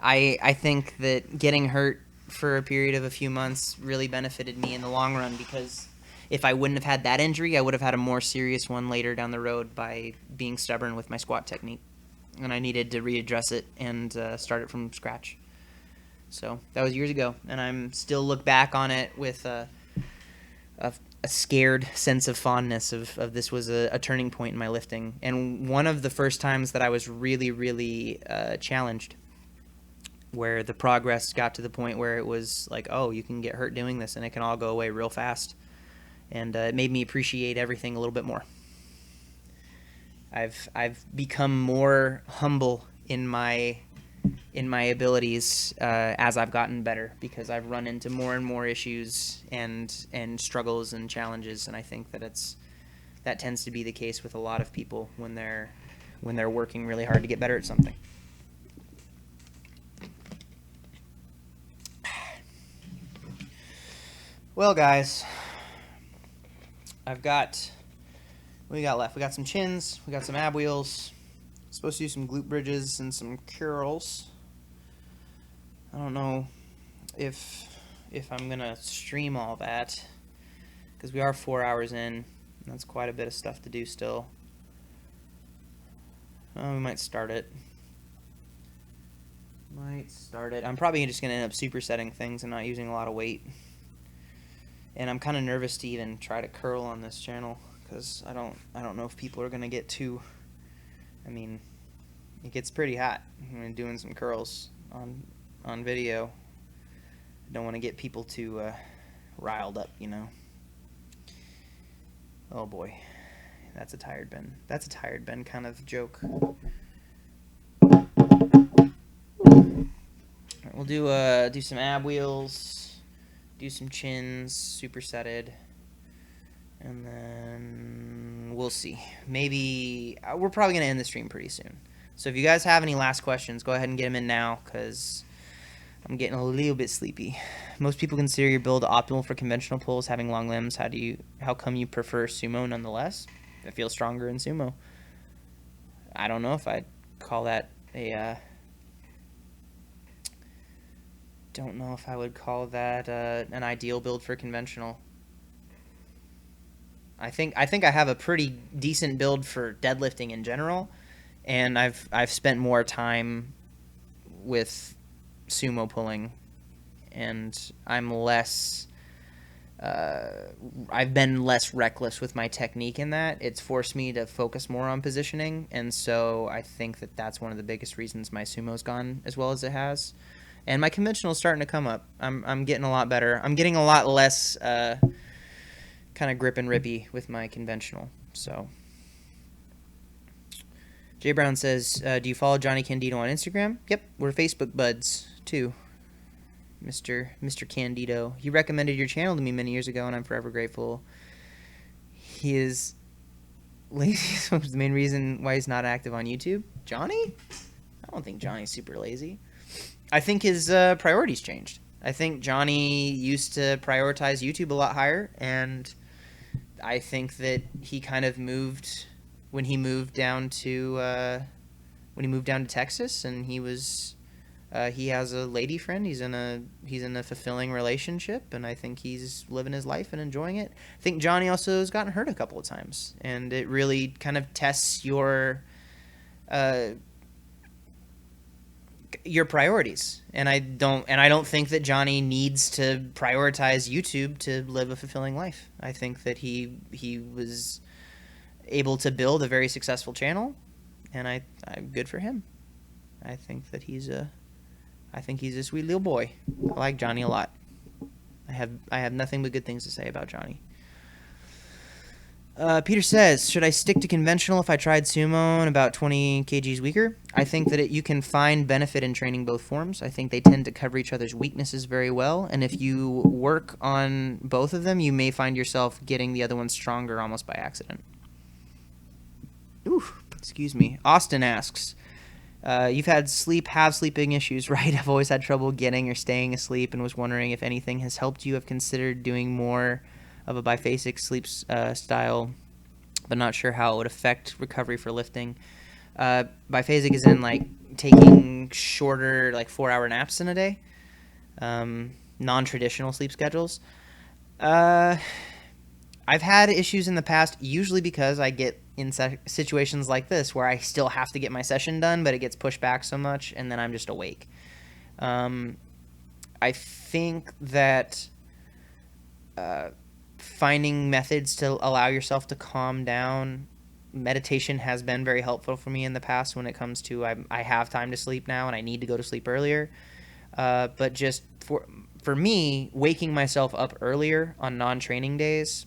I think that getting hurt for a period of a few months really benefited me in the long run, because if I wouldn't have had that injury, I would have had a more serious one later down the road by being stubborn with my squat technique. And I needed to readdress it and start it from scratch. So that was years ago, and I'm still look back on it with a scared sense of fondness of this was a turning point in my lifting, and one of the first times that I was really, really challenged, where the progress got to the point where it was like, oh, you can get hurt doing this and it can all go away real fast. And it made me appreciate everything a little bit more. I've become more humble in my abilities as I've gotten better, because I've run into more and more issues and struggles and challenges, and I think that tends to be the case with a lot of people when they're working really hard to get better at something. Well, guys, what we got left? We got some chins, we got some ab wheels, supposed to do some glute bridges and some curls. I don't know if I'm gonna stream all that, because we are 4 hours in, and that's quite a bit of stuff to do still. We might start it. I'm probably just gonna end up supersetting things and not using a lot of weight. And I'm kind of nervous to even try to curl on this channel, because I don't know if people are gonna get too. I mean, it gets pretty hot when doing some curls on video. I don't want to get people too riled up, you know. Oh boy, that's a tired Ben. That's a tired Ben kind of joke. Right, we'll do some ab wheels. Do some chins, supersetted, and then we'll see. Maybe we're probably going to end the stream pretty soon. So if you guys have any last questions, go ahead and get them in now, because I'm getting a little bit sleepy. Most people consider your build optimal for conventional pulls, having long limbs. How come you prefer Sumo nonetheless? I feel stronger in Sumo. I don't know if I'd call that don't know if I would call that an ideal build for conventional. I think I have a pretty decent build for deadlifting in general, and I've spent more time with sumo pulling, and I'm less I've been less reckless with my technique in that. It's forced me to focus more on positioning, and so I think that that's one of the biggest reasons my sumo's gone as well as it has. And my conventional's starting to come up. I'm getting a lot better. I'm getting a lot less kind of grip and rippy with my conventional. So Jay Brown says, do you follow Johnny Candido on Instagram? Yep, we're Facebook buds too. Mr. Candido. He recommended your channel to me many years ago, and I'm forever grateful. He is lazy, so it's the main reason why he's not active on YouTube. Johnny? I don't think Johnny's super lazy. I think his priorities changed. I think Johnny used to prioritize YouTube a lot higher, and I think that he kind of moved when he moved down to Texas, and he has a lady friend. He's in a fulfilling relationship, and I think he's living his life and enjoying it. I think Johnny also has gotten hurt a couple of times, and it really kind of tests your priorities. And I don't think that Johnny needs to prioritize YouTube to live a fulfilling life. I think that he was able to build a very successful channel, and I'm good for him. I think that he's a sweet little boy. I like Johnny a lot. I have nothing but good things to say about Johnny. Peter says, should I stick to conventional if I tried sumo and about 20 kgs weaker? I think that you can find benefit in training both forms. I think they tend to cover each other's weaknesses very well, and if you work on both of them, you may find yourself getting the other one stronger almost by accident. Ooh, excuse me. Austin asks, you've had sleeping issues, right? I've always had trouble getting or staying asleep and was wondering if anything has helped you. Have considered doing more of a biphasic sleep style, but not sure how it would affect recovery for lifting. Biphasic is in like taking shorter, like 4-hour naps in a day, non-traditional sleep schedules. I've had issues in the past, usually because I get in situations like this where I still have to get my session done, but it gets pushed back so much, and then I'm just awake. I think that finding methods to allow yourself to calm down, meditation has been very helpful for me in the past when it comes to I have time to sleep now and I need to go to sleep earlier. But just for me, waking myself up earlier on non-training days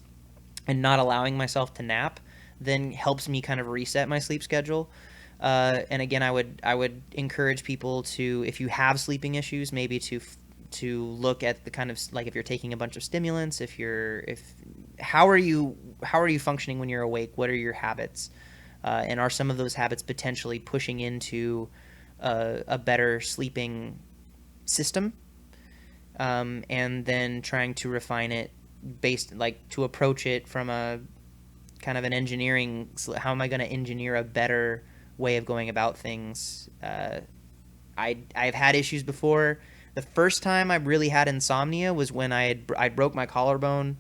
and not allowing myself to nap then helps me kind of reset my sleep schedule. And again, I would encourage people to, if you have sleeping issues, maybe to look at the kind of, like, if you're taking a bunch of stimulants, how are you functioning when you're awake? What are your habits? And are some of those habits potentially pushing into a better sleeping system? And then trying to refine it to approach it from a kind of an engineering, how am I going to engineer a better way of going about things? I've had issues before. The first time I really had insomnia was when I broke my collarbone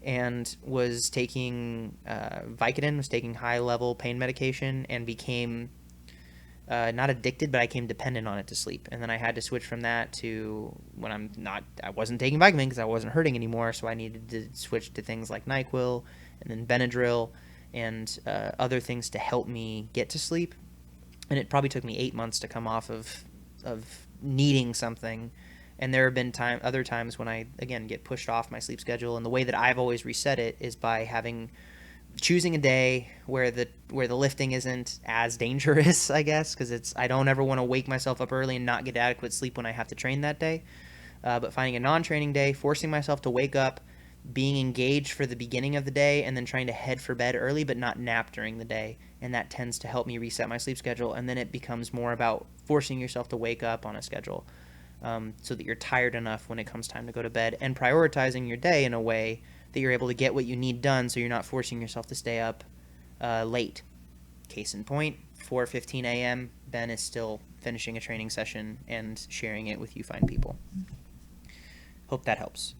and was taking Vicodin, was taking high-level pain medication, and became not addicted, but I became dependent on it to sleep. And then I had to switch from that to when I wasn't taking Vicodin because I wasn't hurting anymore, so I needed to switch to things like NyQuil and then Benadryl and other things to help me get to sleep. And it probably took me 8 months to come off of needing something. And there have been other times when I, again, get pushed off my sleep schedule. And the way that I've always reset it is by choosing a day where the lifting isn't as dangerous, I guess, because I don't ever want to wake myself up early and not get adequate sleep when I have to train that day. But finding a non-training day, forcing myself to wake up, being engaged for the beginning of the day, and then trying to head for bed early but not nap during the day. And that tends to help me reset my sleep schedule. And then it becomes more about forcing yourself to wake up on a schedule so that you're tired enough when it comes time to go to bed, and prioritizing your day in a way that you're able to get what you need done so you're not forcing yourself to stay up late. Case in point, 4:15 a.m., Ben is still finishing a training session and sharing it with you fine people. Hope that helps.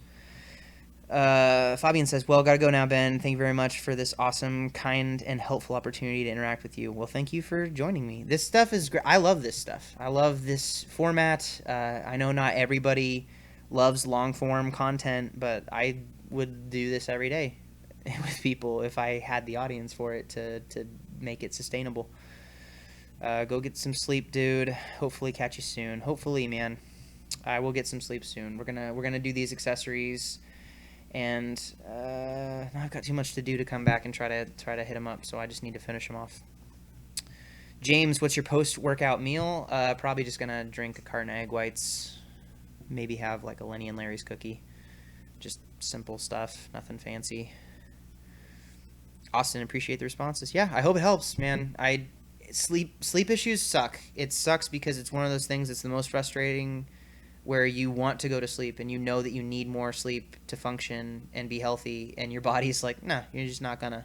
Fabian says, well, gotta go now, Ben. Thank you very much for this awesome, kind, and helpful opportunity to interact with you. Well, thank you for joining me. This stuff is great. I love this stuff. I love this format. I know not everybody loves long-form content, but would do this every day with people if I had the audience for it to make it sustainable. Go get some sleep, dude. Hopefully catch you soon. Hopefully, man. I will get some sleep soon. We're gonna do these accessories, and I've got too much to do to come back and try to hit them up. So I just need to finish them off. James, what's your post-workout meal? Probably just gonna drink a carton of egg whites. Maybe have like a Lenny and Larry's cookie. Just simple stuff, nothing fancy. Austin, appreciate the responses. Yeah, I hope it helps, man. Sleep issues suck. It sucks because it's one of those things that's the most frustrating, where you want to go to sleep and you know that you need more sleep to function and be healthy, and your body's like, nah, you're just not gonna.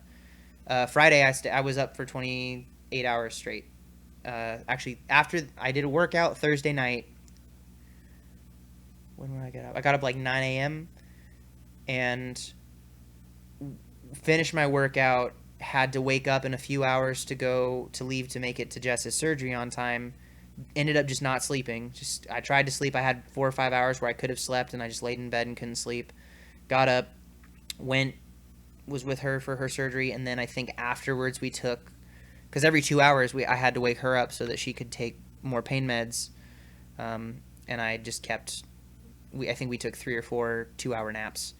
Friday, I was up for 28 hours straight. Actually, after I did a workout Thursday night. When did I get up? I got up like 9 a.m. and finished my workout. Had to wake up in a few hours to leave to make it to Jess's surgery on time. Ended up just not sleeping. I tried to sleep. I had 4 or 5 hours where I could have slept, and I just laid in bed and couldn't sleep. Got up, was with her for her surgery, and then I think afterwards we took, because every 2 hours I had to wake her up so that she could take more pain meds, and I just kept. I think we took 3 or 4 2-hour naps.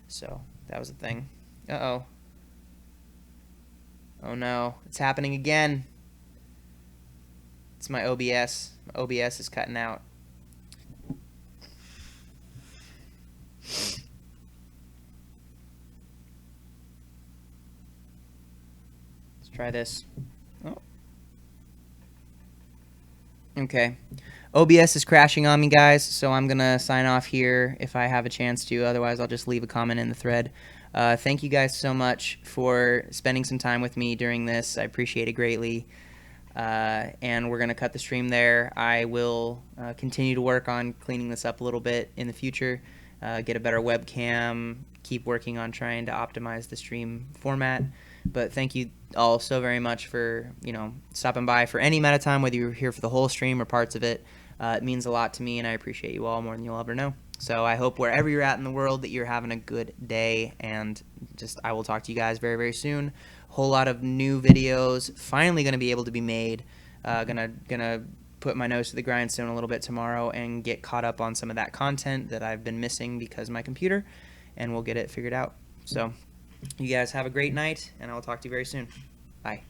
So that was the thing. Uh-oh. Oh no, it's happening again. It's my OBS. My OBS is cutting out. Let's try this. Oh. Okay. OBS is crashing on me, guys, so I'm going to sign off here if I have a chance to. Otherwise, I'll just leave a comment in the thread. Thank you guys so much for spending some time with me during this. I appreciate it greatly. And we're going to cut the stream there. I will continue to work on cleaning this up a little bit in the future, get a better webcam, keep working on trying to optimize the stream format. But thank you all so very much for, stopping by for any amount of time, whether you're here for the whole stream or parts of it. It means a lot to me, and I appreciate you all more than you'll ever know. So I hope wherever you're at in the world that you're having a good day, and I will talk to you guys very, very soon. Whole lot of new videos finally going to be able to be made. Gonna put my nose to the grindstone a little bit tomorrow and get caught up on some of that content that I've been missing because of my computer, and we'll get it figured out. So you guys have a great night, and I'll talk to you very soon. Bye.